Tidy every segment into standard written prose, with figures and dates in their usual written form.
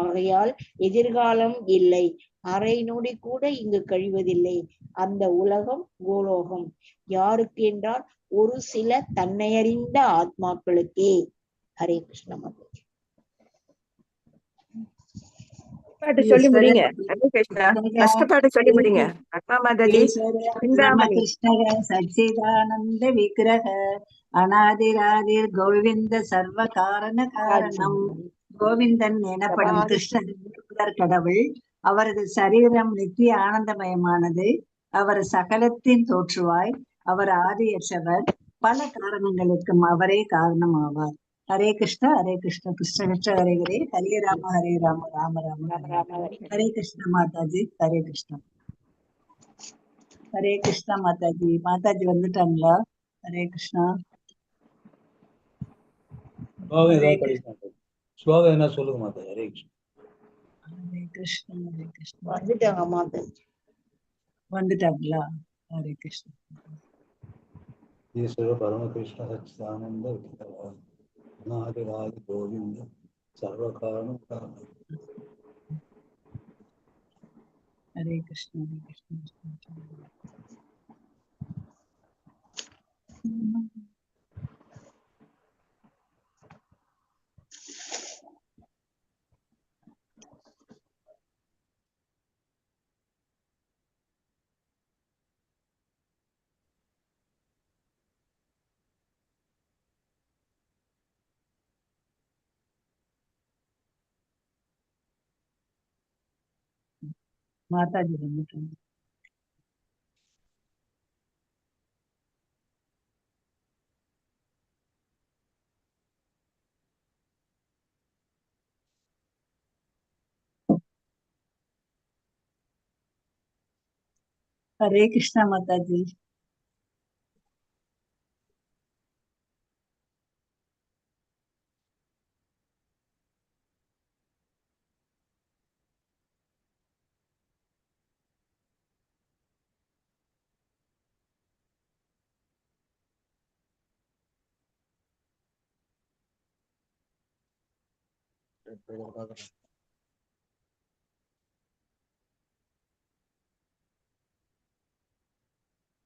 ஆகையால் எதிர்காலம் இல்லை, அரை நொடி கூட இங்கு கழிவதில்லை. அந்த உலகம் கோலோகம். யாருக்கு என்றால் ஒரு சில தன்னையறிந்த ஆத்மாக்களுக்கே. ஹரே கிருஷ்ண மாதாஜி. பாட்டு சொல்லி முடிங்க. கஷ்டப்பாட்டு சொல்லி முடிங்க. அக்கா மாதாஜி. ராமகிருஷ்ண சச்சிதானந்த விக்கிரக அநாதிராதிர் கோவிந்த சர்வ காரண காரணம். கோவிந்தன் எனப்படும் கிருஷ்ணர் கடவுள். அவரது சரீரம் நித்திய ஆனந்தமயமானது. அவர் சகலத்தின் தோற்றுவாய். அவர் ஆதியற்றவர். பல காரணங்களுக்கும் அவரே காரணம் ஆவார். ஹரே கிருஷ்ணா ஹரே கிருஷ்ண கிருஷ்ண கிருஷ்ண ஹரே ஹரே, ஹரே ராம ராம ராம ஹரே கிருஷ்ண மாதாஜி. ஹரே கிருஷ்ணா. ஹரே கிருஷ்ணா மாதாஜி. மாதாஜி வந்துட்டாங்களா? ஹரே கிருஷ்ணா. ஸ்லோகம் என்ன சொல்லுங்க மாதாஜி. ஹரே கிருஷ்ணா. ஹரே கிருஷ்ணா ஹரே கிருஷ்ணா. வந்துட்டாங்க மாதாஜி. வந்துட்டாங்களா? ஹரே கிருஷ்ணா. ஈஸ்வர பரமகிருஷ்ண சச்சிதானந்த அநாதிராதி கோவிந்த சர்வ காரண காரணம். ஹரே கிருஷ்ணா ஹரே கிருஷ்ணா. மாதாஜி வந்துட்டாங்க. ஹரே கிருஷ்ணா மாதாஜி.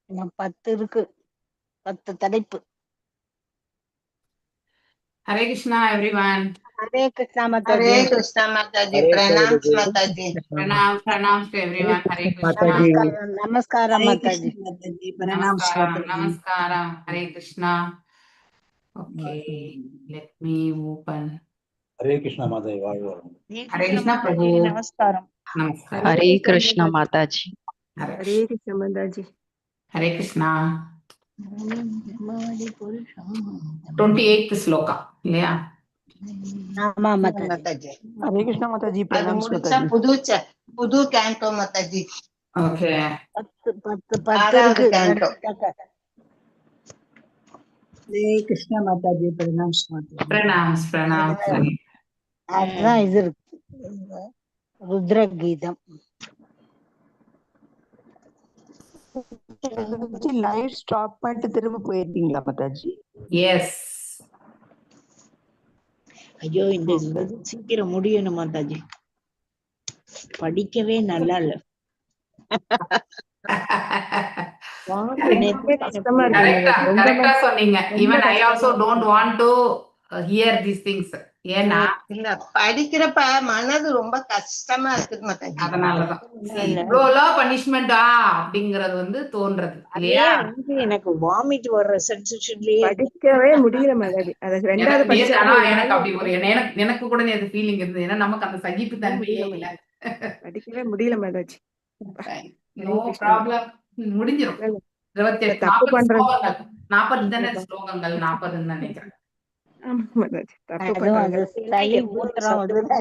இன்னும் 10 இருக்கு, 10 தலைப்பு. Hare Krishna everyone. Hare Krishna Mataji. Hare Krishna Mataji. Pranams Mataji. Pranam to everyone. Hare Krishna. நமஸ்காரம் Hare Mataji. Krishna Mataji. Pranams Mataji. Namaskaram. Hare Krishna. Okay, let me open. Hare Krishna Mataji. வாழ்க வளமுடன். Hare Krishna Prabhu. நமஸ்காரம். Namaskaram. Hare Krishna Mataji. Hare Hare Krishna Mataji. Hare Krishna. 28th shloka இல்லையா? ஆமா மாதாஜி. மாதாஜி. ஹரே கிருஷ்ண மாதாஜி. அது பிரணாம்ஸ் முடிச்சா மாதாஜி. புது கேண்டோ மாதாஜி. Okay. 10 இருக்கு. Canto. Hare Krishna Mataji. Pranams Mataji. Pranam. அதுதான் இது இருக்கு, ருத்ர கீதம். லைவ் ஸ்டாப் பண்ணிட்டு திரும்ப போயிருக்கீங்களா மாதாஜி? Yes. ஐயோ, இந்த சீக்கிரம் முடியணும் மாதாஜி. படிக்கவே நல்லா இல்ல. கஷ்டமா இருக்கு. கரெக்டா சொன்னீங்க. Even I also don't want to hear these things. ஏன்னா இல்ல படிக்கிறப்ப மனது ரொம்ப கஷ்டமா இருக்குது மாதாஜி. அதனாலதான் இவ்வளோ பனிஷ்மெண்டா அப்படிங்கறது வந்து தோன்றது இல்லையா? எனக்கு வாமிட் வர்ற சென்சேஷன்லயே படிக்கவே முடியல மாதாஜி. அது ரெண்டாவது எனக்கு அப்படி ஒரு எனக்கு கூட அது ஃபீலிங் இருந்தது. ஏன்னா நமக்கு அந்த சகிப்பு தன்மையே இல்ல. படிக்கவே முடியல மாதாஜி. நோ ப்ராப்ளம், முடிஞ்சிரும். 28 தப்பு பண்றது 40 தானே ஸ்லோகங்கள், 40 நினைக்கிறேன்.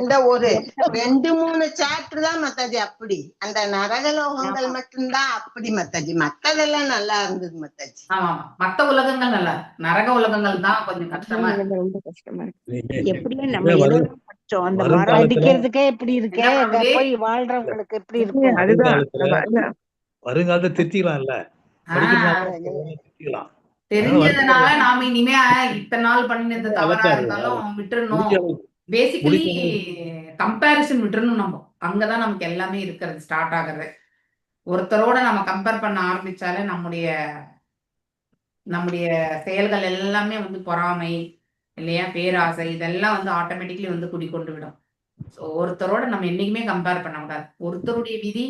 இந்த ஒரு 2-3 சாப்டர் தான் மத்தாஜி அப்படி, அந்த நரகலோகங்கள் மட்டும்தான் அப்படி மத்தாஜி. மத்ததெல்லாம் நல்லா இருந்தது மத்தாஜி. ஆமா, மத்த உலகங்கள் நல்லா, நரக உலகங்கள் தான் கொஞ்சம் கஷ்டமா இருக்கு. எப்படியும் நம்ம எல்லாம் படிச்சோம், அந்த மரம் அடிக்கிறதுக்கே எப்படி இருக்கு, போய் வாழ்றவங்களுக்கு எப்படி இருக்கு. வருங்காலத்தை திருத்திக்கலாம்ல, தெரிஞ்சதுனால நாம இனிமே இத்தனை நாள் பண்ணினது தவறா இருந்தாலும் விட்டுறணும். பேசிக்கலி கம்பேரிசன் விட்டுறணும். நம்ம அங்கதான் நமக்கு எல்லாமே இருக்கிறது ஸ்டார்ட் ஆகுறது. ஒருத்தரோட நம்ம கம்பேர் பண்ண ஆரம்பிச்சாலே நம்முடைய செயல்கள் எல்லாமே வந்து பொறாமை இல்லையா, பேராசை, இதெல்லாம் வந்து ஆட்டோமேட்டிக்கலி வந்து குடிக்கொண்டு விடும். ஸோ ஒருத்தரோட நம்ம என்னைக்குமே கம்பேர் பண்ணக்கூடாது. ஒருத்தருடைய விதி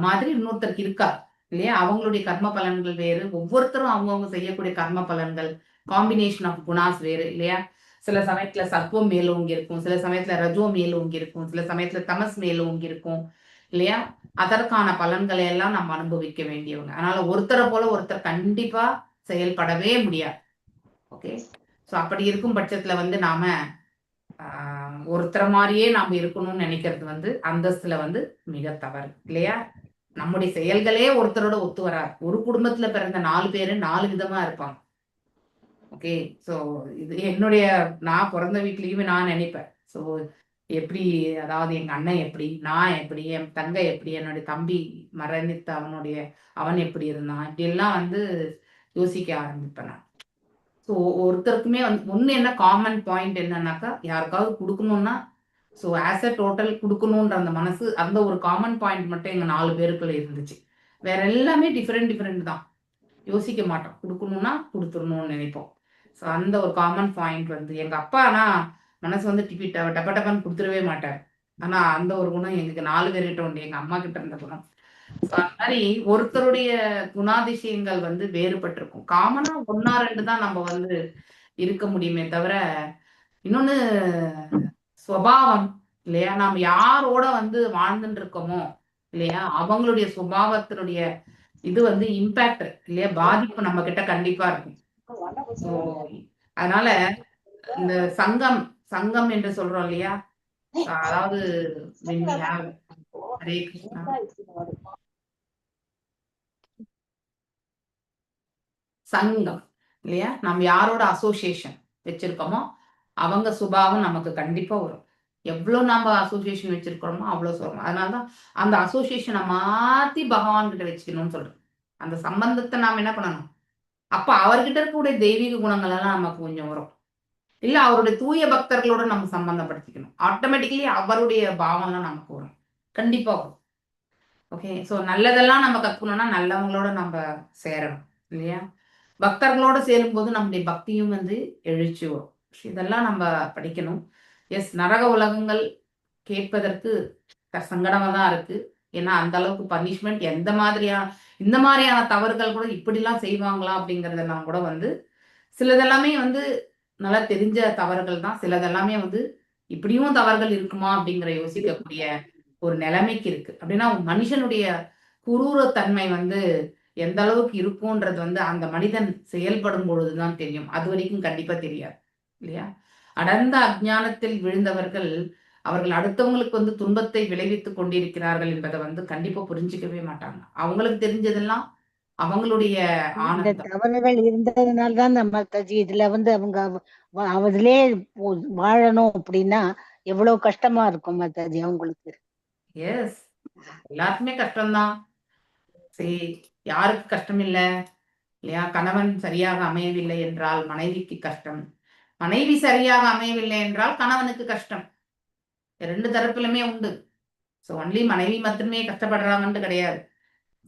மாதிரி இன்னொருத்தருக்கு இருக்கா இல்லையா, அவங்களுடைய கர்ம பலன்கள் வேறு. ஒவ்வொருத்தரும் அவங்கவுங்க செய்யக்கூடிய கர்ம பலன்கள், காம்பினேஷன் ஆஃப் குணாஸ் வேறு இல்லையா. சில சமயத்துல சத்வம் மேலோங்கி இருக்கும், சில சமயத்துல ரஜோ மேலோங்கி இருக்கும், சில சமயத்துல தமஸ் மேலோங்கி இருக்கும் இல்லையா. அதற்கான பலன்களை எல்லாம் நம்ம அனுபவிக்க வேண்டியவங்க. அதனால ஒருத்தரை போல ஒருத்தர் கண்டிப்பா செயல்படவே முடியாது. ஓகே, ஸோ அப்படி இருக்கும் பட்சத்துல வந்து நாம ஒருத்தரை மாதிரியே நாம இருக்கணும்னு நினைக்கிறது வந்து அந்தஸ்துல வந்து மிக தவறு இல்லையா. நம்முடைய செயல்களே ஒருத்தரோட ஒத்து வராது. ஒரு குடும்பத்துல பிறந்த 4 பேரு 4 விதமா இருப்பாங்க. ஓகே, ஸோ இது நான் பிறந்த வீட்லயுமே நான் நினைப்பேன். ஸோ எப்படி, அதாவது எங்க அண்ணன் எப்படி, நான் எப்படி, என் தங்கை எப்படி, என்னுடைய தம்பி மரணித்த அவன் எப்படி இருந்தான், இப்படி எல்லாம் வந்து யோசிக்க ஆரம்பிப்பேன் நான். ஸோ ஒருத்தருக்குமே வந்து ஒன்று என்ன காமன் பாயிண்ட் என்னன்னாக்கா, யாருக்காவது கொடுக்கணும்னா ஸோ ஆஸ் அ டோட்டல் கொடுக்கணுன்ற அந்த மனசு, அந்த ஒரு காமன் பாயிண்ட் மட்டும் எங்கள் 4 பேருக்குள்ள இருந்துச்சு. வேற எல்லாமே டிஃப்ரெண்ட் தான். யோசிக்க மாட்டோம், கொடுக்கணும்னா கொடுத்துடணும்னு நினைப்போம். ஸோ அந்த ஒரு காமன் பாயிண்ட் வந்து எங்கள் அப்பா ஆனால் மனசு வந்து டப்ப டப்பான்னு கொடுத்துடவே மாட்டார். ஆனால் அந்த ஒரு குணம் எங்களுக்கு 4 பேர்கிட்ட உண்டு, எங்கள் அம்மா கிட்ட இருந்த குணம். ஸோ அந்த மாதிரி ஒருத்தருடைய குணாதிசயங்கள் வந்து வேறுபட்டிருக்கும். காமனா 1 or 2 தான் நம்ம வந்து இருக்க முடியுமே தவிர, இன்னொன்னு சுபாவம் இல்லையா, நாம் யாரோட வந்து வாழ்ந்துட்டு இருக்கோமோ இல்லையா, அவங்களுடைய சுபாவத்தினுடைய இது வந்து இம்பாக்ட் இல்லையா, பாதிப்பு நம்ம கிட்ட கண்டிப்பா இருக்கும். ஸோ அதனால இந்த சங்கம் என்று சொல்றோம் இல்லையா, அதாவது ஹரே கிருஷ்ணா, சங்கம் இல்லையா, நம்ம யாரோட அசோசியேஷன் வச்சிருக்கோமோ அவங்க சுபாவம் நமக்கு கண்டிப்பா வரும். எவ்வளவு நம்ம அசோசியேஷன் வச்சிருக்கிறோமோ அவ்வளவு சொல்றோம். அதனாலதான் அந்த அசோசியேஷனை மாத்தி பகவான் கிட்ட வச்சுக்கணும்னு சொல்றோம். அந்த சம்பந்தத்தை நாம என்ன பண்ணணும், அப்ப அவர்கிட்ட இருக்கக்கூடிய தெய்வீக குணங்கள் எல்லாம் நமக்கு கொஞ்சம் வரும். இல்ல அவருடைய தூய பக்தர்களோட நம்ம சம்பந்தப்படுத்திக்கணும். ஆட்டோமேட்டிக்கலி அவருடைய பாவம்லாம் நமக்கு வரும், கண்டிப்பா வரும். ஓகே, ஸோ நல்லதெல்லாம் நம்ம கத்துக்கணும்னா நல்லவங்களோட நம்ம சேரணும் இல்லையா. பக்தர்களோட சேரும்போது நம்முடைய பக்தியும் வந்து எழுச்சி வரும். இதெல்லாம் நம்ம படிக்கணும். எஸ், நரக உலகங்கள் கேட்பதற்கு சங்கடமா தான் இருக்கு. ஏன்னா அந்த அளவுக்கு பனிஷ்மெண்ட் இந்த மாதிரியான தவறுகள் கூட இப்படிலாம் செய்வாங்களா அப்படிங்கறதெல்லாம் கூட வந்து சிலதெல்லாமே வந்து நல்லா தெரிஞ்ச தவறுகள் தான். சிலதெல்லாமே வந்து இப்படியும் தவறுகள் இருக்குமா அப்படிங்கிற யோசிக்கக்கூடிய ஒரு நிலைமைக்கு இருக்கு. அப்படின்னா மனுஷனுடைய குரூரத்தன்மை வந்து எந்த அளவுக்கு இருக்கும்ன்றது வந்து அந்த மனிதன் செயல்படும் பொழுதுதான் தெரியும். அது வரைக்கும் கண்டிப்பா தெரியாது இல்லையா. அடர்ந்த அஜ்ஞானத்தில் விழுந்தவர்கள் அவர்கள் அடுத்தவங்களுக்கு வந்து துன்பத்தை விளைவித்துக் கொண்டிருக்கிறார்கள் என்பதை வந்து கண்டிப்பா புரிஞ்சுக்கவே மாட்டாங்க. அவங்களுக்கு தெரிஞ்சதெல்லாம் அவங்களுடைய ஆனந்தம். தவறுகள் இருந்ததுனால்தான் நம்ம இதுல வந்து அவங்க அதுலயே வாழணும் அப்படின்னா எவ்வளவு கஷ்டமா இருக்கும் மாதாஜி அவங்களுக்கு. எஸ், எல்லாருக்குமே கஷ்டம்தான். சரி, யாருக்கு கஷ்டம் இல்லை இல்லையா. கணவன் சரியாக அமையவில்லை என்றால் மனைவிக்கு கஷ்டம், மனைவி சரியாக அமையவில்லை என்றால் கணவனுக்கு கஷ்டம். 2 தரப்புலுமே உண்டு. ஸோ ஒன்லி மனைவி மட்டுமே கஷ்டப்படுறாங்கன்னு கிடையாது.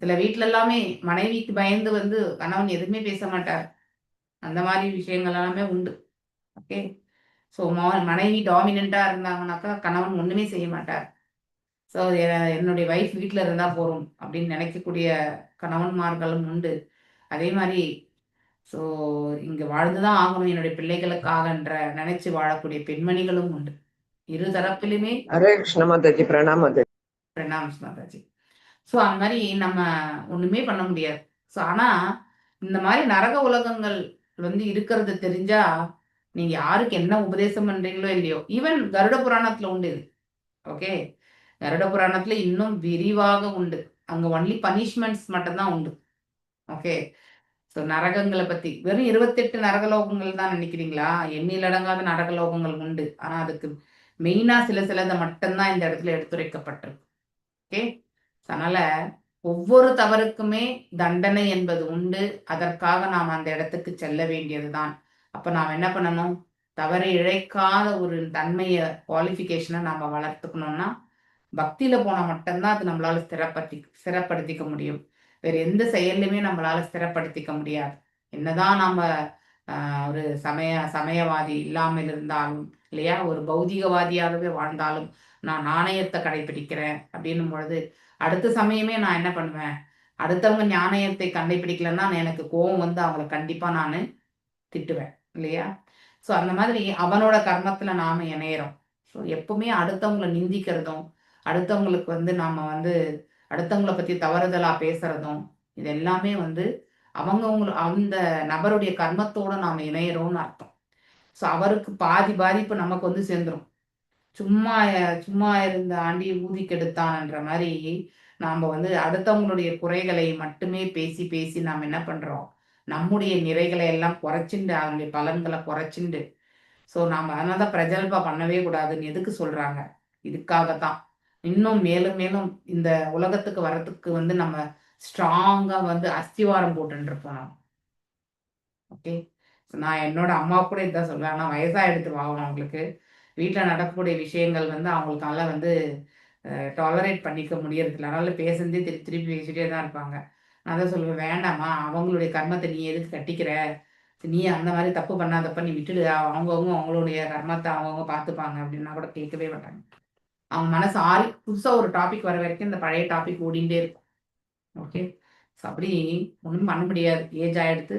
சில வீட்டுல எல்லாமே மனைவிக்கு பயந்து வந்து கணவன் எதுவுமே பேச மாட்டார். அந்த மாதிரி விஷயங்கள் எல்லாமே உண்டு. ஓகே, ஸோ மனைவி டாமினண்டா இருந்தாங்கன்னாக்கா கணவன் ஒண்ணுமே செய்ய மாட்டார். ஸோ என்னுடைய வைஃப் வீட்டில் இருந்தால் போகிறோம் அப்படின்னு நினைக்கக்கூடிய கணவன்மார்களும் உண்டு. அதே மாதிரி ஸோ இங்கே வாழ்ந்துதான் ஆகணும் என்னுடைய பிள்ளைகளுக்காகன்ற நினைச்சு வாழக்கூடிய பெண்மணிகளும் உண்டு. இரு தரப்பிலுமே. ஹரே கிருஷ்ண மாதாஜி, பிரணாம் மாதாஜி. பிரணாம் மாதாஜி. ஸோ அந்த மாதிரி நம்ம ஒண்ணுமே பண்ண முடியாது. ஸோ ஆனா இந்த மாதிரி நரக உலகங்கள் வந்து இருக்கிறது தெரிஞ்சா நீங்க யாருக்கு என்ன உபதேசம் பண்றீங்களோ இல்லையோ, ஈவன் கருட புராணத்துல உண்டு இது. ஓகே, கருட புராணத்துல இன்னும் விரிவாக உண்டு. அங்க ஒன்லி பனிஷ்மெண்ட்ஸ் மட்டும்தான் உண்டு. ஓகே, ஸோ நரகங்களை பத்தி வெறும் 28 நரகலோகங்கள் தான் நினைக்கிறீங்களா? எண்ணிலடங்காத நரகலோகங்கள் உண்டு. ஆனா அதுக்கு மெயினா சிலதை மட்டும்தான் இந்த இடத்துல எடுத்துரைக்கப்பட்டிருக்கு. ஓகே, அதனால ஒவ்வொரு தவறுக்குமே தண்டனை என்பது உண்டு. அதற்காக நாம் அந்த இடத்துக்கு செல்ல வேண்டியதுதான். அப்ப நாம் என்ன பண்ணணும், தவறை இழைக்காத ஒரு தன்மையை குவாலிஃபிகேஷனை நம்ம வளர்த்துக்கணும்னா பக்தியில போனா மட்டும்தான் அது நம்மளால ஸ்திரப்படுத்திக்க முடியும். வேற எந்த செயல்லையுமே நம்மளால ஸ்திரப்படுத்திக்க முடியாது. என்னதான் நம்ம ஒரு சமயவாதி இல்லாமல் இருந்தாலும் இல்லையா, ஒரு பௌதிகவாதியாகவே வாழ்ந்தாலும் நான் நாணயத்தை கடைபிடிக்கிறேன் அப்படின்னும் பொழுது அடுத்த சமயமே நான் என்ன பண்ணுவேன், அடுத்தவங்க நாணயத்தை கடைபிடிக்கலன்னா எனக்கு கோவம் வந்து அவங்கள கண்டிப்பா நான் திட்டுவேன் இல்லையா. ஸோ அந்த மாதிரி அவனோட கர்மத்துல நாம இணையிறோம். ஸோ எப்பவுமே அடுத்தவங்களை நிந்திக்கிறதும் அடுத்தவங்களுக்கு வந்து நாம வந்து அடுத்தவங்களை பத்தி தவறுதலா பேசுறதும் இது எல்லாமே வந்து அந்த நபருடைய கர்மத்தோட நாம இணையிறோம்னு அர்த்தம். ஸோ அவருக்கு பாதி பாதிப்பு நமக்கு வந்து சேர்ந்துரும். சும்மா சும்மா இருந்த ஆண்டி ஊதி கெடுத்தான்ன்ற மாதிரி நாம வந்து அடுத்தவங்களுடைய குறைகளை மட்டுமே பேசி பேசி நாம் என்ன பண்றோம், நம்முடைய நிறைகளை எல்லாம் குறைச்சிண்டு அதனுடைய பலன்களை குறைச்சிண்டு. ஸோ நாம் அதனால தான் பிரஜல்பா பண்ணவே கூடாதுன்னு எதுக்கு சொல்றாங்க, இதுக்காகத்தான். இன்னும் மேலும் மேலும் இந்த உலகத்துக்கு வர்றதுக்கு வந்து நம்ம ஸ்ட்ராங்கா வந்து அஸ்திவாரம் போட்டுட்டு இருப்போம் நாம். ஓகே, நான் என்னோட அம்மா கூட இதான் சொல்லுவேன். ஆனால் வயசாகிடுத்து வாங்கணும் அவங்களுக்கு. வீட்டில் நடக்கக்கூடிய விஷயங்கள் வந்து அவங்களுக்கு நல்லா வந்து டாலரேட் பண்ணிக்க முடியறதில்ல. அதனால பேசுனதே திருப்பி திருப்பி பேசிட்டே தான் இருப்பாங்க. நான் தான் சொல்லுவேன், வேண்டாம்மா அவங்களுடைய கர்மத்தை நீ எதுக்கு கட்டிக்கிற, நீ அந்த மாதிரி தப்பு பண்ணாதப்ப நீ விட்டுடு, அவங்கவுங்க அவங்களுடைய கர்மத்தை அவங்கவுங்க பார்த்துப்பாங்க அப்படின்னா கூட கேட்கவே மாட்டாங்க. அவங்க மனசு ஆறி புதுசாக ஒரு டாபிக் வர வரைக்கும் இந்த பழைய டாபிக் ஓடிண்டே இருக்கும். ஓகே, ஸோ அப்படி ஒன்றும் பண்ண முடியாது. ஏஜ் ஆகிடுத்து,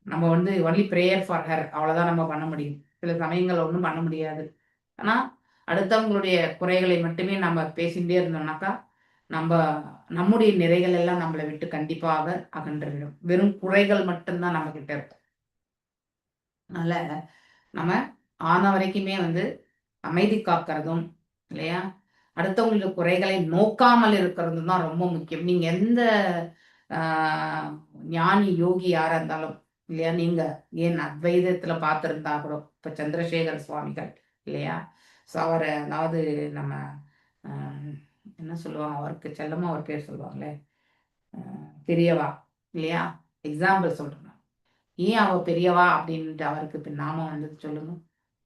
நம்ம வந்து ஒன்லி ப்ரேயர் ஃபார் ஹர், அவ்வளோதான் நம்ம பண்ண முடியும். சில சமயங்கள் ஒன்றும் பண்ண முடியாது. ஆனால் அடுத்தவங்களுடைய குறைகளை மட்டுமே நம்ம பேசிகிட்டே இருந்தோம்னாக்கா நம்முடைய நிறைகள் எல்லாம் நம்மளை விட்டு கண்டிப்பாக அகன்றுவிடும். வெறும் குறைகள் மட்டும்தான் நம்ம கிட்ட இருக்கும். அதனால நம்ம ஆன வரைக்குமே வந்து அமைதி காக்கிறதும் இல்லையா, அடுத்தவங்களுடைய குறைகளை நோக்காமல் இருக்கிறது தான் ரொம்ப முக்கியம். நீங்க எந்த ஞானி யோகி யாரா இருந்தாலும் இல்லையா, நீங்க ஏன் அத்வைதத்துல பார்த்திருந்தா கூட இப்ப சந்திரசேகர சுவாமிகள் இல்லையா, ஸோ அவரை அதாவது நம்ம என்ன சொல்லுவாங்க, அவருக்கு செல்லமா ஒரு பேர் சொல்லுவாங்களே, பெரியவா இல்லையா, எக்ஸாம்பிள் சொல்றேன். ஏன் அவ பெரியவா அப்படின்ட்டு அவருக்கு இப்ப நாமம் வந்து சொல்லுங்க.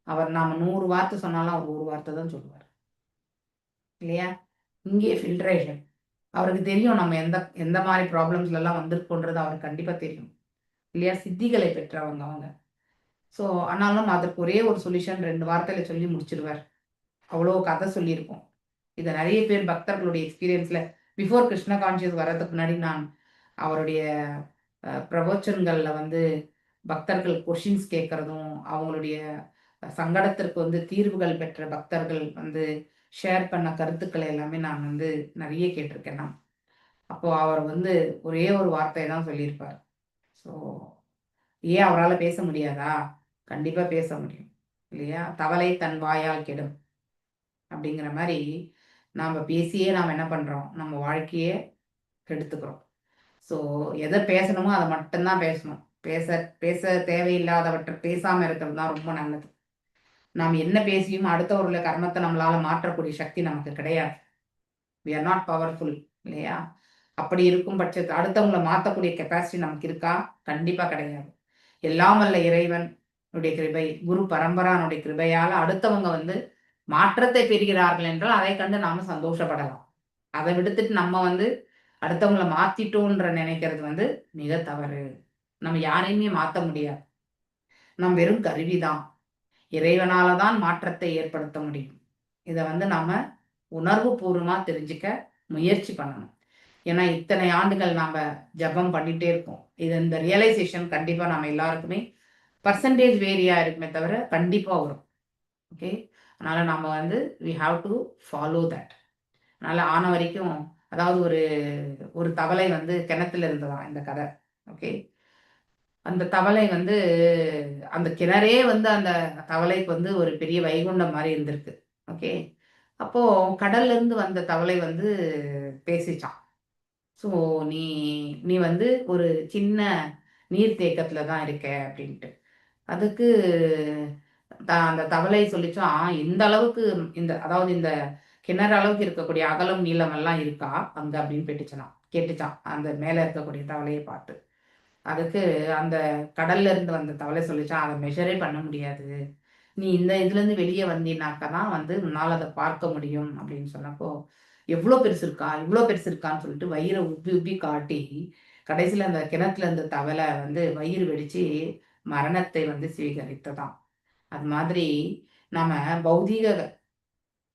அவர் நாம 100 வார்த்தை சொன்னாலும் அவர் ஒரு வார்த்தை தான் சொல்லுவார் இல்லையா. இங்கே ஃபில்ட்ரேஷன் அவருக்கு தெரியும், நம்ம எந்த எந்த மாதிரி ப்ராப்ளம்ஸ்ல எல்லாம் வந்திருக்கோன்றது அவருக்கு கண்டிப்பா தெரியும் இல்லையா. சித்திகளை பெற்றவங்க அவங்க. ஸோ ஆனாலும் அதற்கு ஒரே ஒரு சொல்யூஷன் 2 வார்த்தையில சொல்லி முடிச்சிருவார். அவ்வளோ கதை சொல்லியிருக்கோம். இதை நிறைய பேர் பக்தர்களுடைய எக்ஸ்பீரியன்ஸ்ல பிஃபோர் கிருஷ்ண கான்சியஸ் வர்றதுக்கு முன்னாடி நான் அவருடைய பிரவச்சன்கள்ல வந்து பக்தர்கள் கொஷின்ஸ் கேட்கறதும் அவங்களுடைய சங்கடத்திற்கு வந்து தீர்வுகள் பெற்ற பக்தர்கள் வந்து ஷேர் பண்ண கருத்துக்களை எல்லாமே நான் வந்து நிறைய கேட்டிருக்கேன் நான். அப்போ அவர் வந்து ஒரே ஒரு வார்த்தையை தான் சொல்லியிருப்பார். ஸோ ஏன் அவரால் பேச முடியாதா, கண்டிப்பா பேச முடியும் இல்லையா. தவளை தன் வாயால் கெடும் அப்படிங்கிற மாதிரி நாம பேசியே நாம் என்ன பண்றோம், நம்ம வாழ்க்கையே கெடுத்துக்கிறோம். ஸோ எதை பேசணுமோ அதை மட்டும்தான் பேசணும். பேச பேச தேவையில்லாதவற்றை பேசாம இருக்கிறது தான் ரொம்ப நல்லது. நாம் என்ன பேசியும் அடுத்தவருடைய கர்மத்தை நம்மளால மாற்றக்கூடிய சக்தி நமக்கு கிடையாது. we are not powerful இல்லையா. அப்படி இருக்கும் பட்சத்தை அடுத்தவங்களை மாற்றக்கூடிய கெப்பாசிட்டி நமக்கு இருக்கா, கண்டிப்பா கிடையாது. எல்லாம் வல்ல இறைவனுடைய கிருபை, குரு பரம்பரானுடைய கிருபையால அடுத்தவங்க வந்து மாற்றத்தை பெறுகிறார்கள் என்றால் அதை கண்டு நாம சந்தோஷப்படலாம். அதை விடுத்துட்டு நம்ம வந்து அடுத்தவங்களை மாத்திட்டோன்ற நினைக்கிறது வந்து மிக தவறு. நம்ம யாரையுமே மாற்ற முடியாது. நம்ம வெறும் கருவிதான். இறைவனாலதான் மாற்றத்தை ஏற்படுத்த முடியும். இதை வந்து நாம உணர்வு பூர்வமா தெரிஞ்சுக்க முயற்சி பண்ணணும். ஏன்னா இத்தனை ஆண்டுகள் நாம ஜபம் பண்ணிட்டே இருக்கோம். இந்த ரியலைசேஷன் கண்டிப்பா நம்ம எல்லாருக்குமே பர்சன்டேஜ் வேரியா இருக்குமே தவிர கண்டிப்பா வரும். ஓகே, அதனால நம்ம வந்து we have to follow that. அதனால ஆன வரைக்கும் அதாவது ஒரு தவளை வந்து கிணத்துல இருந்ததாம் இந்த கதை. ஓகே, அந்த தவளை வந்து அந்த கிணறே வந்து அந்த தவளைக்கு வந்து ஒரு பெரிய வைகுண்டம் மாதிரி இருந்திருக்கு. ஓகே, அப்போ கடல்ல இருந்து வந்த தவளை வந்து பேசிச்சான். ஸோ நீ நீ வந்து ஒரு சின்ன நீர்த்தேக்கத்துல தான் இருக்க அப்படின்ட்டு. அதுக்கு அந்த தவளை சொல்லிச்சான், இந்த அளவுக்கு அதாவது இந்த கிணறு அளவுக்கு இருக்கக்கூடிய அகலம் நீளம் எல்லாம் இருக்கா அங்க அப்படின்னு கேட்டுச்சான் அந்த மேல இருக்கக்கூடிய தவளையை பார்த்து. அதுக்கு அந்த கடல்ல இருந்து வந்த தவளை சொல்லிச்சான், அதை மெஷரே பண்ண முடியாது, நீ இந்த இதுல இருந்து வெளியே வந்தீனாக்கா தான் வந்து உன்னால அதை பார்க்க முடியும் அப்படின்னு சொன்னப்போ, எவ்வளவு பெருசு இருக்கா இவ்வளவு பெருசு இருக்கான்னு சொல்லிட்டு வயிறை உப்பி உப்பி காட்டி கடைசியில அந்த கிணத்துல இருந்த தவளை வந்து வயிறு வெடிச்சு மரணத்தை வந்து சுவீகரித்ததாம். அது மாதிரி நாம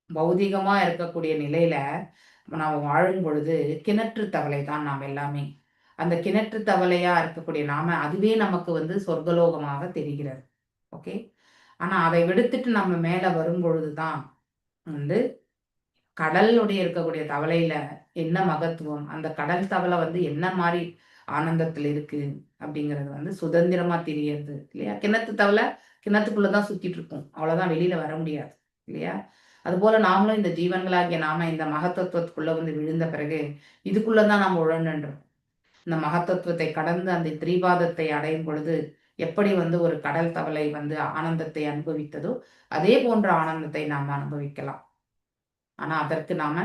பௌதீகமா இருக்கக்கூடிய நிலையில நாம வாழும் பொழுது கிணற்று தவளை தான் நாம் எல்லாமே. அந்த கிணற்று தவளையா இருக்கக்கூடிய நாம அதுவே நமக்கு வந்து சொர்க்கலோகமாக தெரிகிறது. ஓகே. ஆனா அதை விடுத்துட்டு நம்ம மேல வரும் பொழுதுதான் வந்து கடலுடைய இருக்கக்கூடிய தவளையில என்ன மகத்துவம், அந்த கடல் தவளை வந்து என்ன மாதிரி ஆனந்தத்துல இருக்கு அப்படிங்கிறது வந்து சுதந்திரமா தெரியறது இல்லையா. கிணத்து தவளை கிணத்துக்குள்ளதான் சுத்திட்டு இருக்கும், அவ்வளவுதான், வெளியில வர முடியாது இல்லையா. அது போல நாமளும் இந்த ஜீவன்களாகிய நாம இந்த மகத்தத்துவத்துக்குள்ள வந்து விழுந்த பிறகு இதுக்குள்ளதான் நாம் உழன்றோம். இந்த மகத்தத்துவத்தை கடந்து அந்த திரிபாதத்தை அடையும் பொழுது எப்படி வந்து ஒரு கடல் தவளை வந்து ஆனந்தத்தை அனுபவித்ததோ அதே போன்ற ஆனந்தத்தை நாம் அனுபவிக்கலாம். ஆனா அதற்கு நாம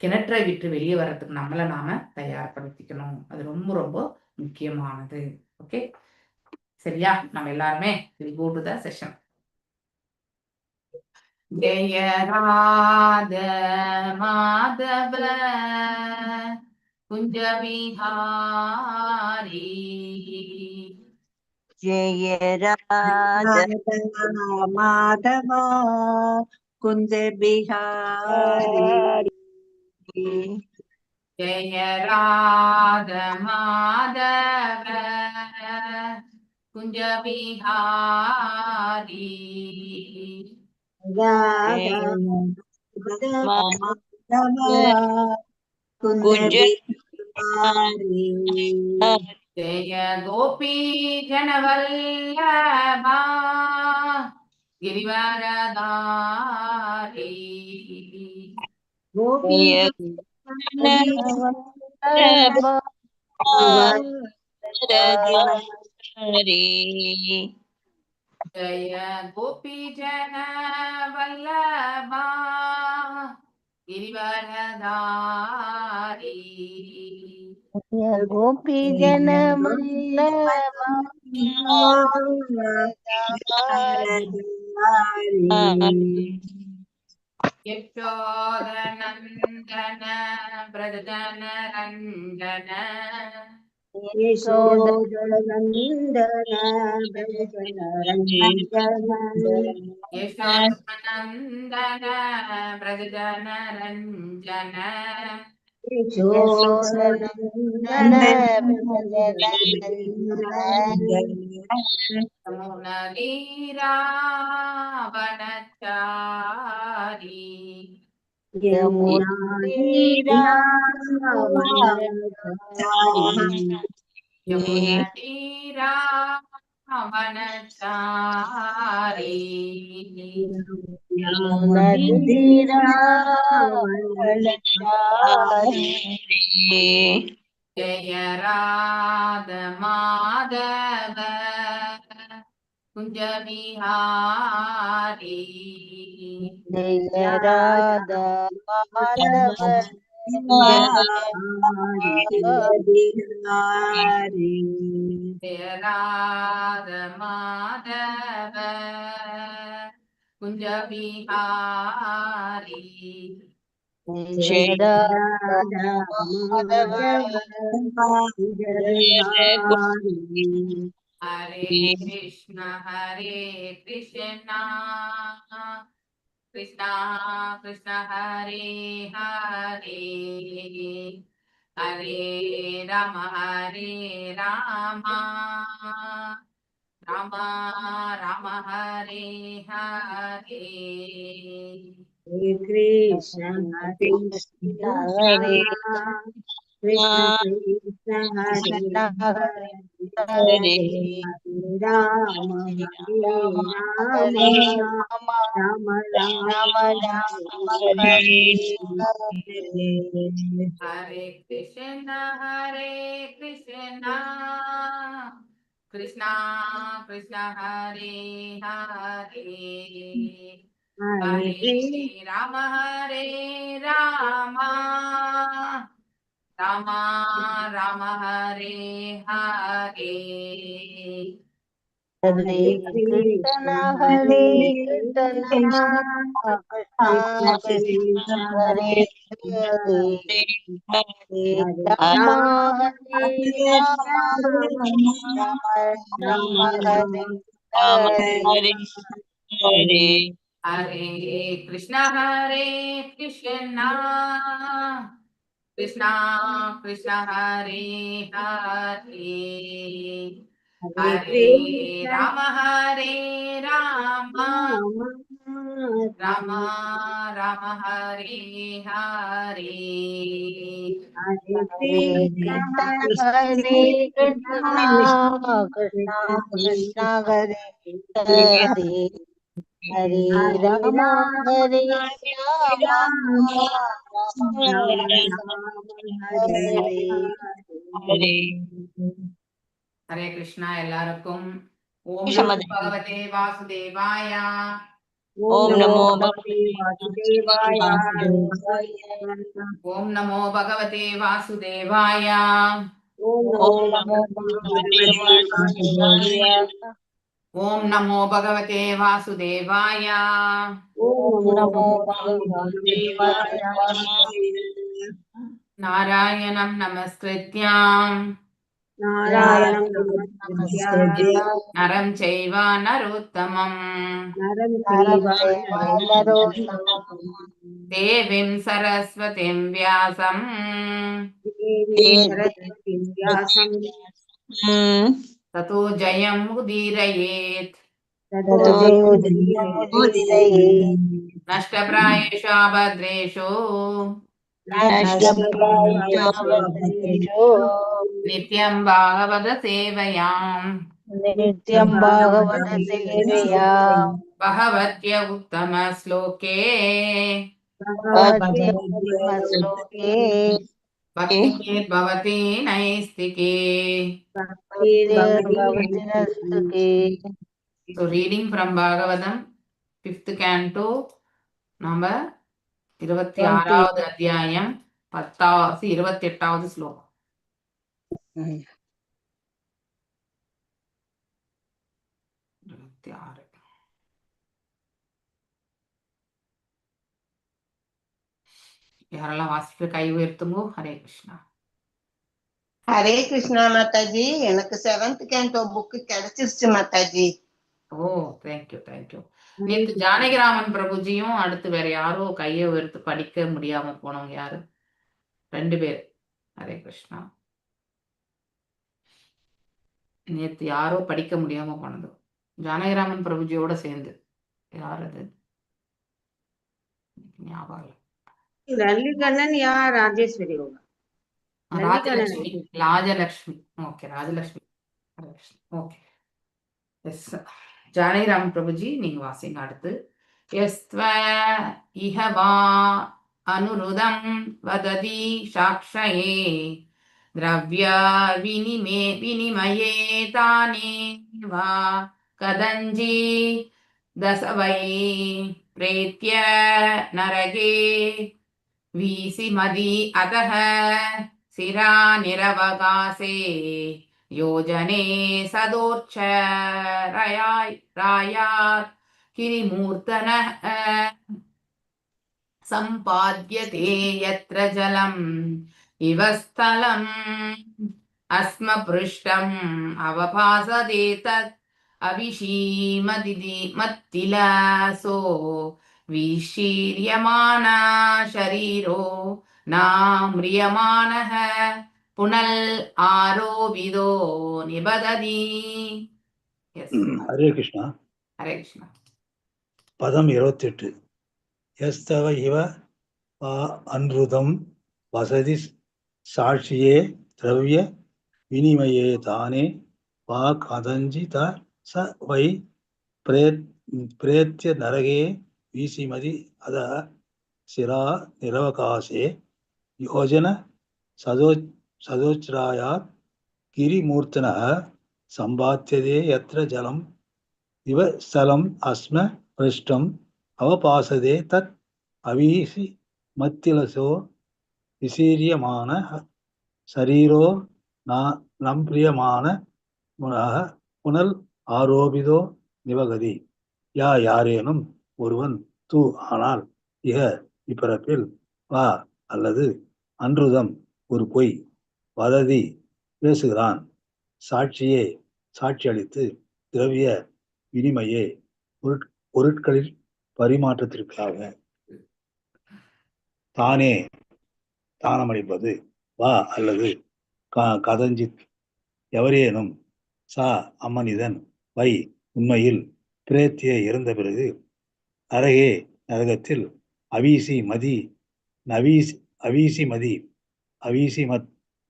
கிணற்றை விட்டு வெளியே வர்றதுக்கு நம்மளை நாம தயார்படுத்திக்கணும். அது ரொம்ப ரொம்ப முக்கியமானது. ஓகே, சரியா? நம்ம எல்லாருமே go to the session. ஜெய ராத மாதவ குஞ்ச விஹாரி, ஜெய ராத மாதவா குஞ்ச பிஹாரி. ஜெய ராத மாதவ குஞ்ச விஹாரி, குஞ்ச ஜெய கோபி ஜனவல்லபா கிரிவரதாரி, ஜய கோபி ஜன வல்லபா கிரிவரதாரி, கோபி ஜனமல்லபா யசோதநந்தன பிரஜன ரஞ்சன, யசோதநந்தன பிரஜன ரஞ்சன, யமுனதீராவனச்சாரி, யமுனதீராவனச்சாரி, ஜெய ராத மாதவ குஞ்ச விஹாரி, ஜெய ராதா மாதவ ஜெய ராத மாதவ குஞ்ச விஹாரி, ஜெய Radha Madhava Hare Krishna Krishna Krishna Hare Hare, Hare Rama Rama Rama Hare Hare, Krishna Krishna Hare Krishna Krishna Hare Hare Rama Hare Rama Rama Rama Hare Hare. Hare Krishna Krishna Krishna Hare Hare, Hare Rama Rama Rama Hare Hare, हरे कृष्ण हरे कृष्ण कृष्ण कृष्ण हरे हरे हरे राम हरे राम राम राम हरे हरे हरे कृष्णा कृष्णा कृष्णा हरे हरे हरे राम राम राम हरे हरे हरे कृष्ण कृष्ण कृष्ण हरे हरे हरे राम हरे राम राम हरे हरे कृष्णा எல்லாருக்கும் ஓம் நமோ பகவதே வாசுதேவாய ओम नमो ஓம் நமோ பகவதே வாசுதேவாய ओम नमो ஓம் நமோ பகவதே வாசுதேவாய ओम नमो நாராயணம் நமஸ்கிருத்யாம் நரம் செய்வ நரோத்தமம் தேவிம் சரஸ்வதிம் வியாசம் ததோ ஜயம் உதீரயேத் நஷ்டப்ராயேஷு அபத்ரேஷு நித்யம் பாகவத சேவையாம் नित्यं भागवत सेवया பகவத்ய உத்தம ஸ்லோகே श्लोके பக்திர்பவதி நைஸ்திகே. भक्तिर्भवति नस्तुते So reading from Bhagavatam, 5th canto, number 26வது அத்தியாயம் 28வது ஸ்லோகம். 26. யாரெல்லாம் வாசிக்க கை உயர்த்துங்கோ. ஹரே கிருஷ்ணா. ஹரே கிருஷ்ணா மாதாஜி. எனக்கு 7th canto புக் கிடைச்சிருச்சு மாதாஜி. ஓ, தேங்க்யூ தேங்க்யூ. நேற்று ஜானகிராமன் பிரபுஜியும் அடுத்து வேற யாரோ கையை உயர்த்து படிக்க முடியாம போனவங்க யாரு? 2 பேர். ஹரே கிருஷ்ணா. நேற்று யாரோ படிக்க முடியாம போனது ஜானகிராமன் பிரபுஜியோட சேர்ந்து. யார் அது? ஞாபகம் இல்லை. ललिकनन या राजेश्वरी होगा. Rajalakshmi. Rajalakshmi. Okay, Rajalakshmi. Okay, S. Janakiraman Prabhuji நீங்க வாசிங்க அடுத்து. எஸ்த்வ இஹவா அனுருதம் வததி சாக்ஷயே திரவ்ய வினிமயே தானே வா கதஞ்சி தசவை பிரேத்ய நரகே வீசிமதி அதஹ சிரா நிரவகாசே யோஜனே சதோர்ச்ச ராயாத் கிரிமூர்த்தனः सम्पाद्यते यत्र जलम् इव स्थलम् अस्मपृष्ठम् अवभासते तत् अविशीमतिलसो विशीर्यमान शरीरो नाम्रियमाणः पुनल् आरोपितो निबदति. ஹரே கிருஷ்ணா. हरे कृष्ण. பதம் 28. எஸ்தவ இவ அன்ருதம் வசதி சாட்சியே திரவிய வினிமயே தானே வா கதஞ்சி த ச வை பிரேத்ய நரகே வீசிமதி அத சிரா நிரவகாசே யோஜன சதோச்ராயாத் கிரிமூர்த்தனः சம்பாத்தியதே யத்ர ஜலம் இவ ஸ்தலம் அஸ்ம பிருஷ்டம் அவபாசதே தத் அவீசி மத்திலசோ விசீரியமான சரீரோ நம்பிரியமான புனல் ஆரோபிதோ நிவகதி யாரேனும் ஒருவன் தூ ஆனால் இப்பிறப்பில் வா அல்லது அன்றுதம் ஒரு பொய் வததி பேசுகிறான் சாட்சியே சாட்சியளித்து திரவிய வினிமையே பொருட்களில் பரிமாற்றத்திற்காக தானே தானமளிப்பது வா அல்லது கதஞ்சித் எவரேனும் சா அம்மனிதன் வை உண்மையில் பிரேத்திய இறந்த பிறகு நரகே நரகத்தில் அவீசி மத்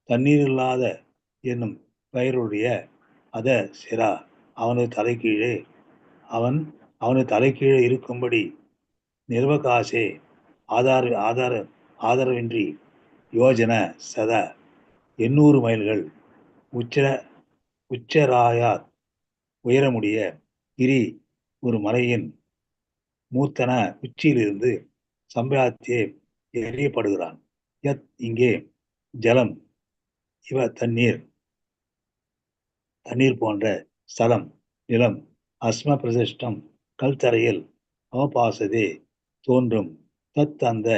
தண்ணீரில்லாத என்னும் பெயருடைய அத சிரா அவனது தலைக்கீழே இருக்கும்படி நிர்வகாசே ஆதாரவின்றி யோஜன சத 800 மைல்கள் உச்சராயாத் உயரமுடைய கிரி ஒரு மலையின் மூர்த்தன உச்சியிலிருந்து சம்பிராத்தியே எறியப்படுகிறான் இங்கே ஜலம் இவ தண்ணீர் போன்ற ஸ்தலம் நிலம் அஸ்ம பிரதிஷ்டம் கல்தரையில் அவபாசதே தோன்றும் தத் அந்த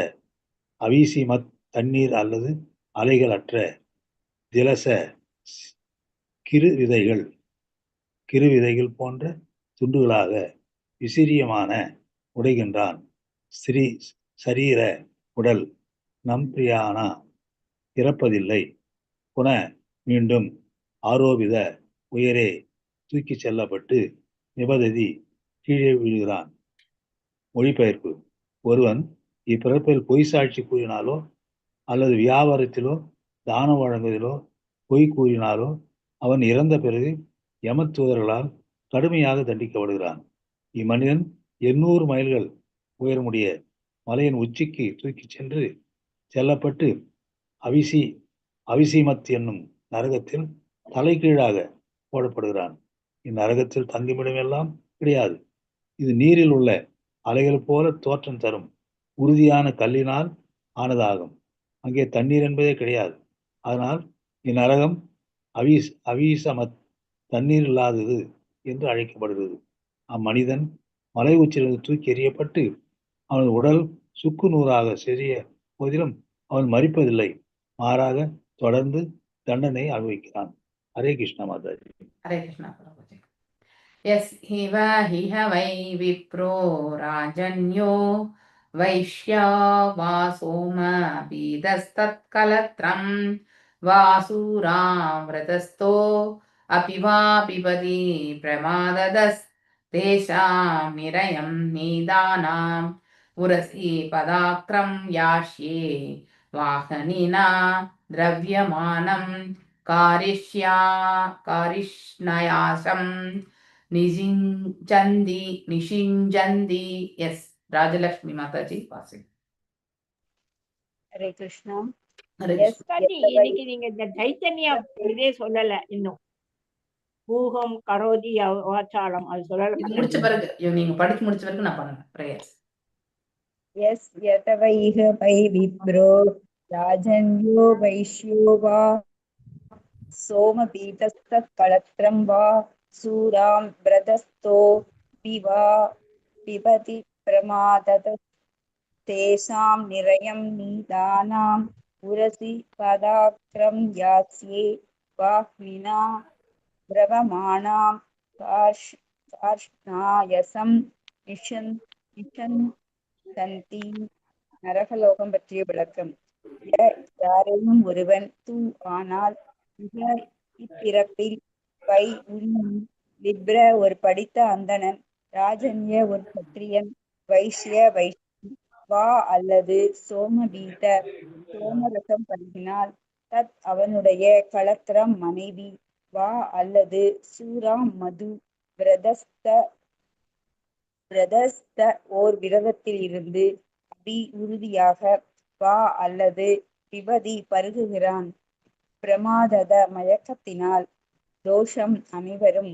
அவீசிமத் தண்ணீர் அல்லது அலைகள் அற்ற திலச கிருவிதைகள் போன்ற துண்டுகளாக விசிறியமான உடைகின்றான் சரீர உடல் நம்பிரியானா இறப்பதில்லை புன மீண்டும் ஆரோபித உயரே தூக்கி செல்லப்பட்டு நிபததி கீழே விழுகிறான். மொழிபெயர்ப்பு: ஒருவன் இப்பிறப்பில் பொய் சாட்சி கூறினாலோ அல்லது வியாபாரத்திலோ தானம் வழங்குவதிலோ பொய் கூறினாலோ அவன் இறந்த பிறகு யமத்தூதர்களால் கடுமையாக தண்டிக்கப்படுகிறான். இம்மனிதன் 800 மைல்கள் உயரமுடைய மலையின் உச்சிக்கு தூக்கி செல்லப்பட்டு அவிசிமத் என்னும் நரகத்தில் தலைகீழாக போடப்படுகிறான். இந்நரகத்தில் தங்குமிடமெல்லாம் கிடையாது. இது நீரில் உள்ள அலைகள் போல தோற்றம் தரும் உறுதியான கல்லினால் ஆனதாகும். அங்கே தண்ணீர் என்பதே கிடையாது. அதனால் இந்நரகம் அவீசமத் தண்ணீர் இல்லாதது என்று அழைக்கப்படுகிறது. அம்மனிதன் மலை உச்சியிலிருந்து தூக்கி எறியப்பட்டு அவனது உடல் சுக்கு நூறாக சிறிய போதிலும் அவன் மரிப்பதில்லை. மாறாக தொடர்ந்து தண்டனை அனுபவிக்கிறான். ஹரே கிருஷ்ண மாதாஜி. ஹரே கிருஷ்ணா பிரபுஜி. எஸ் ஹிவ ஹிஹ வை விப்ரோ ராஜன்யோ வைஷ்யா வாசோம பீதஸ்தத் கலத்ரம் வாசூராம்ரதஸ்தோ அபிவா பிபதி பிரமாததஸ் தேஷாம் நிரயம் நீதானாம் உரசி பதாக்ரம் யாஷ்யே வாகனினா திரவ்யமானம் காரிஷ்ணயாசம் நிஷிஞ்சந்தி. எஸ் ராஜலக்ஷ்மி மாதாஜி வாசி. ஹரே கிருஷ்ணா. ஹரே இன்னைக்கு நீங்க இந்த தைத்தன்யா இதே சொல்லல. இன்னும் பூகம் கரோதி வாச்சாலம் அது சொல்லல. முடிச்ச பிறகு நீங்க படிச்சு முடிச்ச பிறகு நான் பண்ணுவேன் பிரேயர்ஸ். எஸ் யதவைஹ வை விப்ரோ ராஜன்யோ வைஷ்யோ வா சோமபீதஸ்தத் கலத்ரம் வா சூராம் பிரதஸ்தோ பிவா பிபதி பிரமாததஸ் தேஷாம் நிரயம் நீதானாம் உரசி பதாக்ரம் யாஸ்யே வாஹ்மினா திரவமானாம் கார்ஷ்ணாயசம் நிஷந்தி. நரகலோகம் பற்றிய விளக்கம். யாரேனும் ஒருவன் தூ ஆனால் இப்பிறப்பில் வை விப்ர ஒரு படித்த அந்தணன், ராஜன்ய ஒரு சத்திரியன், வைஷ்ய வா அல்லது சோமபீத சோமரசம் பருகினால் தத் அவனுடைய களத்திரம் மனைவி, வா அல்லது சூராம் மது பிரதஸ்த ஓர் விரதத்தில் இருந்து அபி உறுதியாக, வா அல்லது பிபதி பருகுகிறான் பிரமாதத மயக்கத்தினால், தோஷம் அனைவரும்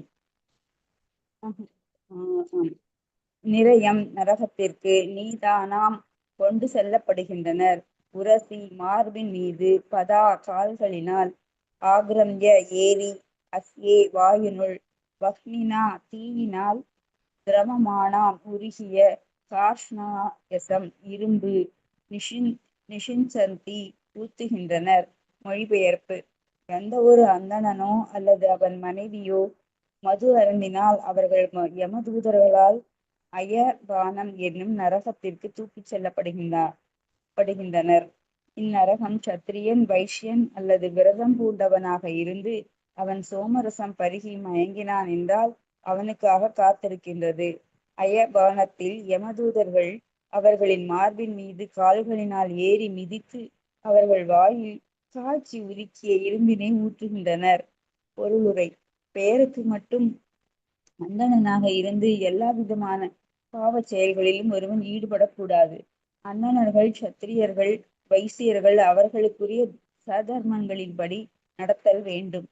நிரயம் நரகத்திற்கு நீதானாம் கொண்டு செல்லப்படுகின்றனர். உரசி மார்பின் மீது, பதா கால்களினால், ஆக்ரம்ய ஏரி, அஸ்யே வாயினுள், வக்னினா தீயினால், திரவமானாம் உருகிய, காஷ்ணாயசம் இரும்பு, நிஷிஞ்சந்தி ஊத்துகின்றனர். மொழிபெயர்ப்பு: எந்த ஒரு அந்தணனோ அல்லது அவன் மனைவியோ மது அருந்தினால் அவர்கள் யமதூதர்களால் அயபானம் என்னும் நரகத்திற்கு தூக்கிச் செல்லப்படுகின்றனர். இந்நரகம் சத்திரியன், வைஷ்யன் அல்லது விரதம் பூண்டவனாக இருந்து அவன் சோமரசம் பருகி மயங்கினான் என்றால் அவனுக்காக காத்திருக்கின்றது. அயபானத்தில் யமதூதர்கள் அவர்களின் மார்பின் மீது கால்களினால் ஏறி மிதித்து அவர்கள் வாயில் காய்ச்சி உருக்கிய இரும்பினை ஊற்றுகின்றனர். பொருளுரை: பெயருக்கு மட்டும் அந்தணனாக இருந்து எல்லா விதமான பாவச் செயல்களிலும் ஒருவன் ஈடுபடக்கூடாது. அந்தணர்கள், சத்திரியர்கள், வைசியர்கள் அவர்களுக்குரிய சதர்மங்களின்படி நடத்தல் வேண்டும்.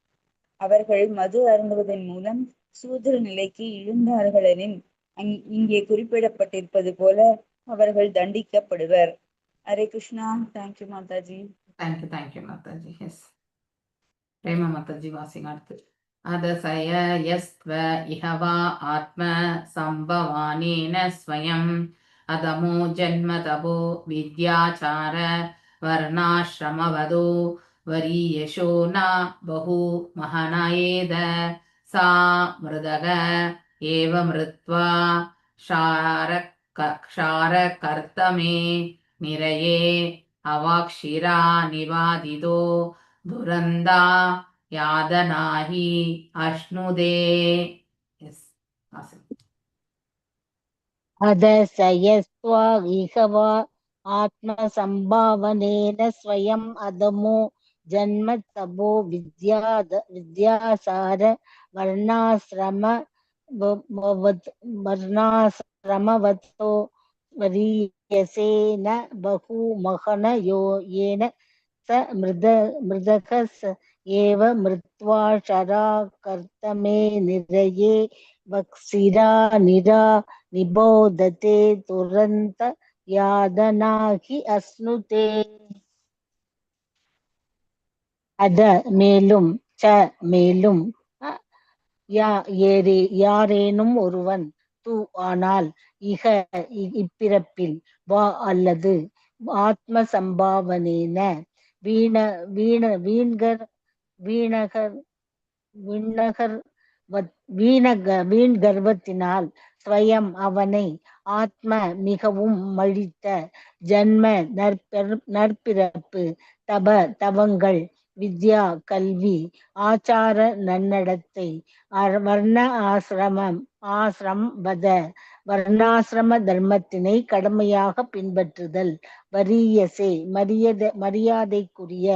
அவர்கள் மது அருந்துவதன் மூலம் சூத்திர நிலைக்கு இழுந்தார்களெனின் இங்கே குறிப்பிடப்பட்டிருப்பது போல அவர்கள் தண்டிக்கப்படுவர். Hare Krishna. Thank you Mataji. Thank you Mataji. Yes, Prema Mataji வாசிங்க அடுத்து. அதசய யஸ்த்வ இஹவா ஆத்ம சம்பவானேன ஸ்வயம் அதமோ ஜன்ம தபோ வித்யாசார வர்ணாஸ்ரமவதோ வரியசோ ந பஹு மஹனயேத சா மிருதக ஏவ மிருத்வா க்ஷாரகர்த்தமே நிரயே அவாக்ஷிரா நிவாதிதோ துரந்தா யாதனாஹி அஷ்ணுதே. அதசயஸ்த்வா இஹவா ஆத்மசம்பாவனேன ஸ்வயம் அதமோ ஜன்ம வித்யாசார வர்ணாசிரமவதோ வரியசேன பகு மகன ஏன ச மிருதக ஏவ மிருத்வா ஷராகர்த்தமே நிரயே வக்சிரா நிரா நிபோததே துரந்த யாதனாகி அஸ்னுதே. அத மேலும், ச மேலும், யாரேனும் ஒருவன், து ஆனால், இக இப்பிறப்பில், வா அல்லது, ஆத்ம சம்பாவனேன வீண் கர்வத்தினால் ஸ்வயம் அவனை ஆத்ம மிகவும் மழித்த ஜன்ம நற்பிறப்பு தவங்கள் வித்யா கல்வி ஆச்சார நன்னடத்தை வர்ண வர்ணாசிரம தர்மத்தினை கடமையாக பின்பற்றுதல் வரியசே மரியாதைக்குரிய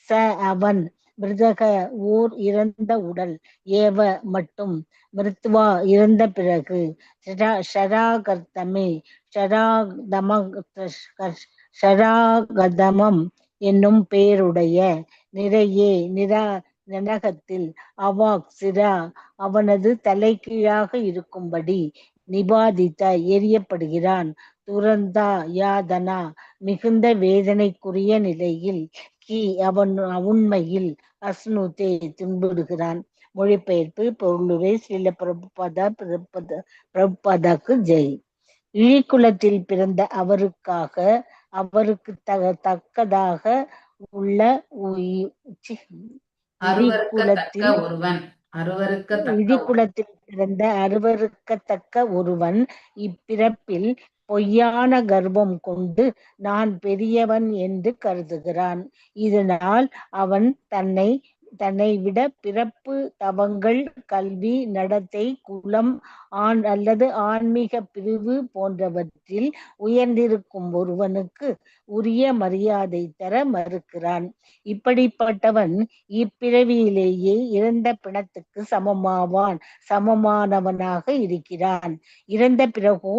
ச அவன் மிருதக ஓர் இறந்த உடல் ஏவ மட்டும் மிருத்வா இறந்த பிறகு ஷராகர்த்தமே ஷராகதமம் என்னும் பெயருடைய நிறையே நரகத்தில் அவாக் சிரா அவனது தலைகீழாக இருக்கும்படி நிபாதித்த எரியப்படுகிறான். துரந்தா யாதனா மிகுந்த வேதனைக்குரிய நிலையில் கி அவன் உண்மையில் அஸ்னுதே துன்புறுகிறான். மொழிபெயர்ப்பு பொருளுரை ஸ்ரீல பிரபுபாதாக்கு ஜெய். இழிக்குலத்தில் பிறந்த அவருக்கு தக்கதாக உள்ள இழிக்குலத்தில் பிறந்த அருவருக்கத்தக்க ஒருவன் இப்பிறப்பில் பொய்யான கர்வம் கொண்டு நான் பெரியவன் என்று கருதுகிறான். இதனால் அவன் தன்னை விட பிறப்பு தவங்கள் கல்வி நடத்தை குலம் அல்லது ஆன்மீக பிரிவு போன்றவற்றில் உயர்ந்திருக்கும் ஒருவனுக்கு உரிய மரியாதை தர மறுக்கிறான். இப்படிப்பட்டவன் இப்பிறவியிலேயே இறந்த பிணத்துக்கு சமமானவனாக இருக்கிறான். இறந்த பிறகோ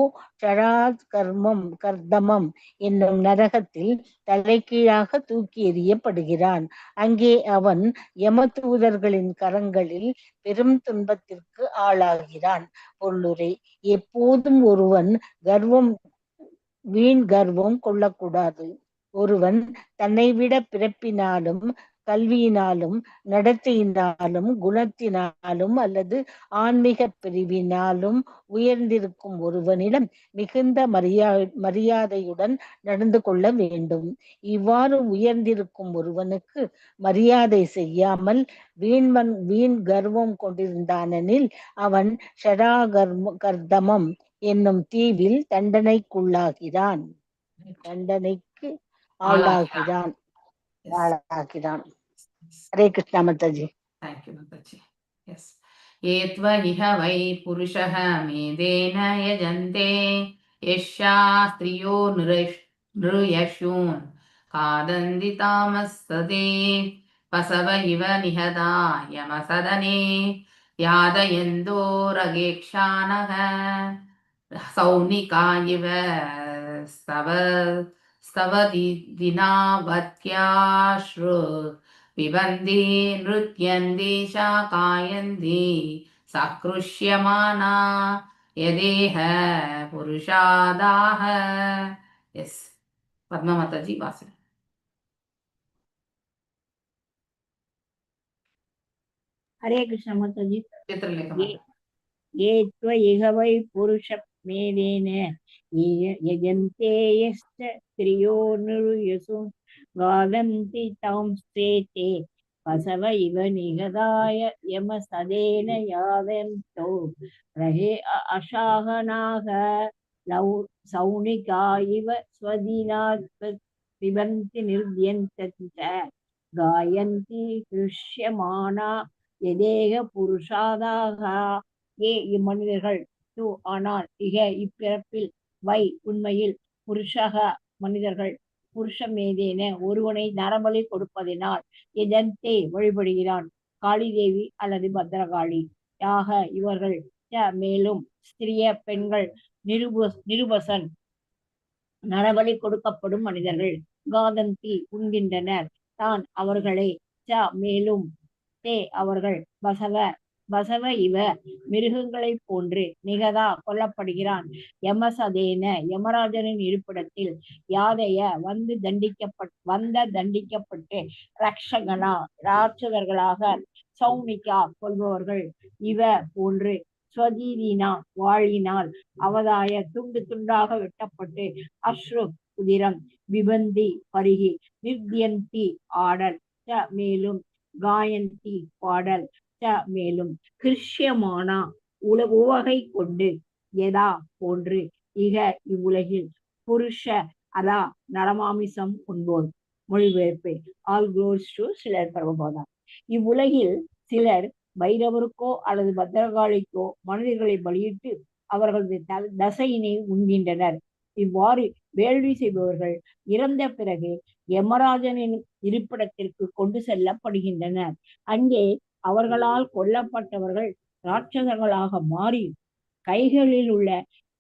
கர்தமம் என்னும் நரகத்தில் தலைகீழாக தூக்கி எறியப்படுகிறான். அங்கே அவன் யமதூதர்களின் கரங்களில் பெரும் துன்பத்திற்கு ஆளாகிறான். பொருளுரை: எப்போதும் ஒருவன் வீண் கர்வம் கொள்ளக்கூடாது. ஒருவன் தன்னை விட பிறப்பினாலும் கல்வியினாலும் நடத்தையினாலும் குணத்தினாலும் அல்லது ஆன்மீக பிரிவினாலும் உயர்ந்திருக்கும் ஒருவனிடம் மிகுந்த மரியாதையுடன் நடந்து கொள்ள வேண்டும். இவ்வாறு உயர்ந்திருக்கும் ஒருவனுக்கு மரியாதை செய்யாமல் வீண் கர்வம் கொண்டிருந்தானெனில் அவன் ஷடாகர்தமம் என்னும் தீவில் தண்டனைக்கு ஆளாகிறான். Hare Krishna Mataji. Thank you, Mataji. Yes. Etva iha vai purushah medena yajante yasha striyo nruyashun kadanditamasade pasava iva nihada yamasadane yadayendo ragekshanaha saunika iva stavadinavatyashru पिबन्ति नृत्यन्ति शाकायन्ति साकृष्यमाना यदेह पुरुषादाह. Yes. Padma Mataji, Vasan. हरे कृष्ण माताजी. Chitralekha ये त्व इह वै पुरुष मेदेन यजन्ते यश्च स्त्रियो नृयसु गादन्ति तांस्ते बसव इव निगदाय यमसदेन यादन्तो रहे अशाहनाः सौनिका इव स्वदिनात् पिबन्ति निर्द्यन्ति गायन्ति हृष्यमाना यदेह पुरुषादाः. ஏ இம்மனிதர்கள் தூ ஆனால் இக இப்பிறப்பில் வை உண்மையில் புருஷக மனிதர்கள் புருஷ மேதேன ஒருவனை நரபலி கொடுப்பதினால் எதந்தே வழிபடுகிறான் காளிதேவி அல்லது பத்ரகாளி யாக இவர்கள் மேலும் ஸ்திரிய பெண்கள் நிருபசன் நரபலி கொடுக்கப்படும் மனிதர்கள் காதந்தி உண்கின்றனர் தான் அவர்களை மேலும் தே அவர்கள் பசவ இவ மிருகங்களை போன்று நிகதா கொல்லப்படுகிறான் யமசதேன யமராஜனின் இருப்பிடத்தில் யாதைய தண்டிக்கப்பட்டு ரக்ஷகனா ராட்சதர்களாக சௌமிகா கொள்பவர்கள் இவ போன்று ஸ்வதீதினா வாழினால் அவதாய துண்டு துண்டாக வெட்டப்பட்டு அஸ்ரு உதிரம் விபந்தி பருகி நிர்தியந்தி ஆடல் மேலும் காயந்தி பாடல் மேலும் கிருஷ்யமானா உவகை கொண்டு எதா போன்று இக இவ்வுலகில் புருஷ அதா நரமாமிசம் உண்போர். மொழிபெயர்ப்பு. ஆல் க்ளோரிஸ் டு சிலர் பிரபுபாதா. இவ்வுலகில் சிலர் பைரவருக்கோ அல்லது பத்ரகாளிக்கோ மனிதர்களை பலியிட்டு அவர்களது தசையினை உண்கின்றனர். இவ்வாறு வேள்வி செய்பவர்கள் இறந்த பிறகு யமராஜனின் இருப்பிடத்திற்கு கொண்டு செல்லப்படுகின்றனர். அங்கே அவர்களால் கொல்லப்பட்டவர்கள் ராட்சதர்களாக மாறி கைகளில் உள்ள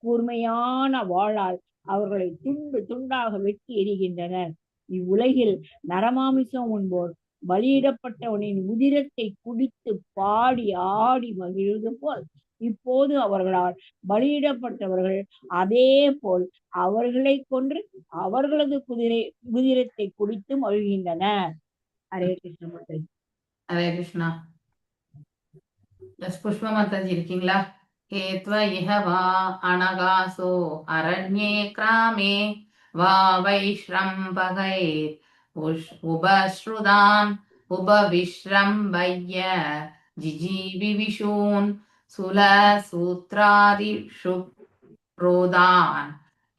கூர்மையான வாளால் அவர்களை துண்டு துண்டாக வெட்டி எறிகின்றனர். இவ்வுலகில் நரமாமிசம் உண்போர் பலியிடப்பட்டவனின் உதிரத்தை குடித்து பாடி ஆடி மகிழ்வது போல் இப்போது அவர்களால் பலியிடப்பட்டவர்கள் அதே போல் அவர்களை கொன்று அவர்களது உதிரத்தை குடித்து மகிழ்கின்றனர். ஹரே கிருஷ்ண மாதாஜி. ஹரே கிருஷ்ணா. புஷ்பா மாதாஜி இருக்கீங்களா? கேத்வ இஹ வா அனகாசோ அரண்யே கிராமே வா வைஷ்ரம்பகை உபஸ்ருதான் உபவிஷ்ரம்பய்ய ஜிஜீவிவிஷூன் சுலசூத்ராதிஷு ரோதான்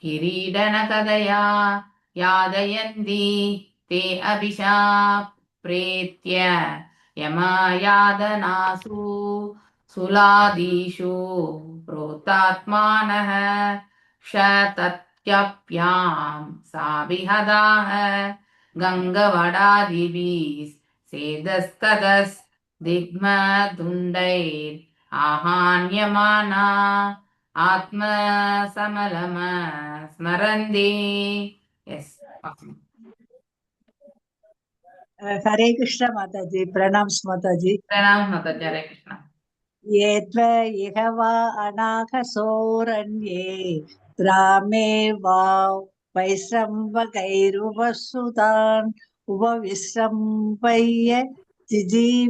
கிரீடனகதயா யாதயந்தி தே அபிஷாப் பிரேத்ய யமயாதனாசு சுலாதீஷு ப்ரோதாத்மானஹ க்ஷதத்யப்யாம் சாபிஹதாஹ கங்கவடாதிபிஸ் சேதஸ்ததஸ் திக்மதுண்டைர் ஆஹான்யமானா ஆத்மசமலம ஸ்மரந்தி. எஸ். हरे कृष्ण माताजी. प्रणाम माताजी. प्रणाम माताजी. हरे कृष्ण. ये त्व इह वा अनाघसोरण्ये ग्रामे वा वैश्रम्भकैरुपसुतान् உபவிஸ்ரம்பய ஜிஜீவிஷோம்சூல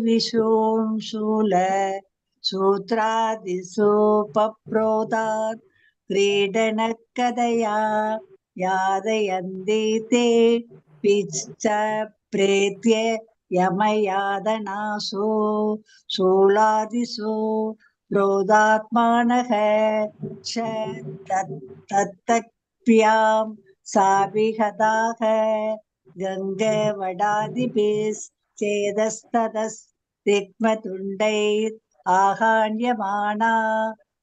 சூத்ராதிசோபப்ரோதாத் क्रीडनकदया यादयन्ति ते पिच्च प्रेत्य यमयादनासो शूलादिसो प्रोदात्मानः च तत्तत्प्यां साभिहताः गङ्गवडादिभिश्चेदस्ततस्तिग्मतुण्डैः आहान्यमाना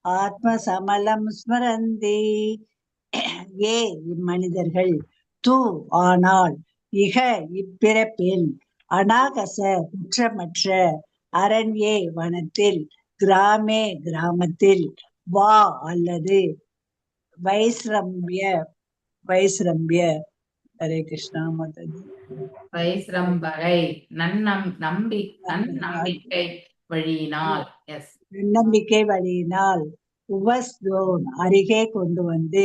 ஆத்மசமலம் ஸ்மரந்தி. ஏ இம்மனிதர்கள் தூ ஆனால் இக இப்பிறப்பில் அநாகச குற்றமற்ற அரண்யே வனத்தில் கிராமே கிராமத்தில் வா அல்லது வைஸ்ரம்பிய வைஸ்ரம்பிய. ஹரே கிருஷ்ணா மாதாஜி. வைஸ்ரம்பகை நன்னம்பிக்கை வழியினால். எஸ், நம்பிக்கை வழியினால் உபஸ்தோன் அருகே கொண்டு வந்து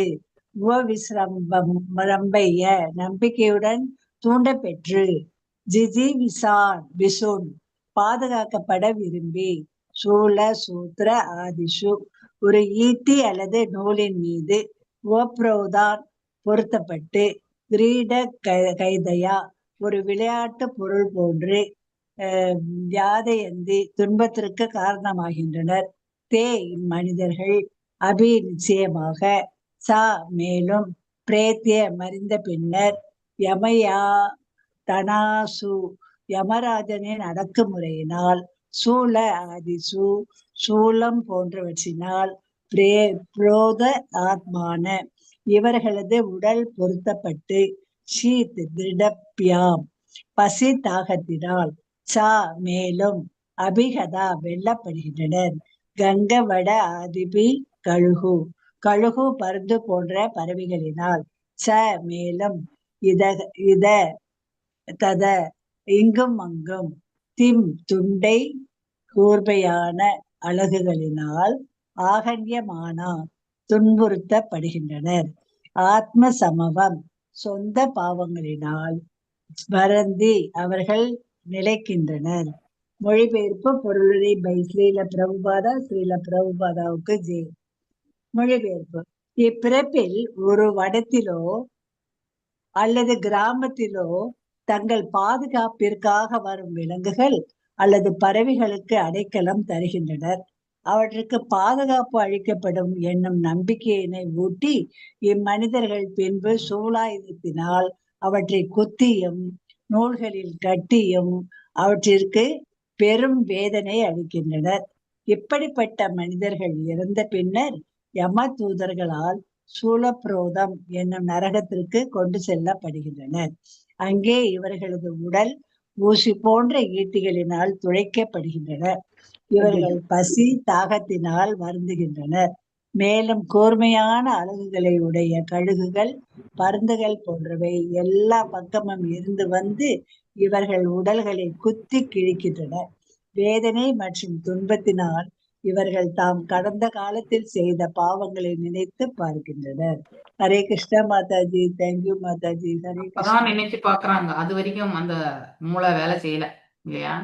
உபவிஸ்ரம்பைய நம்பிக்கையுடன் தூண்ட பெற்று ஜிஜிவிசான் விசுன் பாதுகாக்கப்பட விரும்பி சூல சூத்திர ஆதிஷு ஒரு ஈட்டி அல்லது நூலின் மீது உபப்ரோதான் பொருத்தப்பட்டு கிரீட கைதையா ஒரு விளையாட்டு பொருள் போன்று யாதையந்தி துன்பத்திற்கு காரணமாகின்றனர். தே இம்மனிதர்கள் அபி நிச்சயமாக சா மேலும் பிரேத்திய மறிந்த பின்னர் யமயா தனாசு யமராஜனின் அடக்குமுறையினால் சூல ஆதிசு சூலம் போன்றவற்றினால் புரோத ஆத்மான இவர்களது உடல் பொருத்தப்பட்டு ஷீத் திருடப்பியாம் பசி தாகத்தினால் சா மேலும் அபிகதா வெல்லப்படுகின்றனர். கங்கவட ஆதிபி கழுகு கழுகு பருந்து போன்ற பறவைகளினால் ச மேலும் இத தத இங்கும் அங்கும் திம் துண்டை கூர்மையான அழகுகளினால் ஆகண்யமானா துன்புறுத்தப்படுகின்றனர். ஆத்ம சமவம் சொந்த பாவங்களினால் ஸ்மரந்தி அவர்கள் நிலைக்கின்றனர். மொழிபெயர்ப்பு பொருளுரை பை ஸ்ரீல பிரபுபாதா. ஸ்ரீல பிரபுபாதாவுக்கு ஜெய். மொழிபெயர்ப்பு. இப்பிறப்பில் ஒரு வனத்திலோ அல்லது கிராமத்திலோ தங்கள் பாதுகாப்பிற்காக வரும் விலங்குகள் அல்லது பறவைகளுக்கு அடைக்கலம் தருகின்றனர். அவற்றுக்கு பாதுகாப்பு அளிக்கப்படும் என்னும் நம்பிக்கையினை ஊட்டி இம்மனிதர்கள் பின்பு சூலாயுதத்தினால் அவற்றை குத்தியும் நூல்களில் கட்டியும் அவற்றிற்கு பெரும் வேதனை அளிக்கின்றனர். இப்படிப்பட்ட மனிதர்கள் இறந்த பின்னர் யம தூதர்களால் சூலப்ரோதம் என்னும் நரகத்திற்கு கொண்டு செல்லப்படுகின்றனர். அங்கே இவர்களது உடல் ஊசி போன்ற ஈட்டிகளினால் துளைக்கப்படுகின்றனர். இவர்கள் பசி தாகத்தினால் வருந்துகின்றனர். மேலும் கூர்மையான அலகுகளை உடைய கழுகுகள் பருந்துகள் போன்றவை எல்லா பக்கமும் இருந்து வந்து இவர்கள் உடல்களை குத்தி கிழிக்கின்றன. வேதனை மற்றும் துன்பத்தினால் இவர்கள் தாம் கடந்த காலத்தில் செய்த பாவங்களை நினைத்து பார்க்கின்றனர். ஹரே கிருஷ்ணா மாதாஜி. தேங்க்யூ மாதாஜி. ஹரே கிருஷ்ணா. நினைச்சு பாக்குறாங்க. அது வரைக்கும் அந்த மூளை வேலை செய்யல இல்லையா?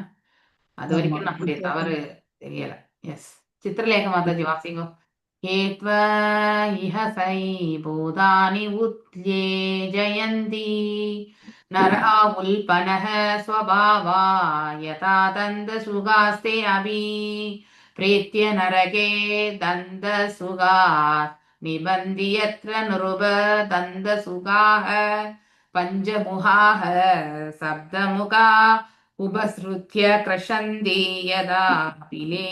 அது வரைக்கும் நம்முடைய தவறு தெரியல. எஸ், சித்திரலேக மாதாஜி வாசிங்கோ. ஏத்வ இஹ சை பூதானி உத்யே ஜயந்தி நரா உல்பனஹ ஸ்வபாவா யதா தந்த சுகாஸ்தே அபி பிரேத்ய நரகே தந்த சுகாத் நிபந்தி யத்ர நிருப தந்த சுகாஹ பஞ்சமுகாஹ சப்தமுகா உபஸ்ருத்ய கிரஷந்தி யதா பிலே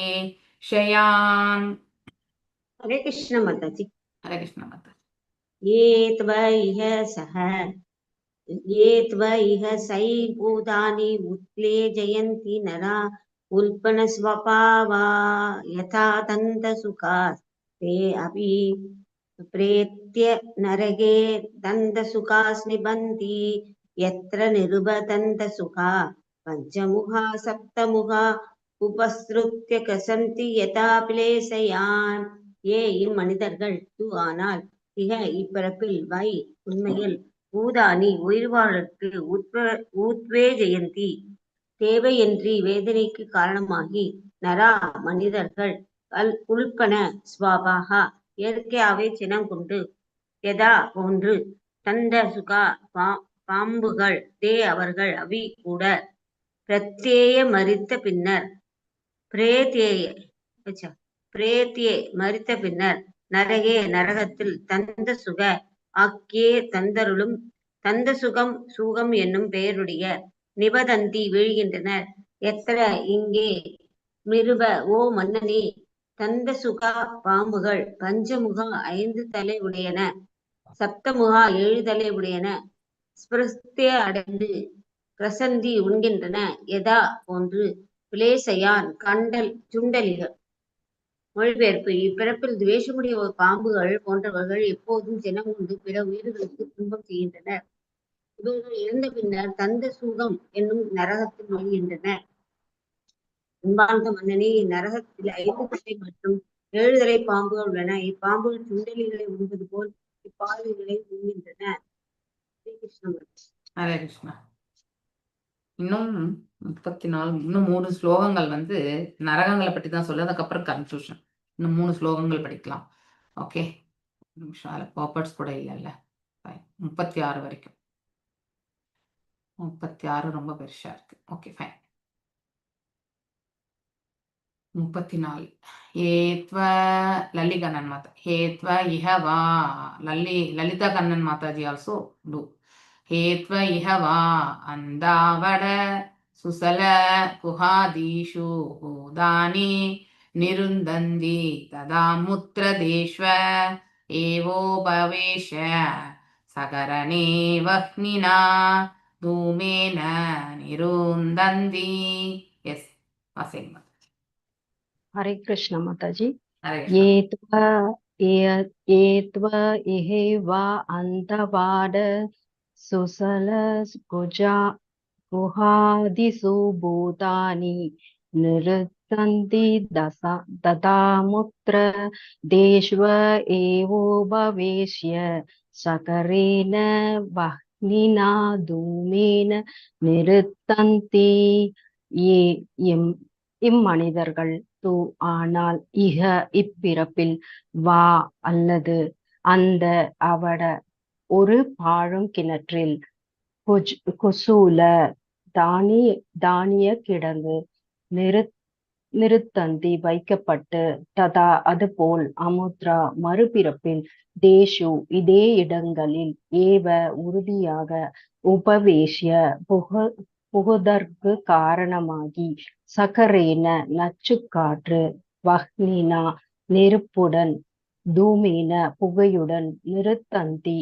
ஷயான். हरे कृष्ण माताजी. हरे कृष्ण माताजी. ये त्वइह सह ये त्वइह सै भूतानि उत्ले जयन्ति नरा उल्पनस्वभावा यथा दन्तसुखास् ते अपि प्रेत्य नरके दन्तसुखास् निबन्ति यत्र निरुबदन्तसुखा पञ्चमुखा सप्तमुखा உபஸ்ருத்ய கசந்தி யதா பிளேசயான். ஏ இம்மனிதர்கள் தூ ஆனால் இக இப்பிறப்பில் வை உண்மையில் பூதானி உயிர்வாழ்க்கு உத்வேஜயந்தி தேவையின்றி வேதனைக்கு காரணமாகி நரா மனிதர்கள் உல்பன ஸ்வாபாகா இயற்கையாவே சினம் கொண்டு யதா போன்று தந்த சுகா பாம்புகள் அவர்கள் அவி கூட பிரத்யேய மரித்த பின்னர் பிரேத்தியே மரித்த பின்னர் நரகே நரகத்தில் தந்த சுக ஆக்கியே தந்தருளும் தந்த சுகம் என்னும் பெயருடைய நிபதந்தி வீழ்கின்றனர். எத்தர இங்கே மிருப ஓ மன்னனே, தந்த சுகா பாம்புகள் பஞ்சமுகா 5 தலை உடையன, சப்தமுகா 7 தலை உடையன, ஸ்பிருஸ்திய அடைந்து பிரசந்தி உண்கின்றன. எதா போன்று பிளேசையான் கண்டல் சுண்டலிகள். மொழிபெயர்ப்பு: இப்பிறப்பில் துவேஷமுடைய பாம்புகள் போன்றவர்கள் எப்போதும் சினம் கொண்டு பிற உயிர்களுக்கு துன்பம் செய்கின்றனர். இவர்கள் இறந்த பின்னர் தந்த சுகம் என்னும் நரகத்தில் விழுகின்றனர். அன்பார்ந்த மன்னனே, இந்நரகத்தில் 5 தலை மற்றும் 7 தலை பாம்புகள் உள்ளன. இப்பாம்புகள் சுண்டலிகளை உண்பது போல் இப்பாவிகளை உண்கின்றன. ஹரே கிருஷ்ணா. இன்னும் 34 இன்னும் 3 ஸ்லோகங்கள் வந்து நரகங்களை பற்றி தான் சொல்லு. அதுக்கப்புறம் கன்ஃபியூஷன். இன்னும் 3 ஸ்லோகங்கள் படிக்கலாம். ஓகே, நிமிஷம் பாப்பர்ட்ஸ் கூட இல்லைல்ல. 36 வரைக்கும். 36 ரொம்ப பெருசா இருக்கு. Okay, fine. 34 ஏத்வ Lalli Kannan Mata ஹேத்வ இஹவா Lalitha Kannan Mataji also do ஹேத்வ இஹவா அந்தாவட சுசல குஹாதீஷு பூதானி நிருந்தந்தி ததா முத்ரதேஷ்வ ஏவோ பவேஷ சகரணே வஹ்னினா தூமேன நிருந்தந்தி. எஸ், வாசிங்க. हरे कृष्ण माताजी. हरे कृष्ण. ये त्व इहे वा अंतवाड सुसल गुजा गुहादिषु भूतानि निरुद्धन्ति ददामुत्र देश्व एवो भवेष्य सकरेण वह्निना धूमेन निरुद्धन्ति. ये இம்மனிதர்கள் தூ ஆனால் இப்பிறப்பில் வா அல்லது அந்த அவட ஒரு பாழும் கிணற்றில் குசூல தானிய கிடங்கு நிருத்தந்தி வைக்கப்பட்டு ததா அதுபோல் அமுத்ரா மறுபிறப்பில் தேஷு இதே இடங்களில் ஏவ உறுதியாக உபவேஷ்ய புகுதற்கு காரணமாகி சகரேன நச்சுக்காற்று வஹ்னினா நெருப்புடன் தூமேன புகையுடன் நிருத்தந்தி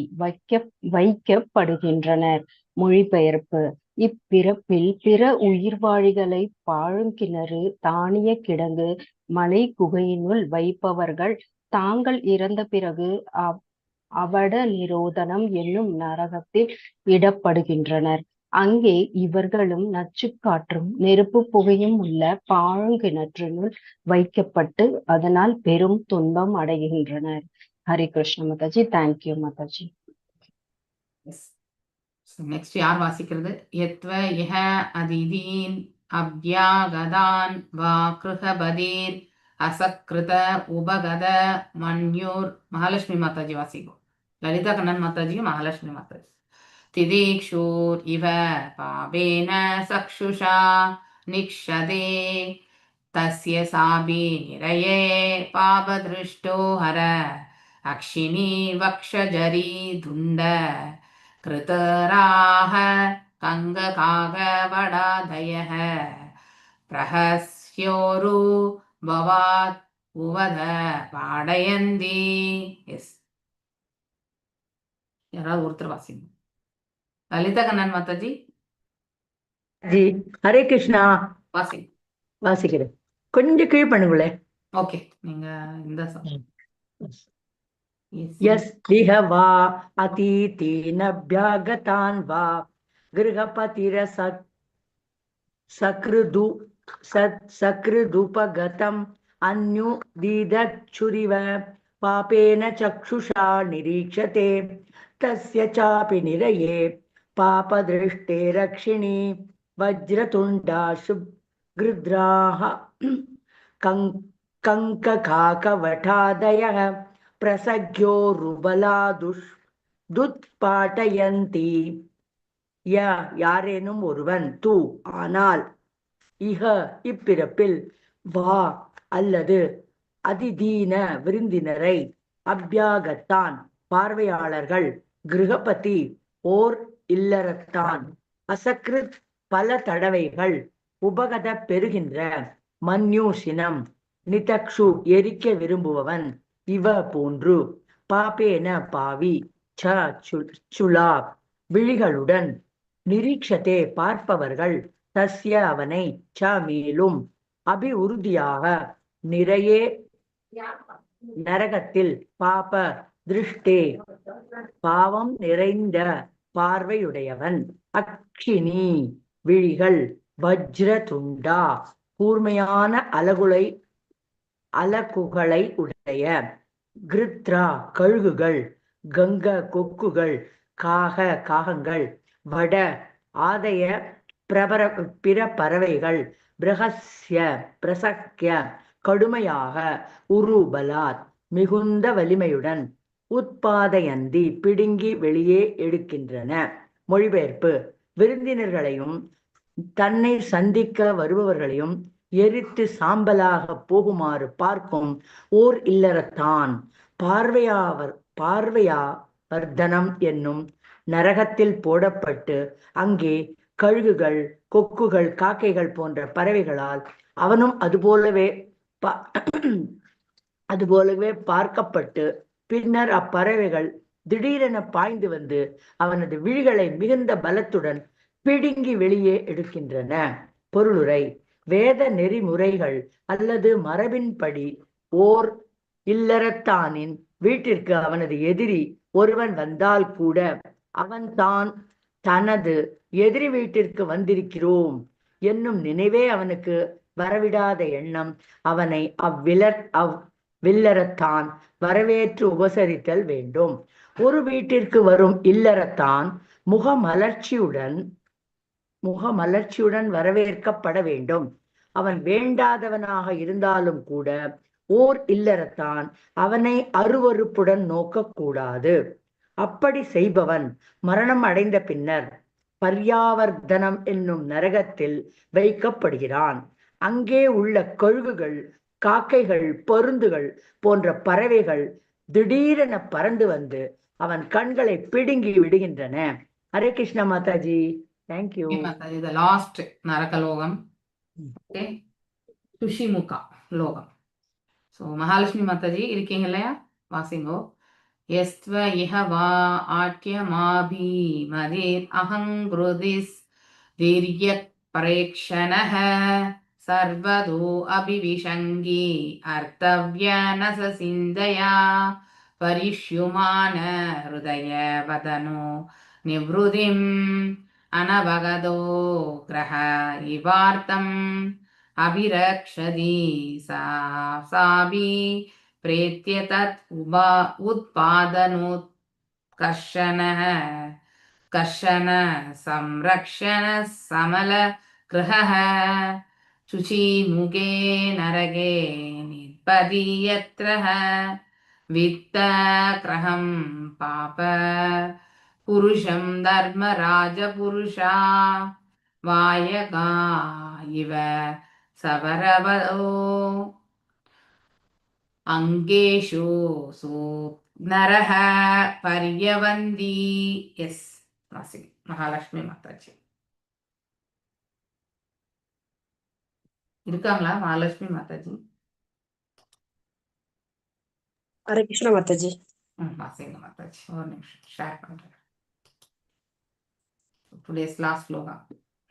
வைக்கப்படுகின்றனர். மொழிபெயர்ப்பு: இப்பிறப்பில் பிற உயிர்வாழிகளை பாழுங்கிணறு தானிய கிடங்கு மலை குகையினுள் வைப்பவர்கள் தாங்கள் இறந்த பிறகு அவட நிரோதனம் என்னும் நரகத்தில் இடப்படுகின்றனர். அங்கே இவர்களும் நச்சுக்காற்றும் நெருப்பு புகையும் உள்ள பாழுங்கிணற்றினுள் வைக்கப்பட்டு அதனால் பெரும் துன்பம் அடைகின்றனர். ஹரே கிருஷ்ண மாதாஜி. தேங்க்யூ மாதாஜி. நெக்ஸ்ட் யார் வாசிக்கிறது? யத்வ இஹ அதிதீன் அப்யாகதான் வா கிருஹபதீர் அசக்ருத உபகத மன்யூர். மகாலட்சுமி மாதாஜி வாசிக்கும். லலிதா கண்ணன் மாதாஜியும் மகாலட்சுமி மாதாஜி. திதீக்ஷூர் இவ பாபேன சக்ஷுஷா நிக்ஷதே தஸ்ய சாபி நிரயே பாபதிருஷ்டோ ஹர அக்ஷினி வக்ஷஜரி துண்ட கிருதராஹ கங்ககாக வடாதயஹ பிரஹஸ்யோரு பவாத் உவத பாடயந்தி. எஸ், யாராவது ஒருத்தர் வாசிங்க. லலிதா கண்ணன் மாதாஜி ஜி. ஹரே கிருஷ்ணா. வாசிக்கிறேன். கொஞ்சம் கீழ் பண்ணுங்களே. ஓகே, நீங்க இந்த यस् इह वा अतीतेनभ्यागतान् वा गृहपतिरसकृदुपगतम् अन्युदीदच्छुरिव पापेन चक्षुषा निरीक्षते तस्य चापि निरये पापदृष्टे रक्षिणी वज्रतुण्डा शुभ्रद्राः कङ्ककाकवठादयः प्रसख्योरुबलादुष्पाटयन्ति யாரேனும் ஒருவன் தூ ஆனால் இஹ இப்பிறப்பில் வா அல்லது அதிதீன விருந்தினரை அபியாகத்தான் பார்வையாளர்கள் கிருஹபதி ஓர் இல்லறத்தான் அசக்ருத் பல தடவைகள் உபகத பெறுகின்ற மன்யூஷினம் நிதக்ஷு எரிக்க விரும்புபவன் இவ போன்று பாபேன பாவி சுலா விழிகளுடன் நிரீட்சத்தே பார்ப்பவர்கள் தஸ்ய அவனை மேலும் அபி உறுதியாக நிறைய நரகத்தில் பாப திருஷ்டே பாவம் நிறைந்த பார்வையுடையவன் அக்ஷினி விழிகள் வஜ்ர துண்டா கூர்மையான அலகுகளை உடைய கிருத்ரா கழுகுகள் கங்க கொக்குகள் காகங்கள் வட ஆதய பிற பறவைகள் பிரசக்ய கடுமையாக உருபலாத் மிகுந்த வலிமையுடன் உத்பாதயந்தி பிடுங்கி வெளியே எடுக்கின்றன. மொழிபெயர்ப்பு: விருந்தினர்களையும் தன்னை சந்திக்க வருபவர்களையும் எரித்து சாம்பலாக போகுமாறு பார்க்கும் ஓர் இல்லறத்தான் பார்வையாவர்தனம் என்னும் நரகத்தில் போடப்பட்டு அங்கே கழுகுகள் கொக்குகள் காக்கைகள் போன்ற பறவைகளால் அவனும் அதுபோலவே பார்க்கப்பட்டு பின்னர் அப்பறவைகள் திடீரென பாய்ந்து வந்து அவனது விழிகளை மிகுந்த பலத்துடன் பிடுங்கி வெளியே எடுக்கின்றன. பொருளுரை: வேத நெறிமுறைகள் அல்லது மரபின்படி ஓர் இல்லறத்தானின் வீட்டிற்கு அவனது எதிரி ஒருவன் வந்தால் கூட அவன் தனது எதிரி வீட்டிற்கு வந்திருக்கிறோம் என்னும் நினைவே அவனுக்கு வரவிடாத எண்ணம் அவனை அவ்வில்லறத்தான் வரவேற்று உபசரித்தல் வேண்டும். ஒரு வீட்டிற்கு வரும் இல்லறத்தான் முகமலர்ச்சியுடன் வரவேற்கப்பட வேண்டும். அவன் வேண்டாதவனாக இருந்தாலும் கூட ஓர் இல்லறத்தான் அவனை அருவருப்புடன் நோக்கக்கூடாது. அப்படி செய்பவன் மரணம் அடைந்த பின்னர் பர்யாவர்த்தனம் என்னும் நரகத்தில் வைக்கப்படுகிறான். அங்கே உள்ள கழுகுகள் காக்கைகள் பருந்துகள் போன்ற பறவைகள் திடீரென பறந்து வந்து அவன் கண்களை பிடுங்கி விடுகின்றன. Hare Krishna Mataji. Thank you Mataji. The last நரகலோகம், ஓகே, சுஷிமுகா லோகம். ஸோ மகாலட்சுமி மாதாஜி இருக்கீங்க இல்லையா? வாசிங்கோ. यस्त्व इह वा आट्यमाभिमदेत् अहङ्कृतिस् दीर्घप्रेक्षणः सर्वतो अभिविशङ्गी अर्थव्यनससिन्दया परिष्युमान हृदयवदनो निवृत्तिम् अनवगतो ग्रह इवार्तम् अभिरक्षति सापि प्रेत्य तत् उत्पादनोत्कर्षण संरक्षण समल गृहः शुचिमुखे नरके निपति यत्र वित्तक्रहं पाप पुरुषं धर्मराजपुरुषा वायका इव सवरवो अंगेशु नरः पर्यवन्दी. यस महालक्ष्मी माताजी இருக்காங்களா? மகாலட்சுமி மாதாஜி. ஹரே கிருஷ்ண மாதாஜி. வாசிங்க மாதாஜி. ஒரு நிமிஷம் ஷேர் பண்றேன். டுடேஸ் லாஸ்ட் ஸ்லோகம்.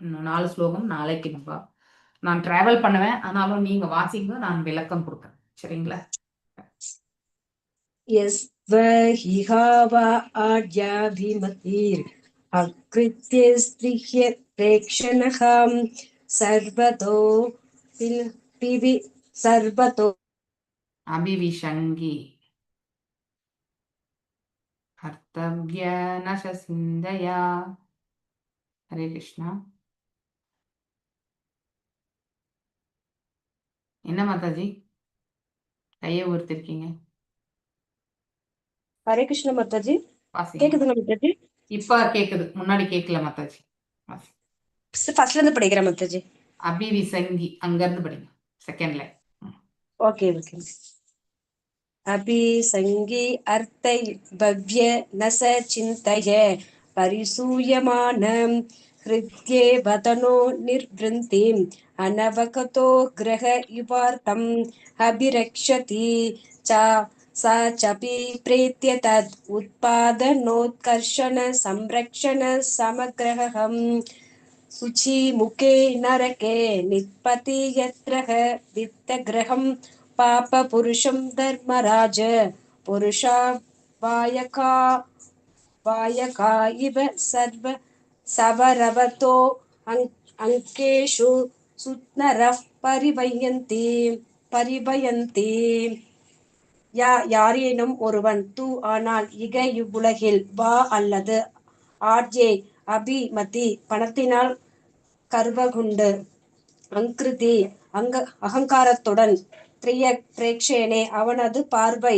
இன்னும் 4 ஸ்லோகம் நாளைக்கு நான் டிராவல் பண்ணுவேன். ஆனாலும் நீங்க வாசிங்க, நான் விளக்கம் கொடுக்குறேன். சரிங்களா? यस्वहिहाव आज्याभिमतिर् अकृत्यस्त्रिह्य प्रेक्षणः सर्वतो अभिविशङ्गी கர்த்தவ்ய நச சிந்தையா. ஹரே கிருஷ்ணா. என்ன மாதாஜி கையை உயர்த்திருக்கீங்க? ஹரே கிருஷ்ண மாதாஜி. வாசிங்க. கேக்குதுங்களா மாதாஜி? இப்ப கேக்குது, முன்னாடி கேட்கல மாதாஜி. வாசி. ஃபர்ஸ்ட்ல இருந்து படிக்கிறேன் மாதாஜி. அபிவிசங்கி அங்க இருந்து படிங்க, செகண்ட் லைன். Okay okay. அபிசங்கி அர்த்தை பவ்ய நச சிந்தய பரிசூயமானம் ஹிருத்யே வதனோ நிர்வ்ருந்திம் அனவகதோ கிரக யுபார்த்தம் அபிரக்ஷதி ச சா சபி பிரேத்ய தத் உத்பாதனோத்கர்ஷண சம்ரக்ஷண சமக்ரஹம் சுச்சி முகே நரகே நிப்பதி யத்ரஹ வித்த கிரகம் பாப புருஷம் தர்மராஜ புருஷா வாயகா வாயகா இவ சர்வ சவரவதோ அங்கேஷு சுத்னரஃப் பரிவயந்தி பரிவயந்தி. யாரேனும் ஒருவன் ஆனால் இக இவ்வுலகில் வா அல்லது ஆர்ஜே அபிமதி பணத்தினால் கர்வகுண்டு அங்கிருதி அகங்காரத்துடன் திரிய பிரேக்ஷேனே அவனது பார்வை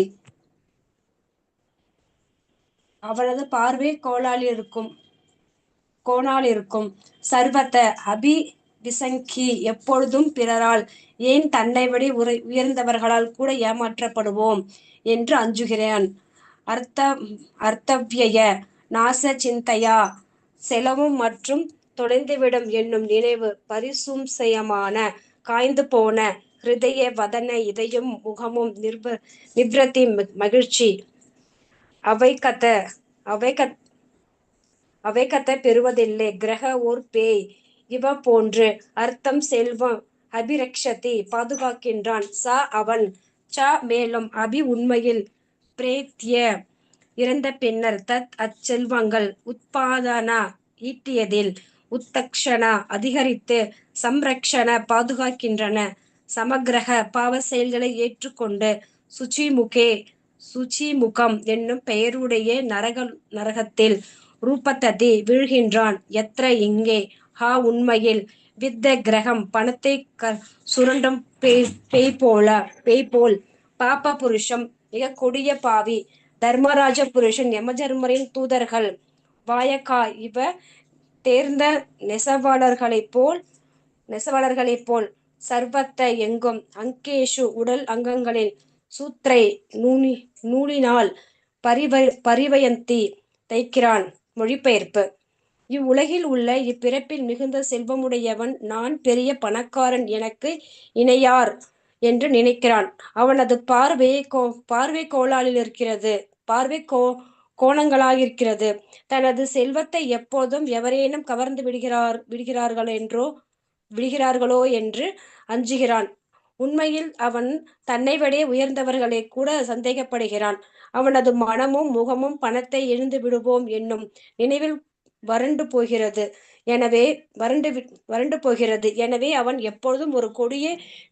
கோணாலிருக்கும் சர்வத்த அபிவிசங்கி எப்பொழுதும் பிறரால் ஏன் தன்னை விட உயர்ந்தவர்களால் கூட ஏமாற்றப்படுவோம் என்று அஞ்சுகிறான். அர்த்தவ்யய நாச சிந்தையா செலவும் மற்றும் தொலைந்துவிடும் என்னும் நினைவு பரிசும்சயமான காய்ந்து போன ஹிருதய வதன இதயம் முகமும் நிவ்ரதி மகிழ்ச்சி அவைக்கத்த பெறுவதில்லை கிரக ஓர் பேய் இவ போன்று அர்த்தம் செல்வம் அபிரக்ஷதி பாதுகாக்கின்றான் ச அவன் ச மேலும் அபி உண்மையில் பிரேத்ய இறந்த பின்னர் தத் அச்செல்வங்கள் உத்பாதனா ஈட்டியதில் உத்தக்ஷணா அதிகரித்து சம்ரக்ஷண பாதுகாக்கின்றன சமக்கிரக பாவ செயல்களை ஏற்றுக்கொண்டு சுச்சிமுகம் என்னும் பெயருடைய நரகத்தில் ரூபத்ததி வீழ்கின்றான். எத்திர இங்கே ஹா உண்மையில் வித்த கிரகம் பணத்தை சுரண்டும் பேய் போல் பாப புருஷம் மிக கொடிய பாவி தர்மராஜ புருஷன் யமதர்மரின் தூதர்கள் வாயகா இவ தேர்ந்த நெசவாளர்களைப் போல் சர்வத்த எங்கும் அங்கேஷு உடல் அங்கங்களில் சூத்ரை நூலினால் பரிவயந்தி தைக்கிறான். மொழிபெயர்ப்பு. இவ்வுலகில் உள்ள இப்பிறப்பில் மிகுந்த செல்வமுடையவன் நான் பெரிய பணக்காரன் எனக்கு இணையார் என்று நினைக்கிறான். அவனது பார்வை கோணங்களாயிருக்கிறது. தனது செல்வத்தை எப்போதும் எவரேனும் கவர்ந்து விடுகிறார்களோ என்று அஞ்சுகிறான். உண்மையில் அவன் தன்னை விட உயர்ந்தவர்களை கூட சந்தேகப்படுகிறான். அவனது மனமும் முகமும் பணத்தை இழந்து விடுவோம் என்னும் நினைவில் வறண்டு போகிறது. எனவே அவன் எப்பொழுதும் ஒரு கொடிய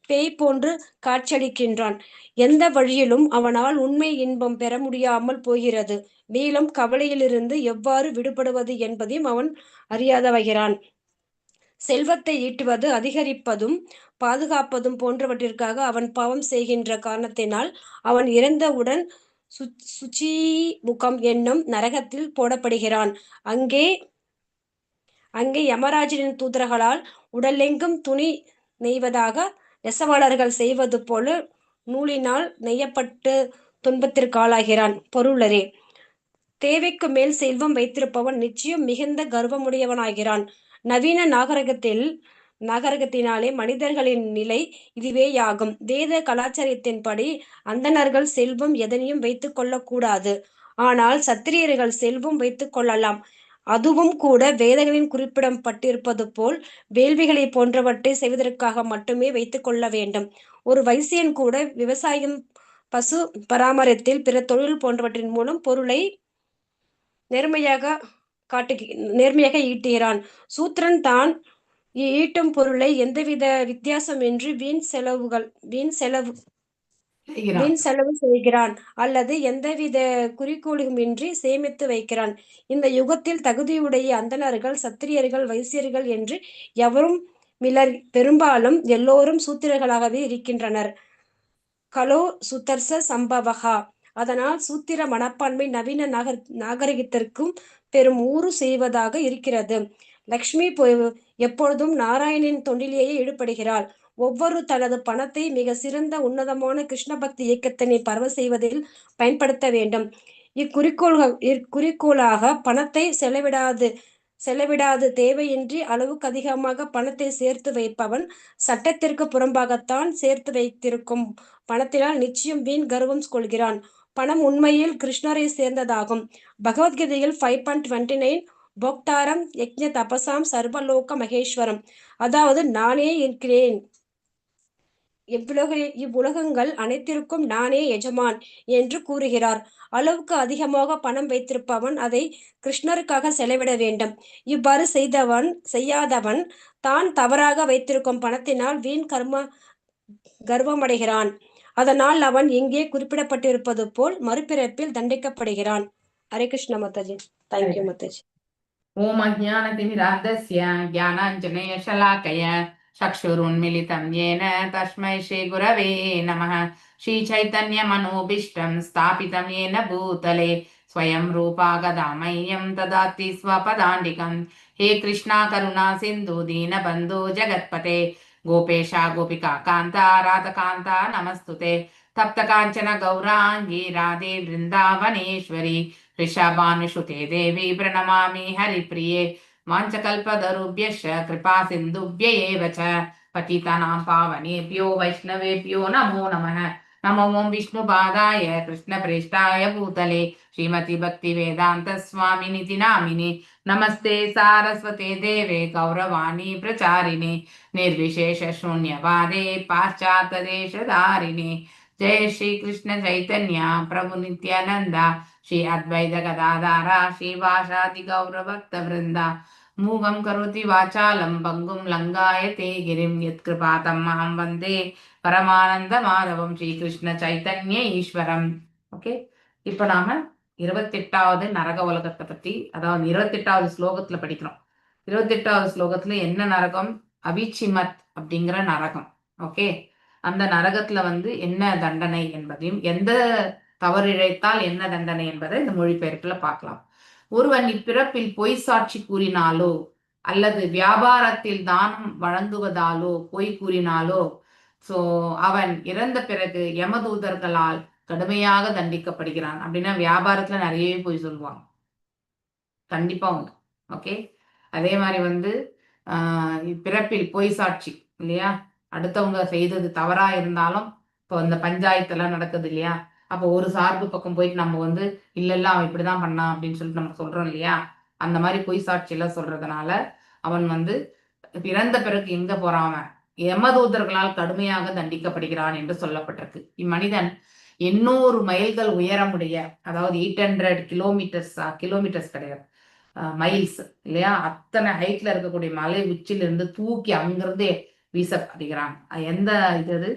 பேய் போன்று காட்சியளிக்கின்றான். எந்த வழியிலும் அவனால் உண்மை இன்பம் பெற முடியாமல் போகிறது. மேலும் கவலையிலிருந்து எவ்வாறு விடுபடுவது என்பதையும் அவன் அறியாதவகிறான். செல்வத்தை ஈட்டுவது அதிகரிப்பதும் பாதுகாப்பதும் போன்றவற்றிற்காக அவன் பாவம் செய்கின்ற காரணத்தினால் அவன் இறந்தவுடன் சுச்சிமுகம் என்னும் நரகத்தில் போடப்படுகிறான். அங்கே யமராஜனின் தூதர்களால் உடலெங்கும் துணி நெய்வதாக நெசவாளர்கள் செய்வது போல நூலினால் நெய்யப்பட்டு துன்பத்திற்காளாகிறான். பொருளரே, தேவைக்கு மேல் செல்வம் வைத்திருப்பவன் நிச்சயம் மிகுந்த கர்வமுடையவனாகிறான். நவீன நாகரிகத்தினாலே மனிதர்களின் நிலை இதுவேயாகும். வேத கலாச்சாரத்தின்படி அந்தணர்கள் செல்வம் எதனையும் வைத்துக் கொள்ளக்கூடாது. ஆனால் சத்திரியர்கள் செல்வம் வைத்துக் கொள்ளலாம். அதுவும் கூட வேதங்களின் குறிப்பிடப்பட்டிருப்பது போல் வேள்விகளை போன்றவற்றை செய்வதற்காக மட்டுமே வைத்துக் கொள்ள வேண்டும். ஒரு வைசியன் கூட விவசாயம், பசு பராமரித்தல், பிற தொழில் போன்றவற்றின் மூலம் பொருளை நேர்மையாக ஈட்டுகிறான். சூத்திரன் தான் ஈட்டும் பொருளை எந்தவித வித்தியாசமின்றி வீண் வீண் செலவு செய்கிறான் அல்லது எந்தவித குறிக்கோளுமின்றி சேமித்து வைக்கிறான். இந்த யுகத்தில் தகுதியுடைய அந்தணர்கள், சத்திரியர்கள், வைசியர்கள் என்று எவரும் மிலர். பெரும்பாலும் எல்லோரும் சூத்திரர்களாகவே இருக்கின்றனர். கலோ சுதர்ச சம்பவகா. அதனால் சூத்திர மனப்பான்மை நவீன நாகரிகத்திற்கும் பெரும் ஊறு செய்வதாக இருக்கிறது. லக்ஷ்மி எப்பொழுதும் நாராயணின் தொண்டிலேயே ஈடுபடுகிறாள். ஒவ்வொரு தனது பணத்தை மிக சிறந்த உன்னதமான கிருஷ்ண பக்தி இயக்கத்தினை பரவ செய்வதில் பயன்படுத்த வேண்டும். இக்குறிக்கோளாக பணத்தை செலவிடாது தேவையின்றி அளவுக்கு அதிகமாக பணத்தை சேர்த்து வைப்பவன் சட்டத்திற்கு புறம்பாகத்தான் சேர்த்து வைத்திருக்கும் பணத்தினால் நிச்சயம் வீண் கர்வம் கொள்கிறான். பணம் உண்மையில் கிருஷ்ணரை சேர்ந்ததாகும். பகவத்கீதையில் 5.29 போக்தாரம் யக்ஞ தபசாம் சர்வலோக மகேஸ்வரம், அதாவது நானே இருக்கிறேன், இவ்வுலகங்கள் அனைத்திற்கும் நானே எஜமான் என்று கூறுகிறார். அளவுக்கு அதிகமாக பணம் வைத்திருப்பவன் அதை கிருஷ்ணருக்காக செலவிட வேண்டும். இவ்வாறு செய்யாதவன் தான் தவறாக வைத்திருக்கும் பணத்தினால் வீண் கர்வமடைகிறான். அதனால் அவன் இங்கே குறிப்பிடப்பட்டிருப்பது போல் மறுபிறப்பில் தண்டிக்கப்படுகிறான். ஹரே கிருஷ்ண மாதாஜி. தேங்க்யூ மாதாஜி. ஓம் அஜ்ஞானதிமிராந்தஸ்ய ஞானாஞ்சனய ஷலாக்கய சக்ஷுருன்மிலிதம் யேன தஸ்மை ஸ்ரீ குரவே நமः. ஸ்ரீ சைத்தன்ய மனோபீஷ்டம் ஸ்தாபிதம் யேன பூதலே ஸ்வயம் ரூபா கதா மह्यं ததாதி ஸ்வபதாண்டிகம். ஹே கிருஷ்ணா கருணா சிந்து தீன பந்து ஜகத்பதே கோபேஷா கோபிகா காந்தா ராதகாந்தா நமஸ்துதே. தப்த காஞ்சன கௌராங்கி ராதே விருந்தாவனேஸ்வரி ऋषभानुसुते देवी प्रणमामि हरिप्रिये. वाञ्छकल्पतरुभ्यश्च कृपा सिन्धुभ्य एव च पतितानां पावनेभ्यो वैष्णवेभ्यो नमो नमः. नमो ओं विष्णुपादाय कृष्णप्रेष्ठाय भूतले श्रीमती भक्तिवेदान्त स्वामिनिति नामिने. नमस्ते सारस्वते देवे गौरवाणी प्रचारिणे निर्विशेष शून्यवादे पाश्चात्यदेशधारिणे. जय श्री कृष्ण चैतन्य प्रभु नित्यानंदा श्री अद्वैत गदाधारा श्रीवासादि गौरभक्त वृंदा. मूगं करोति वाचालं पंगुं लंगायते गिरिं यत्कृपातमहं वन्दे பரமானந்த மாதவம் ஸ்ரீ கிருஷ்ண சைத்தன்ய ஈஸ்வரம். ஓகே, இப்போ நாம 28வது நரக உலகத்தை பத்தி, அதாவது 28வது ஸ்லோகத்துல படிக்கிறோம். 28வது ஸ்லோகத்துல என்ன நரகம்? அவிச்சிமத் அப்படிங்கிற நரகம். ஓகே, அந்த நரகத்துல என்ன தண்டனை என்பதையும், எந்த தவறு இழைத்தால் என்ன தண்டனை என்பதை இந்த மொழிபெயர்ப்புல பார்க்கலாம். ஒருவன் இப்பிறப்பில் பொய் சாட்சி கூறினாலோ அல்லது வியாபாரத்தில் தானம் வழங்குவதாலோ பொய் கூறினாலோ அவன் இறந்த பிறகு யமதூதர்களால் கடுமையாக தண்டிக்கப்படுகிறான். அப்படின்னா வியாபாரத்துல நிறையவே பொய் சொல்லுவாங்க, கண்டிப்பா உண்டு. ஓகே, அதே மாதிரி பிறப்பில் பொய் சாட்சி இல்லையா, அடுத்தவங்க செய்தது தவறா இருந்தாலும் இப்போ இந்த பஞ்சாயத்தெல்லாம் நடக்குது இல்லையா, அப்போ ஒரு சார்பு பக்கம் போயிட்டு நம்ம இல்ல அவன் இப்படிதான் பண்ணான் அப்படின்னு சொல்லிட்டு நம்ம சொல்றோம் இல்லையா, அந்த மாதிரி பொய் சாட்சி எல்லாம் சொல்றதுனால அவன் பிறந்த பிறகு எங்க போறான்? யமதூதர்களால் கடுமையாக தண்டிக்கப்படுகிறான் என்று சொல்லப்பட்டிருக்கு. இம்மனிதன் 800 மைல்கள் உயரமுடைய, அதாவது 800 கிலோமீட்டர்ஸ் கிடையாது, மைல்ஸ் இல்லையா, அத்தனை ஹைட்ல இருக்கக்கூடிய மலை உச்சிலிருந்து தூக்கி அங்கிருந்து வீசப்படுகிறான். எந்த இது?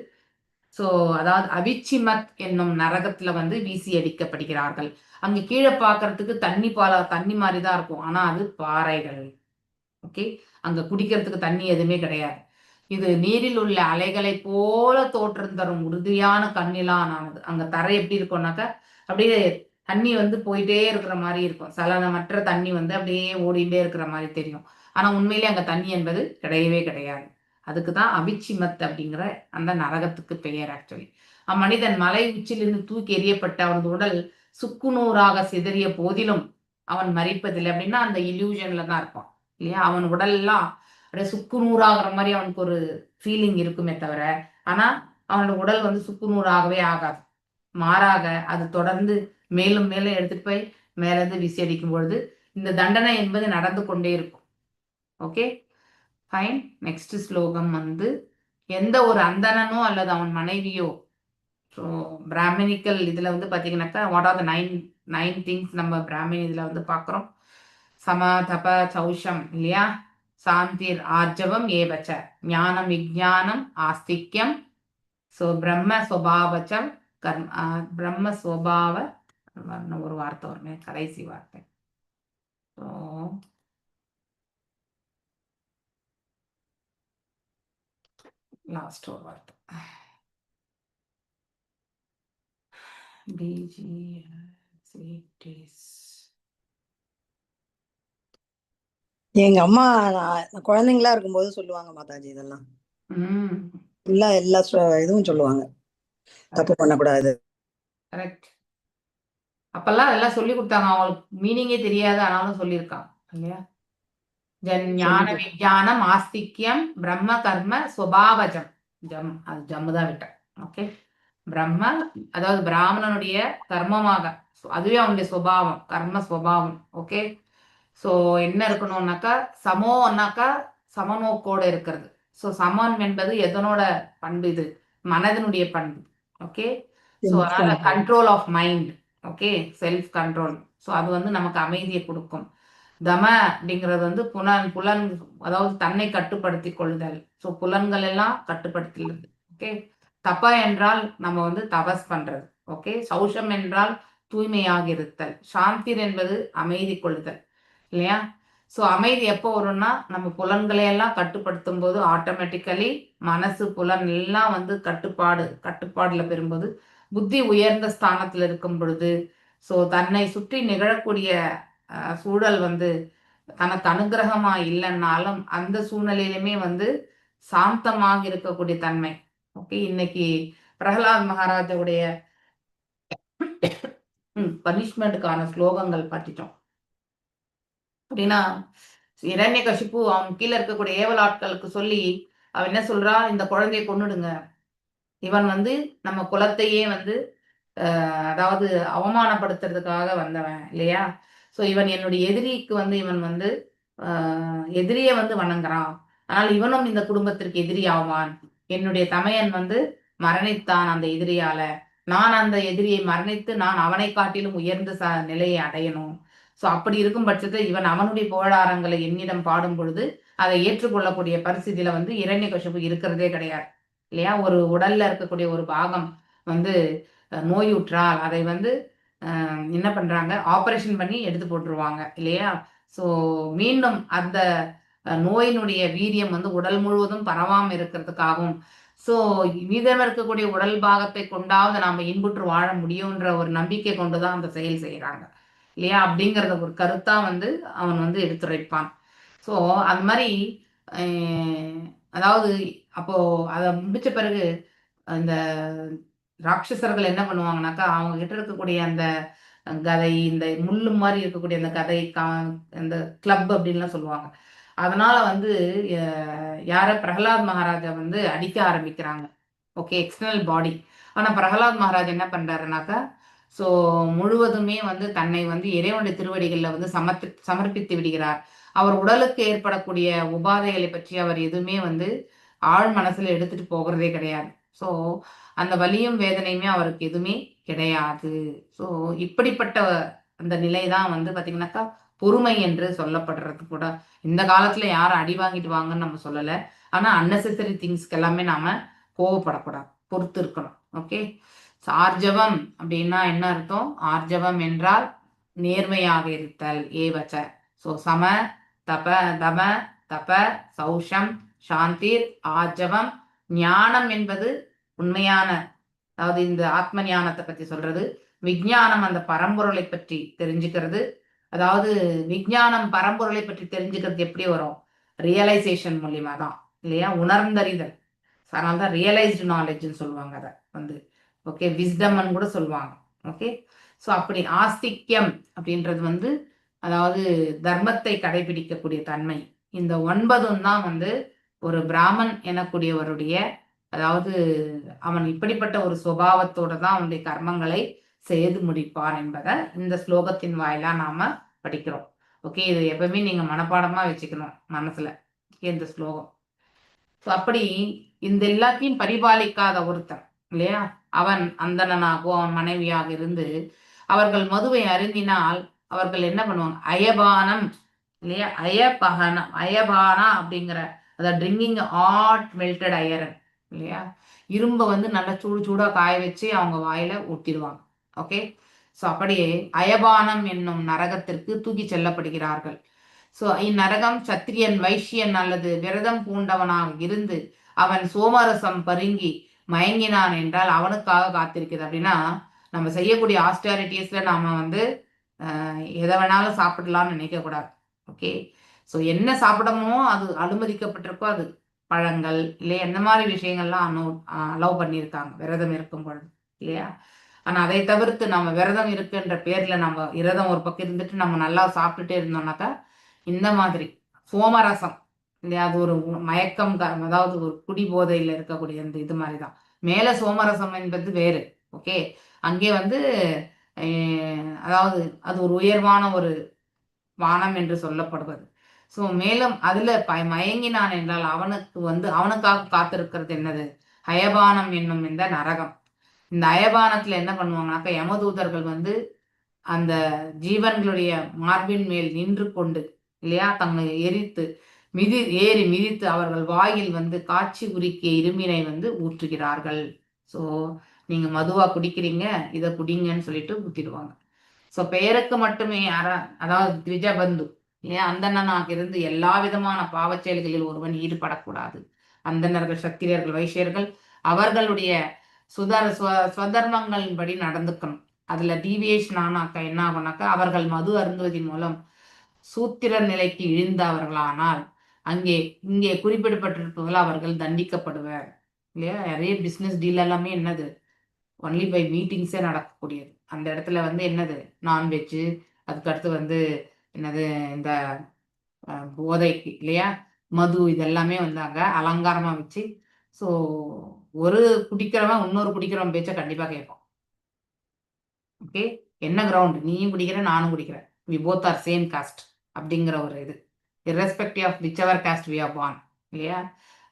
அதாவது அவிச்சிமத் என்னும் நரகத்துல வீசி அடிக்கப்படுகிறார்கள். அங்க கீழே பாக்குறதுக்கு தண்ணி மாதிரிதான் இருக்கும், ஆனா அது பாறைகள். ஓகே, அங்க குடிக்கிறதுக்கு தண்ணி எதுவுமே கிடையாது. இது நீரில் உள்ள அலைகளை போல தோற்றம் தரும் உறுதியான கண்ணிலானது. அங்க தரை எப்படி இருக்கும்னாக்கா அப்படியே தண்ணி போயிட்டே இருக்கிற மாதிரி இருக்கும், சலனமற்ற தண்ணி அப்படியே ஓடிட்டே இருக்கிற மாதிரி தெரியும். ஆனா உண்மையிலே அங்க தண்ணி என்பது கிடையவே கிடையாது. அதுக்குதான் அவிச்சிமத் அப்படிங்கிற அந்த நரகத்துக்கு பெயர். ஆக்சுவலி அம்மனிதன் மலை உச்சிலிருந்து தூக்கி எறியப்பட்ட அவனது உடல் சுக்குநூறாக சிதறிய போதிலும் அவன் மறிப்பதில்லை. அப்படின்னா அந்த இல்யூஷன்ல தான் இருப்பான் இல்லையா, அவன் உடல்லாம் அப்படியே சுக்குநூறாகிற மாதிரி அவனுக்கு ஒரு ஃபீலிங் இருக்குமே தவிர, ஆனா அவனோட உடல் சுக்குநூறாகவே ஆகாது. மாறாக அது தொடர்ந்து மேலும் மேலும் எடுத்துட்டு போய் மேலிருந்து விசி அடிக்கும் பொழுது இந்த தண்டனை என்பது நடந்து கொண்டே இருக்கும். Okay fine. நெக்ஸ்ட் ஸ்லோகம் எந்த ஒரு அந்தணனோ அல்லது அவன் மனைவியோ, பிராமணிக்கல் இதுல பாத்தீங்கன்னாக்கா வாட் ஆர் த 9 திங்ஸ் நம்ம பிராமணி இதுல பாக்குறோம். சம தப சௌஷம் இல்லையா, சாந்திர் ஆர்ஜவம் ஏவச்ச ஞானம் விஜானம் ஆஸ்திக்யம் ஸோ பிரம்ம ஸ்வபாவச்சம் பிரம்ம ஸ்வபாவ ஒரு வார்த்தை வருமே, கடைசி வார்த்தை. ஸோ லாஸ்ட் ஒரு வார்த்தை எங்க அம்மா குழந்தைங்களா இருக்கும்போது சொல்லுவாங்க மாதாஜி, இதெல்லாம் எல்லா இதுவும் சொல்லுவாங்க, தப்பு பண்ணக்கூடாது. கரெக்ட். அப்பெல்லாம் எல்லாம் சொல்லி கொடுத்தாங்க, அவங்களுக்கு மீனிங்கே தெரியாது, ஆனாலும் சொல்லியிருக்காங்க இல்லையா? ஞான விஞ்ஞானம் ஆஸ்திக்யம் பிரம்ம கர்ம ஸ்வபாவஜம். அது ஜம்மு தான் விட்டேன். ஓகே, பிரம்ம அதாவது பிராமணனுடைய கர்மமாக, அதுவே அவனுடைய சுபாவம், கர்ம ஸ்வபாவம். ஓகே, ஸோ என்ன இருக்கணும்னாக்கா சமோன்னாக்கா சமநோக்கோடு இருக்கிறது. ஸோ சமன் என்பது எதனோட பண்பு? இது மனதனுடைய பண்பு. ஓகே, ஸோ அதனால control of mind. Okay, self control. So அது வந்து நமக்கு அமைதியை கொடுக்கும். தம அப்படிங்கிறது புலன் அதாவது தன்னை கட்டுப்படுத்தி கொள்ளுதல். ஸோ புலன்கள் எல்லாம் கட்டுப்படுத்துகிறது. ஓகே, தப என்றால் நம்ம தபஸ் பண்றது. ஓகே, சௌஷம் என்றால் தூய்மையாக இருத்தல். சாந்திர் என்பது அமைதி கொள்ளுதல் இல்லையா? ஸோ அமைதி எப்போ வரும்னா நம்ம புலன்களை எல்லாம் கட்டுப்படுத்தும் போது ஆட்டோமேட்டிக்கலி மனசு புலன் எல்லாம் கட்டுப்பாடுல பெறும்போது புத்தி உயர்ந்த ஸ்தானத்துல இருக்கும் பொழுது, ஸோ தன்னை சுற்றி நிகழக்கூடிய சூழல் தனக்கு அனுகிரகமா இல்லைன்னாலும் அந்த சூழ்நிலையிலுமே சாந்தமாக இருக்கக்கூடிய தன்மை. ஓகே, இன்னைக்கு பிரகலாத் மகாராஜாவுடைய பனிஷ்மெண்ட்டுக்கான ஸ்லோகங்கள் படிச்சிட்டோம். அப்படின்னா இரண்யகசிப்பு அவன் கீழே இருக்கக்கூடிய ஏவல் ஆட்களுக்கு சொல்லி அவன் என்ன சொல்றா, இந்த குழந்தைய கொன்னுடுங்க, இவன் நம்ம குலத்தையே அதாவது அவமானப்படுத்துறதுக்காக வந்தவன் இல்லையா? ஸோ இவன் என்னுடைய எதிரிக்கு இவன் எதிரியை வணங்குறான், ஆனால் இவனும் இந்த குடும்பத்திற்கு எதிரி ஆவான். என்னுடைய தமையன் மரணித்தான் அந்த எதிரியால, நான் அந்த எதிரியை மரணித்து நான் அவனை காட்டிலும் உயர்ந்த நிலையை அடையணும். ஸோ அப்படி இருக்கும் பட்சத்தில் இவன் அவனுடைய புகழாரங்களை என்னிடம் பாடும் பொழுது அதை ஏற்றுக்கொள்ளக்கூடிய பரிசுதியில இரண்யகசிப்பு இருக்கிறதே கிடையாது இல்லையா? ஒரு உடல்ல இருக்கக்கூடிய ஒரு பாகம் நோயுற்றால் அதை என்ன பண்றாங்க, ஆபரேஷன் பண்ணி எடுத்து போட்டுருவாங்க இல்லையா? ஸோ மீண்டும் அந்த நோயினுடைய வீரியம் உடல் முழுவதும் பரவாம இருக்கிறதுக்காகவும், ஸோ மீதம் இருக்கக்கூடிய உடல் பாகத்தை கொண்டாவது நாம இன்புற்று வாழ முடியும்ன்ற ஒரு நம்பிக்கை கொண்டுதான் அந்த செயல் செய்யறாங்க இல்லையா? அப்படிங்கிறத ஒரு கருத்தா அவன் எடுத்துரைப்பான். ஸோ அந்த மாதிரி அதாவது அப்போ அதை முடிச்ச பிறகு அந்த ராட்சசர்கள் என்ன பண்ணுவாங்கனாக்கா, அவங்க கிட்ட இருக்கக்கூடிய அந்த கதை, இந்த முள்ளு மாதிரி இருக்கக்கூடிய அந்த கதை, இந்த கிளப் அப்படின்லாம் சொல்லுவாங்க. அதனால யார பிரகலாத் மகாராஜா அடிக்க ஆரம்பிக்கிறாங்க. ஓகே, எக்ஸ்டர்னல் பாடி. ஆனா பிரகலாத் மகாராஜ் என்ன பண்றாருனாக்கா, ஸோ முழுவதுமே தன்னை இறைவனுடைய திருவடிகள்ல சமர்ப்பித்து விடுகிறார். அவர் உடலுக்கு ஏற்படக்கூடிய உபாதைகளை பற்றி அவர் எதுவுமே ஆழ் மனசுல எடுத்துட்டு போகிறதே கிடையாது. ஸோ அந்த வலியும் வேதனையுமே அவருக்கு எதுவுமே கிடையாது. ஸோ இப்படிப்பட்ட அந்த நிலைதான் பாத்தீங்கன்னாக்கா பொறுமை என்று சொல்லப்படுறது கூட. இந்த காலத்துல யாரும் அடி வாங்கிட்டு வாங்கன்னு நம்ம சொல்லலை, ஆனா அன்னெசரி திங்ஸ்க்கு எல்லாமே நாம கோவப்படக்கூடாது, பொறுத்து இருக்கணும். ஓகே, ஆர்ஜவம் அப்படின்னா என்ன அர்த்தம்? ஆர்ஜவம் என்றால் நேர்மையாக இருத்தல். ஏவச்ச. ஸோ சம தப தம தப சௌஷம் சாந்திர் ஆர்ஜவம். ஞானம் என்பது உண்மையான, அதாவது இந்த ஆத்ம ஞானத்தை பத்தி சொல்றது. விஞ்ஞானம் அந்த பரம்பொருளை பற்றி தெரிஞ்சுக்கிறது. அதாவது விஞ்ஞானம் பரம்பொருளை பற்றி தெரிஞ்சுக்கிறது எப்படி வரும்? ரியலைசேஷன் மூலியமா தான் இல்லையா? உணர்ந்தறிதல். அதனால தான் ரியலைஸ்டு நாலேஜ்னு சொல்லுவாங்க. அதை ஓகே, விஸ்டம்னு கூட சொல்லுவாங்க. ஓகே, ஸோ அப்படி ஆஸ்திக்யம் அப்படின்றது அதாவது தர்மத்தை கடைபிடிக்கக்கூடிய தன்மை. இந்த 9 தான் ஒரு பிராமன் எனக்கூடியவருடைய, அதாவது அவன் இப்படிப்பட்ட ஒரு சுபாவத்தோட தான் அவனுடைய கர்மங்களை செய்து முடிப்பான் என்பதை இந்த ஸ்லோகத்தின் வாயிலா நாம படிக்கிறோம். ஓகே, இது எப்பவுமே நீங்க மனப்பாடமா வச்சுக்கணும் மனசுல இந்த ஸ்லோகம். ஸோ அப்படி இந்த எல்லாத்தையும் பரிபாலிக்காத ஒருத்தன் இல்லையா, அவன் அந்தணனாகவோ அவன் மனைவியாக இருந்து அவர்கள் மதுவை அருந்தினால் அவர்கள் என்ன பண்ணுவாங்க? அயபானம் இல்லையா? அயபானா அப்படிங்கிற, அதாவது ட்ரிங்கிங் ஹாட் மெல்டட் அயரன் இல்லையா? இரும்பை வந்து நல்லா சூடா காய வச்சு அவங்க வாயில ஊத்திடுவாங்க. ஓகே, ஸோ அப்படியே அயபானம் என்னும் நரகத்திற்கு தூக்கி செல்லப்படுகிறார்கள். ஸோ இந்நரகம் சத்திரியன், வைஷ்யன் அல்லது விரதம் பூண்டவனாக இருந்து அவன் சோமரசம் பருங்கி மயங்கினான் என்றால் அவனுக்காக காத்திருக்கிறது. அப்படின்னா நம்ம செய்யக்கூடிய ஆஸ்டாரிட்டிஸ்ல நாம வந்து எதை வேணாலும் சாப்பிடலாம்னு நினைக்க கூடாது. ஓகே, ஸோ என்ன சாப்பிடமோ அது அனுமதிக்கப்பட்டிருக்கோ, அது பழங்கள் இல்லையா, எந்த மாதிரி விஷயங்கள்லாம் அலோவ் பண்ணியிருக்காங்க விரதம் இருக்கும் பொழுது, இல்லையா? ஆனா அதை தவிர்த்து நம்ம விரதம் இருக்குன்ற பேர்ல நம்ம விரதம் ஒரு பக்கம் இருந்துட்டு நம்ம நல்லா சாப்பிட்டுட்டே இருந்தோம்னாக்கா இந்த மாதிரி சோமரசம் இல்லையா, அது ஒரு மயக்கம், அதாவது ஒரு குடி போதையில இருக்கக்கூடிய அந்த இது மாதிரிதான். மேல சோமரசம் என்பது வேறு. ஓகே, அங்கே வந்து அதாவது அது ஒரு உயர்வான ஒரு வானம் என்று சொல்லப்படுவது. ஸோ மேலும் அதுல மயங்கினான் என்றால் அவனுக்கு வந்து அவனுக்காக காத்திருக்கிறது என்னது? அயபானம் என்னும் இந்த நரகம். இந்த அயபானத்துல என்ன பண்ணுவாங்கனாக்கா, யமதூதர்கள் வந்து அந்த ஜீவன்களுடைய மார்பின் மேல் நின்று கொண்டு இல்லையா, தங்களை எரித்து ஏறி மிதித்து அவர்கள் வாயில் வந்து காட்சி உருக்கிய இரும்பினை வந்து ஊற்றுகிறார்கள். ஸோ நீங்க மதுவா குடிக்கிறீங்க, இதை குடிங்கன்னு சொல்லிட்டு ஊத்திடுவாங்க. ஸோ பெயருக்கு மட்டுமே அதாவது திரிஜபந்து இல்லையா, அந்தணனாக இருந்து எல்லா விதமான பாவச் செயல்களில் ஒருவன் ஈடுபடக்கூடாது. அந்தணர்கள், சத்திரியர்கள், வைசியர்கள் அவர்களுடைய ஸ்வதர்மங்களின்படி நடந்துக்கணும். அதுல டீவியேஷன் ஆனாக்கா என்ன ஆகும்னாக்கா, அவர்கள் மது அருந்துவதன் மூலம் சூத்திர நிலைக்கு இழிந்தவர்களானால் இங்கே குறிப்பிடப்பட்டிருப்பதில் அவர்கள் தண்டிக்கப்படுவர். இல்லையா? நிறைய பிசினஸ் டீல் எல்லாமே என்னது, ஒன்லி பை மீட்டிங்ஸே நடக்கக்கூடியது. அந்த இடத்துல வந்து என்னது, நான்வெஜ்ஜு, அதுக்கடுத்து வந்து என்னது இந்த போதைக்கு இல்லையா, மது, இதெல்லாமே வந்து அங்கே அலங்காரமா வச்சு, ஸோ ஒரு குடிக்கிறவன் இன்னொரு குடிக்கிறவன் பேச்ச கண்டிப்பா கேட்போம். ஓகே, என்ன கிரவுண்ட், நீயும் குடிக்கிற நானும் குடிக்கிறேன், we both are same caste அப்படிங்கிற ஒரு இது, irrespective of whichever caste we are born, இல்லையா?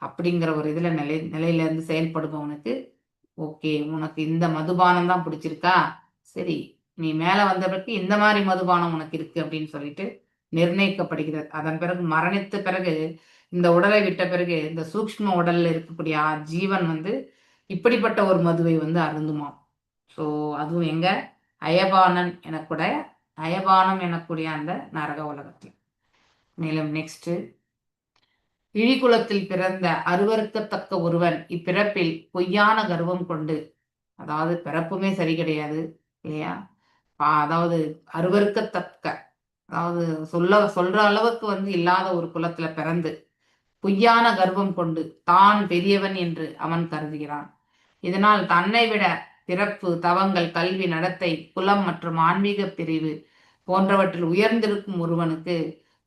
அப்படிங்கிற ஒரு இதுல நிலையில இருந்து செயல்படுபவனுக்கு ஓகே, உனக்கு இந்த மதுபானம் தான் பிடிச்சிருக்கா, சரி, நீ மேல வந்த பிறகு இந்த மாதிரி மதுபானம் உனக்கு இருக்கு அப்படின்னு சொல்லிட்டு நிர்ணயிக்கப்படுகிறது. அதன் பிறகு மரணித்த பிறகு, இந்த உடலை விட்ட பிறகு இந்த சூக்ஷ்ம உடல்ல இருக்கக்கூடிய ஜீவன் வந்து இப்படிப்பட்ட ஒரு மதுவை வந்து அருந்துமாம். ஸோ அதுவும் எங்க, அயபானம் எனக்கூடிய அந்த நரக உலகத்தில். மேலும் நெக்ஸ்ட், இழிகுலத்தில் பிறந்த அருவருக்கத்தக்க ஒருவன் இப்பிறப்பில் பொய்யான கர்வம் கொண்டு, அதாவது பிறப்புமே சரி கிடையாது இல்லையா, அதாவது அருவருக்கத்தக்க, அதாவது சொல்ற அளவுக்கு வந்து இல்லாத ஒரு குலத்துல பிறந்து பொய்யான கர்வம் கொண்டு தான் பெரியவன் என்று அவன் கருதுகிறான். இதனால் தன்னை விட பிறப்பு, தவங்கள், கல்வி, நடத்தை, குலம் மற்றும் ஆன்மீக பிரிவு போன்றவற்றில் உயர்ந்திருக்கும் ஒருவனுக்கு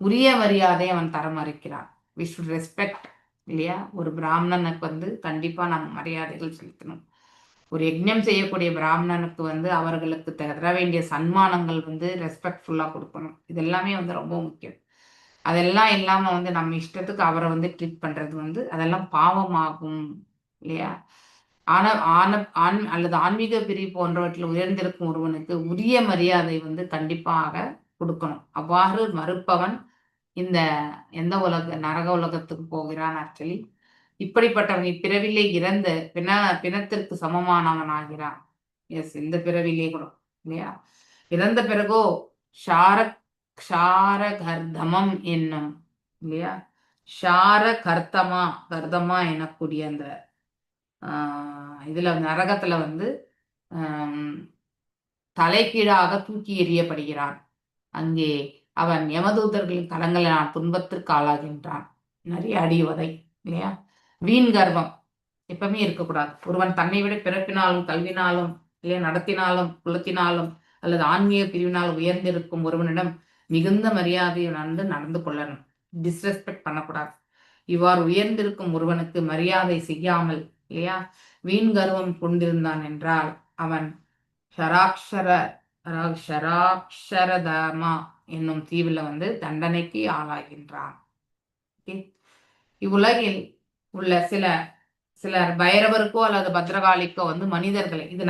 உரிய மரியாதை அவன் தர மறுக்கிறான். வி ஷுட் ரெஸ்பெக்ட், இல்லையா? ஒரு பிராமணனுக்கு வந்து கண்டிப்பா நம்ம மரியாதைகள் செலுத்தணும். ஒரு யஜ்ஞம் செய்யக்கூடிய பிராமணனுக்கு வந்து அவர்களுக்கு தர வேண்டிய சன்மானங்கள் வந்து ரெஸ்பெக்ட்ஃபுல்லா கொடுக்கணும். இதெல்லாமே வந்து ரொம்ப முக்கியம். அதெல்லாம் இல்லாம வந்து நம்ம இஷ்டத்துக்கு அவரை வந்து ட்ரீட் பண்றது வந்து அதெல்லாம் பாவமாகும், இல்லையா? அல்லது ஆன்மீக பிரிவு போன்றவற்றில் உயர்ந்திருக்கும் ஒருவனுக்கு உரிய மரியாதை வந்து கண்டிப்பாக கொடுக்கணும். அவ்வாறு மறுப்பவன் இந்த எந்த நரக உலகத்துக்கு போகிறான். ஆக்சுவலி இப்படிப்பட்டவன் இப்பிறவிலே இறந்த பிணத்திற்கு சமமானவன் ஆகிறான். எஸ், இந்த பிறவிலே கூட இல்லையா, இறந்த பிறகோ ஷாரகர்தமம் என்னும், இல்லையா, கர்தமா எனக்கூடிய அந்த இதுல நரகத்துல வந்து தலைகீழாக தூக்கி எறியப்படுகிறான். அங்கே அவன் யமதூதர்களின் கரங்களில் துன்பத்திற்கு ஆளாகின்றான். நிறைய அடி உதை, இல்லையா? வீண் கர்வம் எப்பவுமே இருக்கக்கூடாது. ஒருவன் தன்னை விட பிறப்பினாலும், கல்வினாலும், இல்லையா, நடத்தினாலும், குலத்தினாலும் அல்லது ஆன்மீக பிரிவினால் உயர்ந்திருக்கும் ஒருவனிடம் மிகுந்த மரியாதையை நடந்து கொள்ளணும். டிஸ்ரெஸ்பெக்ட் பண்ணக்கூடாது. இவ்வாறு உயர்ந்திருக்கும் ஒருவனுக்கு மரியாதை செய்யாமல், இல்லையா, வீண் கர்வம் கொண்டிருந்தான் என்றால் அவன் ஷராக்ஷரதமா என்னும் தீவுல வந்து தண்டனைக்கு ஆளாகின்றான். இவ்வுலகில் உள்ள சிலர் பைரவருக்கோ அல்லது பத்ரகாளிக்கோ வந்து மனிதர்களை, இது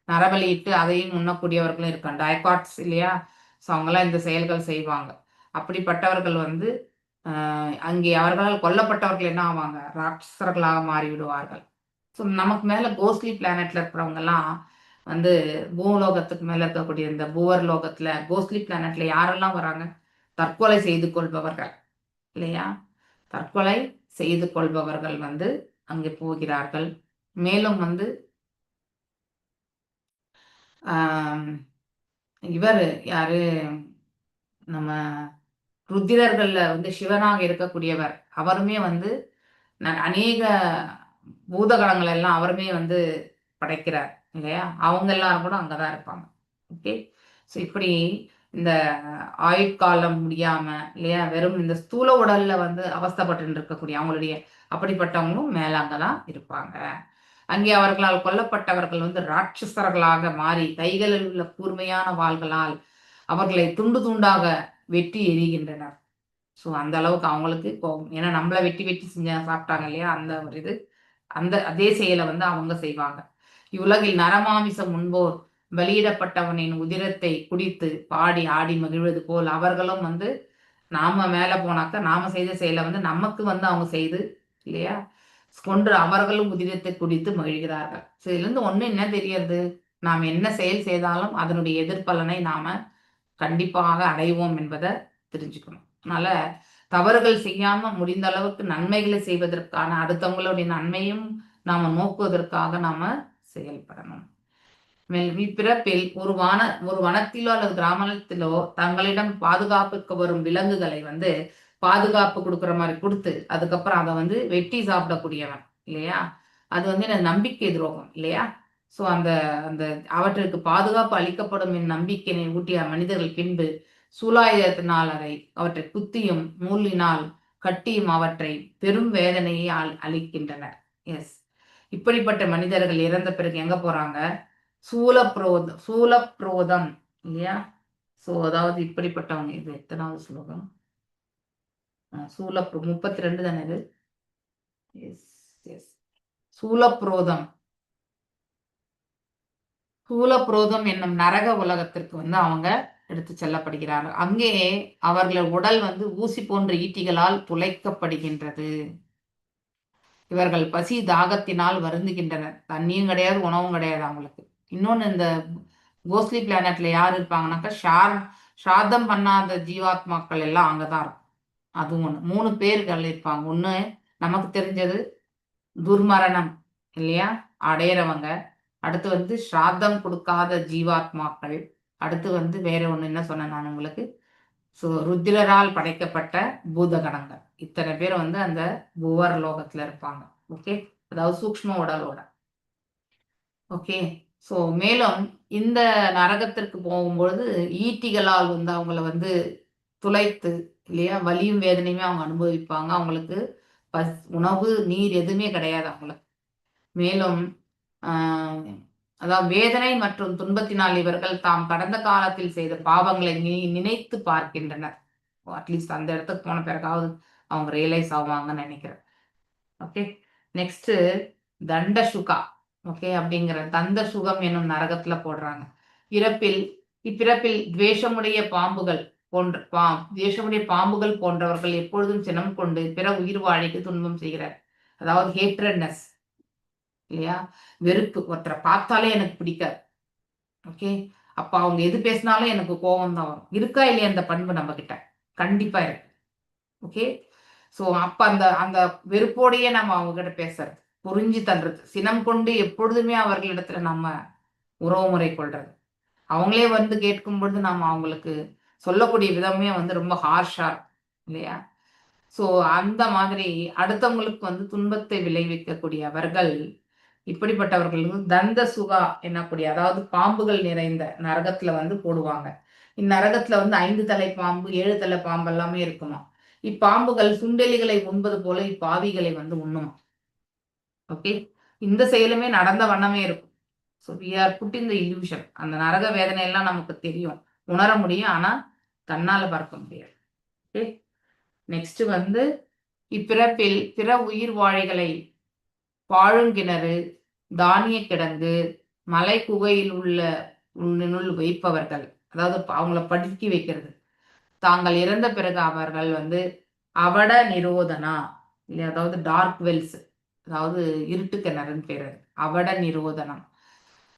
நரபலியிட்டு அதையும் உண்ணக்கூடியவர்களும் இருக்காங்க, டைகாட்ஸ், இல்லையா? ஸோ அவங்களாம் இந்த செயல்கள் செய்வாங்க. அப்படிப்பட்டவர்கள் வந்து அங்கே அவர்களால் கொல்லப்பட்டவர்கள் என்ன ஆவாங்க? ராட்சசர்களாக மாறிவிடுவார்கள். ஸோ நமக்கு மேல கோஸ்ட்லி பிளானட்ல இருக்கிறவங்க எல்லாம் வந்து பூலோகத்துக்கு மேல இருக்கக்கூடிய இந்த பூவர் லோகத்துல கோஸ்ட்லி பிளானட்ல யாரெல்லாம் வராங்க? தற்கொலை செய்து கொள்பவர்கள் இல்லையா? தற்கொலை செய்து கொள்பவர்கள் வந்து அங்கே போகிறார்கள். மேலும் வந்து இவர் யாரு, நம்ம ருத்திரர்கள்ல வந்து சிவனாக இருக்கக்கூடியவர், அவருமே வந்து அநேக பூதகணங்கள் எல்லாம் அவருமே வந்து படைக்கிறார் இல்லையா? அவங்க எல்லாரும் கூட அங்கதான் இருப்பாங்க. ஓகே, ஸோ இப்படி இந்த ஆயுட்காலம் முடியாம இல்லையா, வெறும் இந்த ஸ்தூல உடல்ல வந்து அவஸ்தைப்பட்டு இருக்கக்கூடிய அவங்களுடைய அப்படிப்பட்டவங்களும் மேல அங்கதான் இருப்பாங்க. அங்கே அவர்களால் கொல்லப்பட்டவர்கள் வந்து ராட்சசர்களாக மாறி கைகளில் உள்ள கூர்மையான வாள்களால் அவர்களை துண்டு துண்டாக வெட்டி எறிகின்றனர். ஸோ அந்த அளவுக்கு அவங்களுக்கு கோபம். ஏன்னா நம்மள வெட்டி வெட்டி சாப்பிட்டாங்க இல்லையா, அந்த ஒரு இது, அந்த அதே செயலை வந்து அவங்க செய்வாங்க. இவ்வுலகில் நரமாமிசம் உண்போர் வெளியிடப்பட்டவனின் உதிரத்தை குடித்து பாடி ஆடி மகிழ்வது போல் அவர்களும் வந்து நாம மேல போனாக்க நாம செய்த செயலை வந்து நமக்கு வந்து அவங்க செய்து இல்லையா கொன்று அவர்களும் உதிரத்தை குடித்து மகிழ்கிறார்கள். ஸோ இதுல இருந்து ஒண்ணு என்ன தெரியறது? நாம் என்ன செயல் செய்தாலும் அதனுடைய எதிர்பலனை நாம கண்டிப்பாக அடைவோம் என்பதை தெரிஞ்சுக்கணும். அதனால தவறுகள் செய்யாம முடிந்த அளவுக்கு நன்மைகளை செய்வதற்கான அடுத்தவங்களுடைய நன்மையும் நாம நோக்குவதற்காக நாம செயல்படணும். இப்பிறப்பில் ஒரு வனத்திலோ அல்லது கிராமத்திலோ தங்களிடம் பாதுகாப்புக்கு வரும் விலங்குகளை வந்து பாதுகாப்பு கொடுக்குற மாதிரி கொடுத்து அதுக்கப்புறம் அதை வந்து வெட்டி சாப்பிடக்கூடியவன் இல்லையா, அது வந்து எனக்கு நம்பிக்கை துரோகம் இல்லையா? ஸோ அந்த அந்த அவற்றிற்கு பாதுகாப்பு அளிக்கப்படும் என் நம்பிக்கையினை ஊட்டிய மனிதர்கள் பின்பு சூலாயுதத்தினால் அவற்றை குத்தியும் நூலினால் கட்டியும் அவற்றை பெரும் வேதனையை அளிக்கின்றனர். எஸ், இப்படிப்பட்ட மனிதர்கள் இறந்த பிறகு எங்க போறாங்க? சூலப்ரோதம் இல்லையா? ஸோ அதாவது இப்படிப்பட்டவங்க. இது எத்தனாவது ஸ்லோகம்? 32 தானே இது? S S, சூலப்ரோதம். சூலப்ரோதம் என்னும் நரக உலகத்திற்கு வந்து அவங்க எடுத்து செல்லப்படுகிறார்கள். அங்கே அவர்கள் உடல் வந்து ஊசி போன்ற ஈட்டிகளால் துளைக்கப்படுகின்றது. இவர்கள் பசி தாகத்தினால் வருந்துகின்றனர். தண்ணியும் கிடையாது, உணவும் கிடையாது அவங்களுக்கு. இன்னொன்னு, இந்த கோஸ்ட்லி பிளானட்ல யார் இருப்பாங்கன்னாக்கா சாதம் பண்ணாத ஜீவாத்மாக்கள் எல்லாம் அங்கதான் இருக்கும். அதுவும் ஒண்ணு. 3 பேர்கள் இருப்பாங்க. ஒண்ணு நமக்கு தெரிஞ்சது துர்மரணம் இல்லையா, அடையிறவங்க. அடுத்து வந்து ஸ்ராத்தம் கொடுக்காத ஜீவாத்மாக்கள். அடுத்து வந்து வேற ஒண்ணு என்ன சொன்னேன் நான் உங்களுக்கு? ஸோ ருத்திரரால் படைக்கப்பட்ட பூதகணங்கள். இத்தனை பேர் வந்து அந்த புவர் லோகத்துல இருப்பாங்க. ஓகே, அதாவது சூக்ஷ்ம உடலோட. ஓகே, ஸோ மேலும் இந்த நரகத்திற்கு போகும்பொழுது ஈட்டிகளால் வந்து அவங்கள வந்து துளைத்து இல்லையா, வலியும் வேதனையுமே அவங்க அனுபவிப்பாங்க. அவங்களுக்கு உணவு நீர் எதுவுமே கிடையாது அவங்களுக்கு. மேலும் அதாவது வேதனை மற்றும் துன்பத்தினால் இவர்கள் தாம் கடந்த காலத்தில் செய்த பாவங்களை நினைத்து பார்க்கின்றனர். அட்லீஸ்ட் அந்த இடத்துக்கு போன பிறகாவது அவங்க ரியலைஸ் ஆவாங்கன்னு நினைக்கிறேன். ஓகே, நெக்ஸ்ட் தண்ட சுகா. ஓகே, அப்படிங்கிற தந்த சுகம் என்னும் நரகத்துல போடுறாங்க. இப்பிறப்பில் துவேஷமுடைய பாம்புகள் போன்றவர்கள் எப்பொழுதும் சினம் கொண்டு பிற உயிர் வாழிக்கு துன்பம் செய்கிறார். அதாவது ஹேட்ரட்னஸ் இல்லையா, வெறுப்பு. ஒருத்தரை பார்த்தாலே எனக்கு பிடிக்காது. ஓகே, அப்ப அவங்க எது பேசினாலும் எனக்கு கோபம் தான் வரும். இருக்கா இல்லையா அந்த பண்பு நம்ம கிட்ட? கண்டிப்பா இருக்கு. ஓகே, ஸோ அப்ப அந்த அந்த வெறுப்போடையே நம்ம அவங்க கிட்ட பேசுறது, புரிஞ்சு தள்ளுறது, சினம் கொண்டு எப்பொழுதுமே அவர்களிடத்துல நம்ம உறவு முறை கொள்றது, அவங்களே வந்து கேட்கும் பொழுது நம்ம அவங்களுக்கு சொல்லக்கூடிய விதமே வந்து ரொம்ப ஹார்ஷா இல்லையா? ஸோ அந்த மாதிரி அடுத்தவங்களுக்கு வந்து துன்பத்தை விளைவிக்கக்கூடிய அவர்கள், இப்படிப்பட்டவர்களுக்கு தந்த சுகா என்னக்கூடிய, அதாவது பாம்புகள் நிறைந்த நரகத்துல வந்து போடுவாங்க. இந்நரகத்துல வந்து 5 தலை பாம்பு 7 தலை பாம்பு எல்லாமே இருக்குமா. இப்பாம்புகள் சுண்டெலிகளை உண்பது போல இப்பாவிகளை வந்து உண்ணுமா. ஓகே, இந்த செயலுமே நடந்த வண்ணமே இருக்கும். So we are put in the illusion. அந்த நரக வேதனை எல்லாம் நமக்கு தெரியும், உணர முடியும், ஆனா கண்ணால பார்க்க முடியாது. ஓகே, நெக்ஸ்ட் வந்து இப்பிறப்பில் பிற உயிர் வாழிகளை பாழுங்கிணறு, தானிய கிடங்கு, மலை குகையில் உள்ள வைப்பவர்கள், அதாவது அவங்கள படுக்கி வைக்கிறது. தாங்கள் இறந்த பிறகு அவர்கள் வந்து அவட நிரோதனா இல்லையா, அதாவது டார்க் வெல்ஸ், அதாவது இருட்டு கிணறுன்னு பேரு, அவட நிரோதனம்.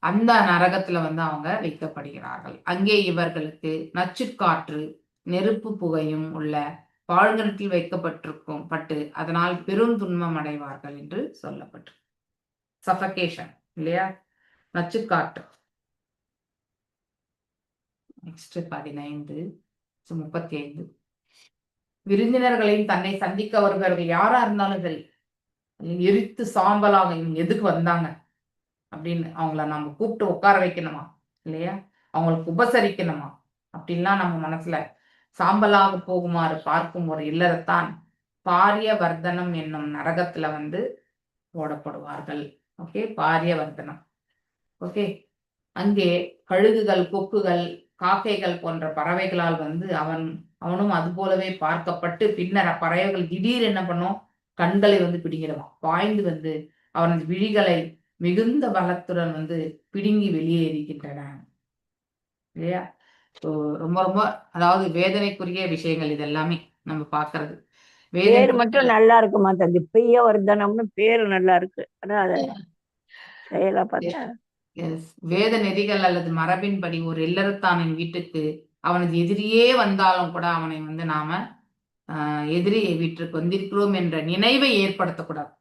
அந்த நரகத்துல வந்து அவங்க வைக்கப்படுகிறார்கள். அங்கே இவர்களுக்கு நச்சுக்காற்று நெருப்பு புகையும் உள்ள பாழ்கிணற்றில் வைக்கப்பட்டிருக்கும் பட்டு அதனால் பெரும் துன்பம் அடைவார்கள் என்று சொல்லப்பட்டு. சஃபகேஷன் இல்லையா, நச்சுக்காற்று. நெக்ஸ்ட் 15 35. விருந்தினர்களையும் தன்னை சந்திக்க வருபவர்கள் யாரா இருந்தாலும் சரி, எரித்து சாம்பலாக இவங்க எதுக்கு வந்தாங்க அப்படின்னு அவங்கள நம்ம கூப்பிட்டு உட்கார வைக்கணுமா இல்லையா, அவங்களுக்கு உபசரிக்கணுமா அப்படின்லாம் நம்ம மனசுல சாம்பலாக போகுமாறு பார்க்கும் ஒரு இல்லறத்தான் பாரிய வர்த்தனம் என்னும் நரகத்துல வந்து போடப்படுவார்கள். ஓகே, பாரிய வர்த்தனம். ஓகே, அங்கே கழுகுகள், கொக்குகள், காக்கைகள் போன்ற பறவைகளால் வந்து அவனும் அது போலவே பார்க்கப்பட்டு பின்னர் அப்பறவைகள் திடீர் என்ன பண்ணும், கண்களை வந்து பிடிங்கிடுவான், பாய்ந்து வந்து அவனது விழிகளை மிகுந்த பலத்துடன் வந்து பிடுங்கி வெளியேறுகின்றன இல்லையா. ஸோ ரொம்ப ரொம்ப அதாவது வேதனைக்குரிய விஷயங்கள் இது எல்லாமே நம்ம பார்க்கறது. பேரு மட்டும் நல்லா இருக்கு மாதாஜி, பெய்ய வர்தனம்னு பேரு நல்லா இருக்கு, ஆனா அத செயலா பார்த்தா வேத நெறிகள் அல்லது மரபின்படி ஒரு இல்லறத்தானின் வீட்டுக்கு அவனது எதிரியே வந்தாலும் கூட அவனை வந்து நாம எதிரி வீட்டுக்கு வந்திருக்கிறோம் என்ற நினைவை ஏற்படுத்தக்கூடாது,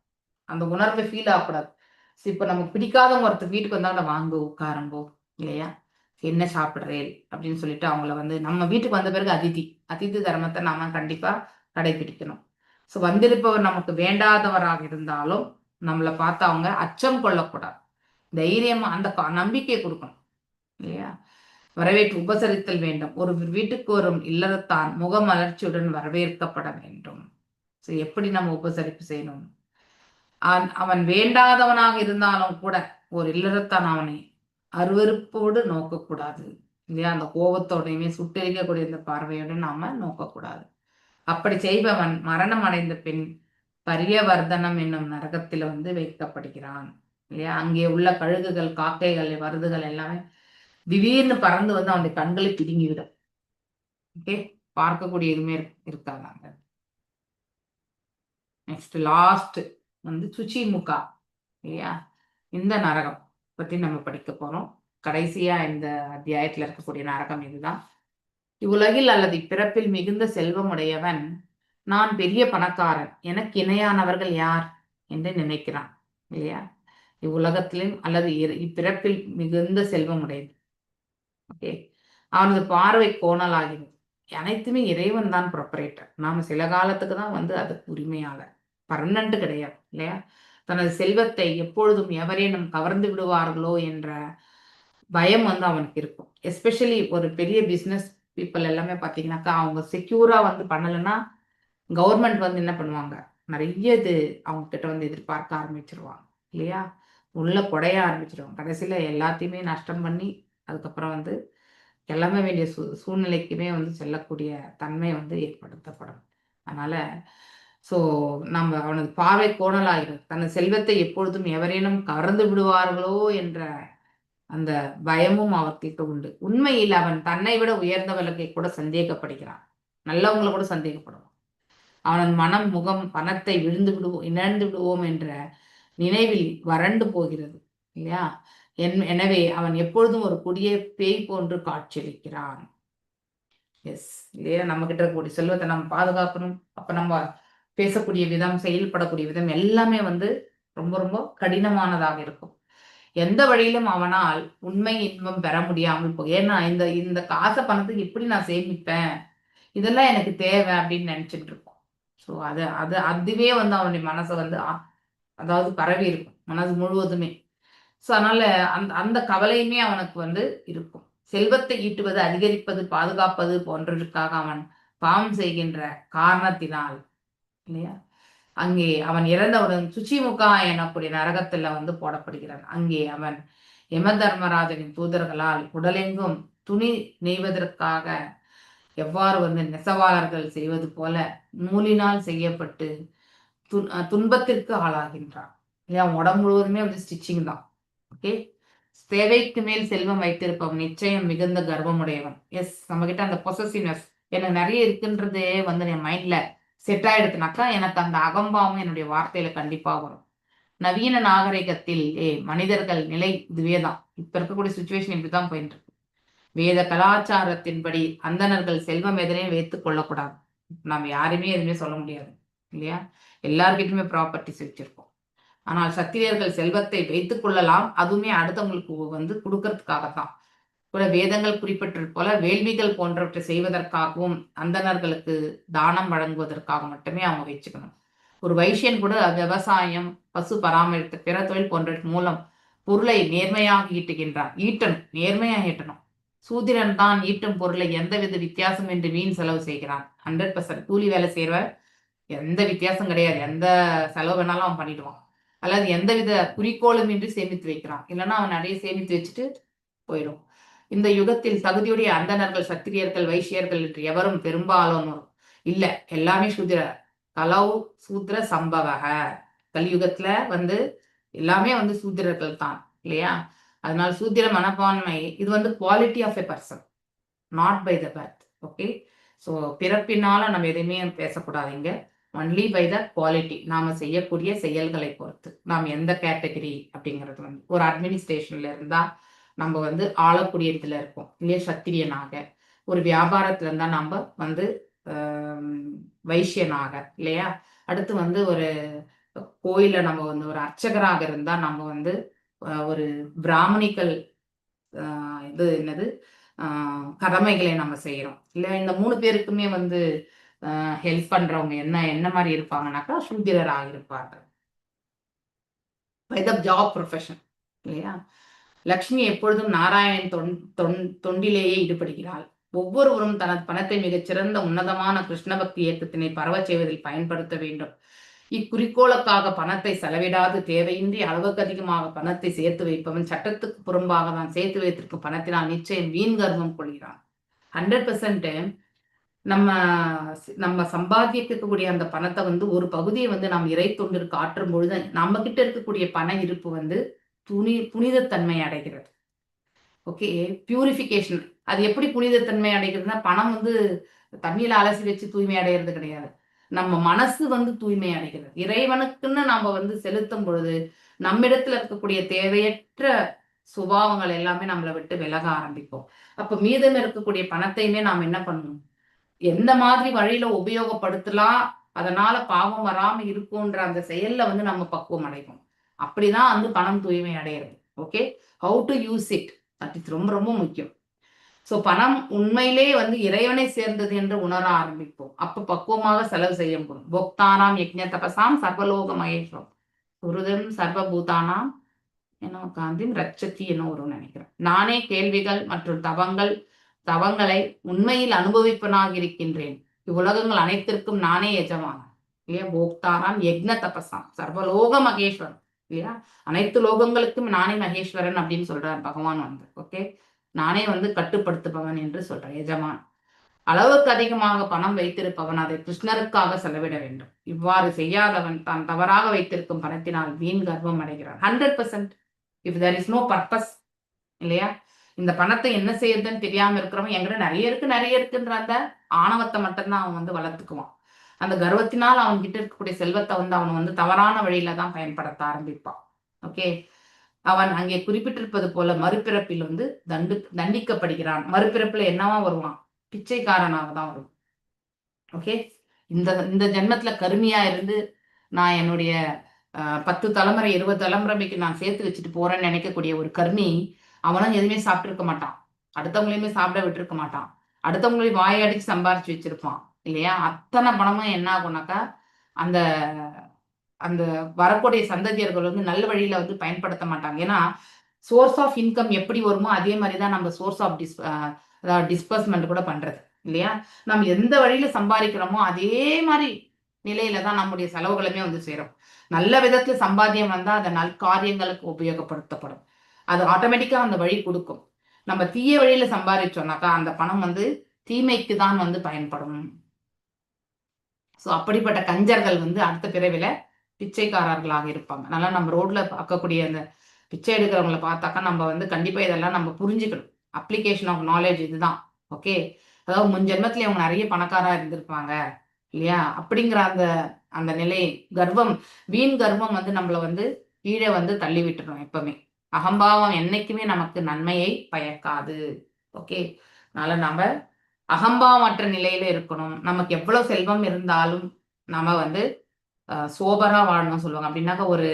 அந்த உணர்வை ஃபீல் ஆகக்கூடாது. இப்ப நமக்கு பிடிக்காதவங்க ஒருத்தர் வீட்டுக்கு வந்தாங்க, வாங்க உட்காருங்கோ இல்லையா, என்ன சாப்பிடுறேன் அப்படின்னு சொல்லிட்டு அவங்கள வந்து நம்ம வீட்டுக்கு வந்த பிறகு அதிதி தர்மத்தை நாம கண்டிப்பா கடைபிடிக்கணும். ஸோ வந்திருப்பவர் நமக்கு வேண்டாதவராக இருந்தாலும் நம்மளை பார்த்து அவங்க அச்சம் கொள்ளக்கூடாது, தைரியமா அந்த நம்பிக்கை கொடுக்கணும் இல்லையா. வரவேற்று உபசரித்தல் வேண்டும். ஒரு வீட்டுக்கு வரும் இல்லறத்தான் முகமலர்ச்சியுடன் வரவேற்கப்பட வேண்டும். ஸோ எப்படி நம்ம உபசரிப்பு செய்யணும், அவன் வேண்டாதவனாக இருந்தாலும் கூட ஒரு இல்லறத்தான் அவனை அருவருப்போடு நோக்கக்கூடாது இல்லையா, அந்த கோபத்தோடையுமே சுட்டெரிக்கக்கூடிய இந்த பார்வையோடு நாம நோக்கக்கூடாது. அப்படி செய்பவன் மரணம் அடைந்த பின் பரியவர்தனம் என்னும் நரகத்தில் வந்து வைக்கப்படுகிறான் இல்லையா. அங்கே உள்ள கழுகுகள், காக்கைகள், வருதுகள் எல்லாமே திடீர்னு பறந்து வந்து அவனுடைய கண்களை பிடுங்கிவிடும். ஓகே, பார்க்கக்கூடிய எதுவுமே இருக்காங்க. நெக்ஸ்ட் லாஸ்ட் வந்து சுச்சி முகா இல்லையா, இந்த நரகம் பத்தி நம்ம படிக்க போறோம். கடைசியா இந்த அத்தியாயத்துல இருக்கக்கூடிய நரகம் இதுதான். இவ்வுலகில் அல்லது இப்பிறப்பில் மிகுந்த செல்வம் உடையவன் நான் பெரிய பணக்காரன், எனக்கு இணையானவர்கள் யார் என்று நினைக்கிறான் இல்லையா. இவ்வுலகத்திலும் அல்லது இப்பிறப்பில் மிகுந்த செல்வம் உடையது. ஓகே, அவனது பார்வை கோணலாகிறது. அனைத்துமே இறைவன் தான் ப்ரொப்பரேட்டர், நாம சில காலத்துக்கு தான் வந்து அதுக்கு உரிமையாளர், பர்மனன்ட் கிடையாது இல்லையா. தனது செல்வத்தை எப்பொழுதும் எவரேனும் கவர்ந்து விடுவார்களோ என்ற பயம் வந்து அவனுக்கு இருக்கும். எஸ்பெஷலி ஒரு பெரிய பிஸ்னஸ் பீப்புள் எல்லாமே பார்த்தீங்கன்னாக்கா அவங்க செக்யூரா வந்து பண்ணலைன்னா கவர்மெண்ட் வந்து என்ன பண்ணுவாங்க, நிறைய இது அவங்க கிட்ட வந்து எதிர்பார்க்க ஆரம்பிச்சிருவாங்க இல்லையா, உள்ள கொடைய ஆரம்பிச்சிருவாங்க. கடைசியில எல்லாத்தையுமே நஷ்டம் பண்ணி அதுக்கப்புறம் வந்து கிளம்ப வேண்டிய சூழ்நிலைக்குமே வந்து செல்லக்கூடிய தன்மை வந்து ஏற்படுத்தப்படும். அதனால ஸோ நம்ம அவனது பார்வை கோணலாகிறது. தனது செல்வத்தை எப்பொழுதும் எவரேனும் கவர்ந்து விடுவார்களோ என்ற அந்த பயமும் அவர்கிட்ட உண்டு. உண்மையில் அவன் தன்னை விட உயர்ந்தவர்களை கூட சந்தேகப்படுகிறான், நல்லவங்களை கூட சந்தேகப்படுவான். அவனது மனம், முகம் பணத்தை இழந்து விடுவோம் என்ற நினைவில் வறண்டு போகிறது இல்லையா. எனவே அவன் எப்பொழுதும் ஒரு கொடிய பேய் போன்று காட்சியளிக்கிறான். எஸ் இல்லையா, நம்ம கிட்ட இருக்கக்கூடிய செல்வத்தை நம்ம பாதுகாக்கணும். அப்ப நம்ம பேசக்கூடிய விதம், செயல்படக்கூடிய விதம் எல்லாமே வந்து ரொம்ப ரொம்ப கடினமானதாக இருக்கும். எந்த வழியிலும் அவனால் உண்மை இன்பம் பெற முடியாமல் போகும். ஏன்னா இந்த காசை பணத்துக்கு எப்படி நான் சேமிப்பேன், இதெல்லாம் எனக்கு தேவை அப்படின்னு நினைச்சிட்டு இருக்கோம். ஸோ அதுவே வந்து அவனுடைய மனசை வந்து அதாவது பரவி இருக்கும், மனசு முழுவதுமே. ஸோ அதனால அந்த கவலையுமே அவனுக்கு வந்து இருக்கும். செல்வத்தை ஈட்டுவது, அதிகரிப்பது, பாதுகாப்பது போன்றதற்காக அவன் பாவம் செய்கின்ற காரணத்தினால் இல்லையா, அங்கே அவன் இறந்தவுடன் சுச்சிமுகா எனக்கூடிய நரகத்துல வந்து போடப்படுகிறான். அங்கே அவன் யம தர்மராஜனின் தூதர்களால் உடலெங்கும் துணி நெய்வதற்காக எவ்வாறு வந்து நெசவாளர்கள் செய்வது போல நூலினால் செய்யப்பட்டு துன்பத்திற்கு ஆளாகின்றான் இல்லையா. உடம்பு முழுவதுமே வந்து ஸ்டிச்சிங் தான். ஓகே, தேவைக்கு மேல் செல்வம் வைத்திருப்பவன் நிச்சயம் மிகுந்த கர்வமுடையவன். எஸ், நம்ம கிட்ட அந்த பொசசிவ்னஸ் எனக்கு நிறைய இருக்குன்றதே வந்து என் மைண்ட்ல செட் ஆயிடுச்சுனாக்கா எனக்கு அந்த அகம்பாவம் என்னுடைய வார்த்தையில கண்டிப்பா வரும். நவீன நாகரிகத்தில் மனிதர்கள் நிலை இதுவே தான். இப்ப இருக்கக்கூடிய சுச்சுவேஷன் இப்படிதான் போயிட்டு இருக்கு. வேத கலாச்சாரத்தின்படி அந்தணர்கள் செல்வம் எதனையும் வைத்துக் கொள்ளக்கூடாது. நம்ம யாருமே எதுவுமே சொல்ல முடியாது இல்லையா? எல்லார்கிட்டயுமே ப்ராப்பர்ட்டிஸ் வச்சிருக்கோம். ஆனால் சத்திரியர்கள் செல்வத்தை வைத்துக் கொள்ளலாம். அதுவுமே அடுத்தவங்களுக்கு கொடுக்கறதுக்காகத்தான். கூட வேதங்கள் குறிப்பிட்டது போல வேள்விகள் போன்றவற்றை செய்வதற்காகவும் அந்தணர்களுக்கு தானம் வழங்குவதற்காக மட்டுமே அவங்க வச்சுக்கணும். ஒரு வைசியன் கூட விவசாயம், பசு பராமரித்த பிற தொழில் போன்றவற்றின் மூலம் பொருளை நேர்மையாக ஈட்டுகின்றான். ஈட்டணும், நேர்மையாக ஈட்டணும். சூத்திரன் தான் ஈட்டும் பொருளை எந்தவித வித்தியாசம் என்று வீண் செலவு செய்கிறான். 100% கூலி வேலை செய்யறவன் எந்த வித்தியாசம் கிடையாது. எந்த செலவு வேணாலும் அவன் பண்ணிடுவான். அல்லது எந்தவித குறிக்கோளும் இன்றி சேமித்து வைக்கிறான். இல்லைன்னா அவன் நிறைய சேமித்து வச்சுட்டு போயிடும். இந்த யுகத்தில் தகுதியுடைய அந்தணர்கள், சத்திரியர்கள், வைசியர்கள் என்று எவரும் பெரும்பாலும் இல்ல. எல்லாமே சூத்திர கலவு சூத்திர சம்பவக. கலியுகத்துல எல்லாமே சூத்திரர்கள் தான் இல்லையா? அதனால சூத்திர மனப்பான்மை இது quality of a person, not by the birth. Okay, so பிறப்பினால நம்ம எதையுமே பேசக்கூடாதுங்க. ஒன்லி பை த குவாலிட்டி, நாம செய்யக்கூடிய செயல்களை பொறுத்து. நாம் எந்த கேட்டகரி அப்படிங்கிறது ஒரு அட்மினிஸ்ட்ரேஷன்ல இருந்தா நம்ம ஆளக்கூடிய இடத்துல இருக்கோம் இல்லையா, சத்திரியனாக. ஒரு வியாபாரத்துல இருந்தா நம்ம வைசியனாக இல்லையா. அடுத்து ஒரு கோயில நம்ம ஒரு அர்ச்சகராக இருந்தா நம்ம ஒரு பிராமணிக்கல் கடமைகளை நம்ம செய்யறோம் இல்ல. இந்த 3 பேருக்குமே ஹெல்ப் பண்றவங்க என்ன மாதிரி இருப்பாங்கன்னாக்கா சூத்திரராக இருப்பாங்க. பை த ஜாப் ப்ரொஃபஷன் இல்லையா. லக்ஷ்மி எப்பொழுதும் நாராயணன் தொண்டிலேயே ஈடுபடுகிறாள். ஒவ்வொருவரும் தனது பணத்தை மிகச்சிறந்த உன்னதமான கிருஷ்ண பக்தி இயக்கத்தினை பரவச் செய்வதில் பயன்படுத்த வேண்டும். இக்குறிக்கோளுக்காக பணத்தை செலவிடாது தேவையின்றி அளவுக்கு அதிகமாக பணத்தை சேர்த்து வைப்பவன் சட்டத்துக்கு புறம்பாக தான் சேர்த்து வைத்திருக்கும் பணத்தினால் நிச்சயம் வீண் கர்வம் கொள்கிறான். 100% நம்ம சம்பாதிக்கக்கூடிய அந்த பணத்தை ஒரு பகுதியை நாம் இறை தொண்டிற்கு ஆற்றும் பொழுது நம்ம கிட்ட இருக்கக்கூடிய பண இருப்பு புனிதத்தன்மை அடைகிறது. Okay, purification. அது எப்படி புனிதத்தன்மை அடைகிறதுனா, பணம் தண்ணியில அலசி வச்சு தூய்மை அடைகிறது கிடையாது. நம்ம மனசு தூய்மை அடைகிறது. இறைவனுக்குன்னு நாம செலுத்தும் பொழுது நம்மிடத்துல இருக்கக்கூடிய தேவையற்ற சுபாவங்கள் எல்லாமே நம்மளை விட்டு விலக ஆரம்பிக்கும். அப்ப மீதம் இருக்கக்கூடிய பணத்தையுமே நாம் என்ன பண்ணணும், எந்த மாதிரி வழியில உபயோகப்படுத்தலாம், அதனால பாவம் வராம இருக்கும்ன்ற அந்த செயல்ல நம்ம பக்குவம் அடைவோம். அப்படிதான் பணம் தூய்மை அடையிறது. Okay, how to use it, that is ரொம்ப ரொம்ப முக்கியம். ஸோ பணம் உண்மையிலே இறைவனை சேர்ந்தது என்று உணர ஆரம்பிப்போம். அப்ப பக்குவமாக செலவு செய்ய முடியும். போக்தானாம் யக்ஞ தபசாம் சர்வலோக மகேஸ்வரம் குருதம் சர்வபூதானாம் காந்திம் ரட்சத்தி நினைக்கிறேன். நானே கேள்விகள் மற்றும் தவங்களை உண்மையில் அனுபவிப்பனாக இருக்கின்றேன். இவ்வுலகங்கள் அனைத்திற்கும் நானே எஜமான இல்லையா. போக்தானாம் யக்ஞ தபசாம் சர்வலோக மகேஸ்வரன் இல்லையா. அனைத்து லோகங்களுக்கும் நானே மகேஸ்வரன் அப்படின்னு சொல்றார் பகவான். ஓகே, நானே கட்டுப்படுத்துபவன் என்று சொல்றேன், எஜமான். அளவுக்கு அதிகமாக பணம் வைத்திருப்பவன் அதை கிருஷ்ணருக்காக செலவிட வேண்டும். இவ்வாறு செய்யாதவன் தான் தவறாக வைத்திருக்கும் பணத்தினால் வீண் கர்வம் அடைகிறான். 100% if there is no purpose இல்லையா. இந்த பணத்தை என்ன செய்யறதுன்னு தெரியாம இருக்கிறவன் எங்கிட்ட நிறைய இருக்குன்ற அந்த ஆணவத்தை மட்டும்தான் அவன் வளர்த்துக்குவான். அந்த கர்வத்தினால் அவன் கிட்ட இருக்கக்கூடிய செல்வத்தை அவன் தவறான வழியில தான் பயன்படுத்த ஆரம்பிப்பான். ஓகே, அவன் அங்கே குறிப்பிட்டிருப்பது போல மறுபிறப்பில் தண்டிக்கப்படுகிறான். மறுபிறப்புல என்னவா வருவான், பிச்சைக்காரனாக தான் வருவான். ஓகே, இந்த ஜென்மத்துல கருமியா இருந்து நான் என்னுடைய 10 தலைமுறை 20 தலைமுறைக்கு நான் சேர்த்து வச்சுட்டு போறேன்னு நினைக்கக்கூடிய ஒரு கர்மி, அவனும் எதுவுமே சாப்பிட்டு இருக்க மாட்டான், அடுத்தவங்களையுமே சாப்பிட விட்டுருக்க மாட்டான், அடுத்தவங்களையும் வாயடிச்சு சம்பாரிச்சு வச்சிருப்பான் இல்லையா. அத்தனை பணமும் என்ன ஆகும்னாக்கா அந்த அந்த வரக்கூடிய சந்ததியர்கள் நல்ல வழியில பயன்படுத்த மாட்டாங்க. ஏன்னா சோர்ஸ் ஆஃப் இன்கம் எப்படி வருமோ அதே மாதிரிதான் நம்ம சோர்ஸ் ஆஃப் டிஸ்பர்ஸ்மெண்ட் கூட பண்றது இல்லையா. நம்ம எந்த வழியில சம்பாதிக்கிறோமோ அதே மாதிரி நிலையில தான் நம்முடைய செலவுகளுமே சேரும். நல்ல விதத்துல சம்பாத்தியம் வந்தா அதை நற்காரியங்களுக்கு உபயோகப்படுத்தப்படும். அது ஆட்டோமேட்டிக்கா அந்த வழி கொடுக்கும். நம்ம தீய வழியில சம்பாதிச்சோம்னாக்கா அந்த பணம் தீமைக்கு தான் பயன்படும். ஸோ அப்படிப்பட்ட கஞ்சர்கள் அடுத்த பிறவில பிச்சைக்காரர்களாக இருப்பாங்க. அதனால நம்ம ரோட்ல பார்க்கக்கூடிய அந்த பிச்சை எடுக்கிறவங்களை பார்த்தாக்கா நம்ம கண்டிப்பா இதெல்லாம் நம்ம புரிஞ்சுக்கணும். அப்ளிகேஷன் ஆஃப் நாலேஜ் இதுதான். ஓகே, அதாவது முன் ஜென்மத்துல அவங்க நிறைய பணக்காரா இருந்திருப்பாங்க இல்லையா? அப்படிங்கிற அந்த அந்த நிலை, கர்வம், வீண் கர்வம் வந்து நம்மள வந்து கீழே வந்து தள்ளி விட்டுரும் எப்பவுமே. அகம்பாவம் என்னைக்குமே நமக்கு நன்மையை பயக்காது. ஓகே, அதனால நம்ம அகம்பாவமற்ற நிலையில இருக்கணும். நமக்கு எவ்வளவு செல்வம் இருந்தாலும் நம்ம வந்து சோபரா வாழணும் சொல்லுவாங்க. அப்படின்னாக்க ஒரு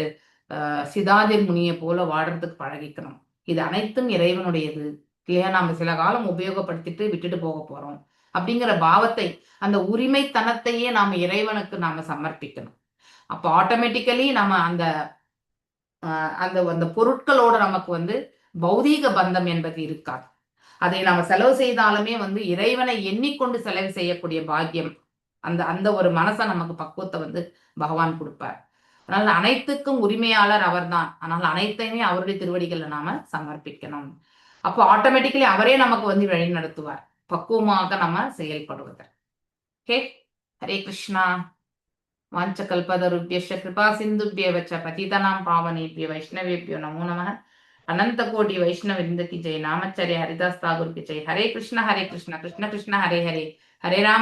சிதாதிர் முனியை போல வாடுறதுக்கு பழகிக்கணும். இது அனைத்தும் இறைவனுடையது இல்லையா? நாம சில காலம் உபயோகப்படுத்திட்டு விட்டுட்டு போக போறோம் அப்படிங்கிற பாவத்தை, அந்த உரிமைத்தனத்தையே நாம இறைவனுக்கு நாம சமர்ப்பிக்கணும். அப்போ ஆட்டோமேட்டிக்கலி நம்ம அந்த அந்த அந்த பொருட்களோட நமக்கு வந்து பௌதீக பந்தம் என்பது இருக்காது. அதை நாம செலவு செய்தாலுமே வந்து இறைவனை எண்ணிக்கொண்டு செலவு செய்யக்கூடிய பாக்கியம், அந்த அந்த ஒரு மனசை நமக்கு பக்குவத்தை வந்து பகவான் கொடுப்பார். அதனால அனைத்துக்கும் உரிமையாளர் அவர்தான். ஆனால் அனைத்தையுமே அவருடைய திருவடிகளை நாம சமர்ப்பிக்கணும். அப்போ ஆட்டோமேட்டிக்கலி அவரே நமக்கு வந்து வழி நடத்துவார், பக்குவமாக நம்ம செயல்படுவதற்கு. ஓகே, ஹரே கிருஷ்ணா. வாஞ்சகல்பதருभ्यश्च कृपा सिन्धुभ्येव च पतितानां पावनेभ्यो वैष्णवेभ्यो नमो नमः. अनंत कोटि वैष्णव वृंद की जय. नामचर्य हरिदास ठाकुर की जय. हरे कृष्ण कृष्ण कृष्ण हरे हरे, हरे राम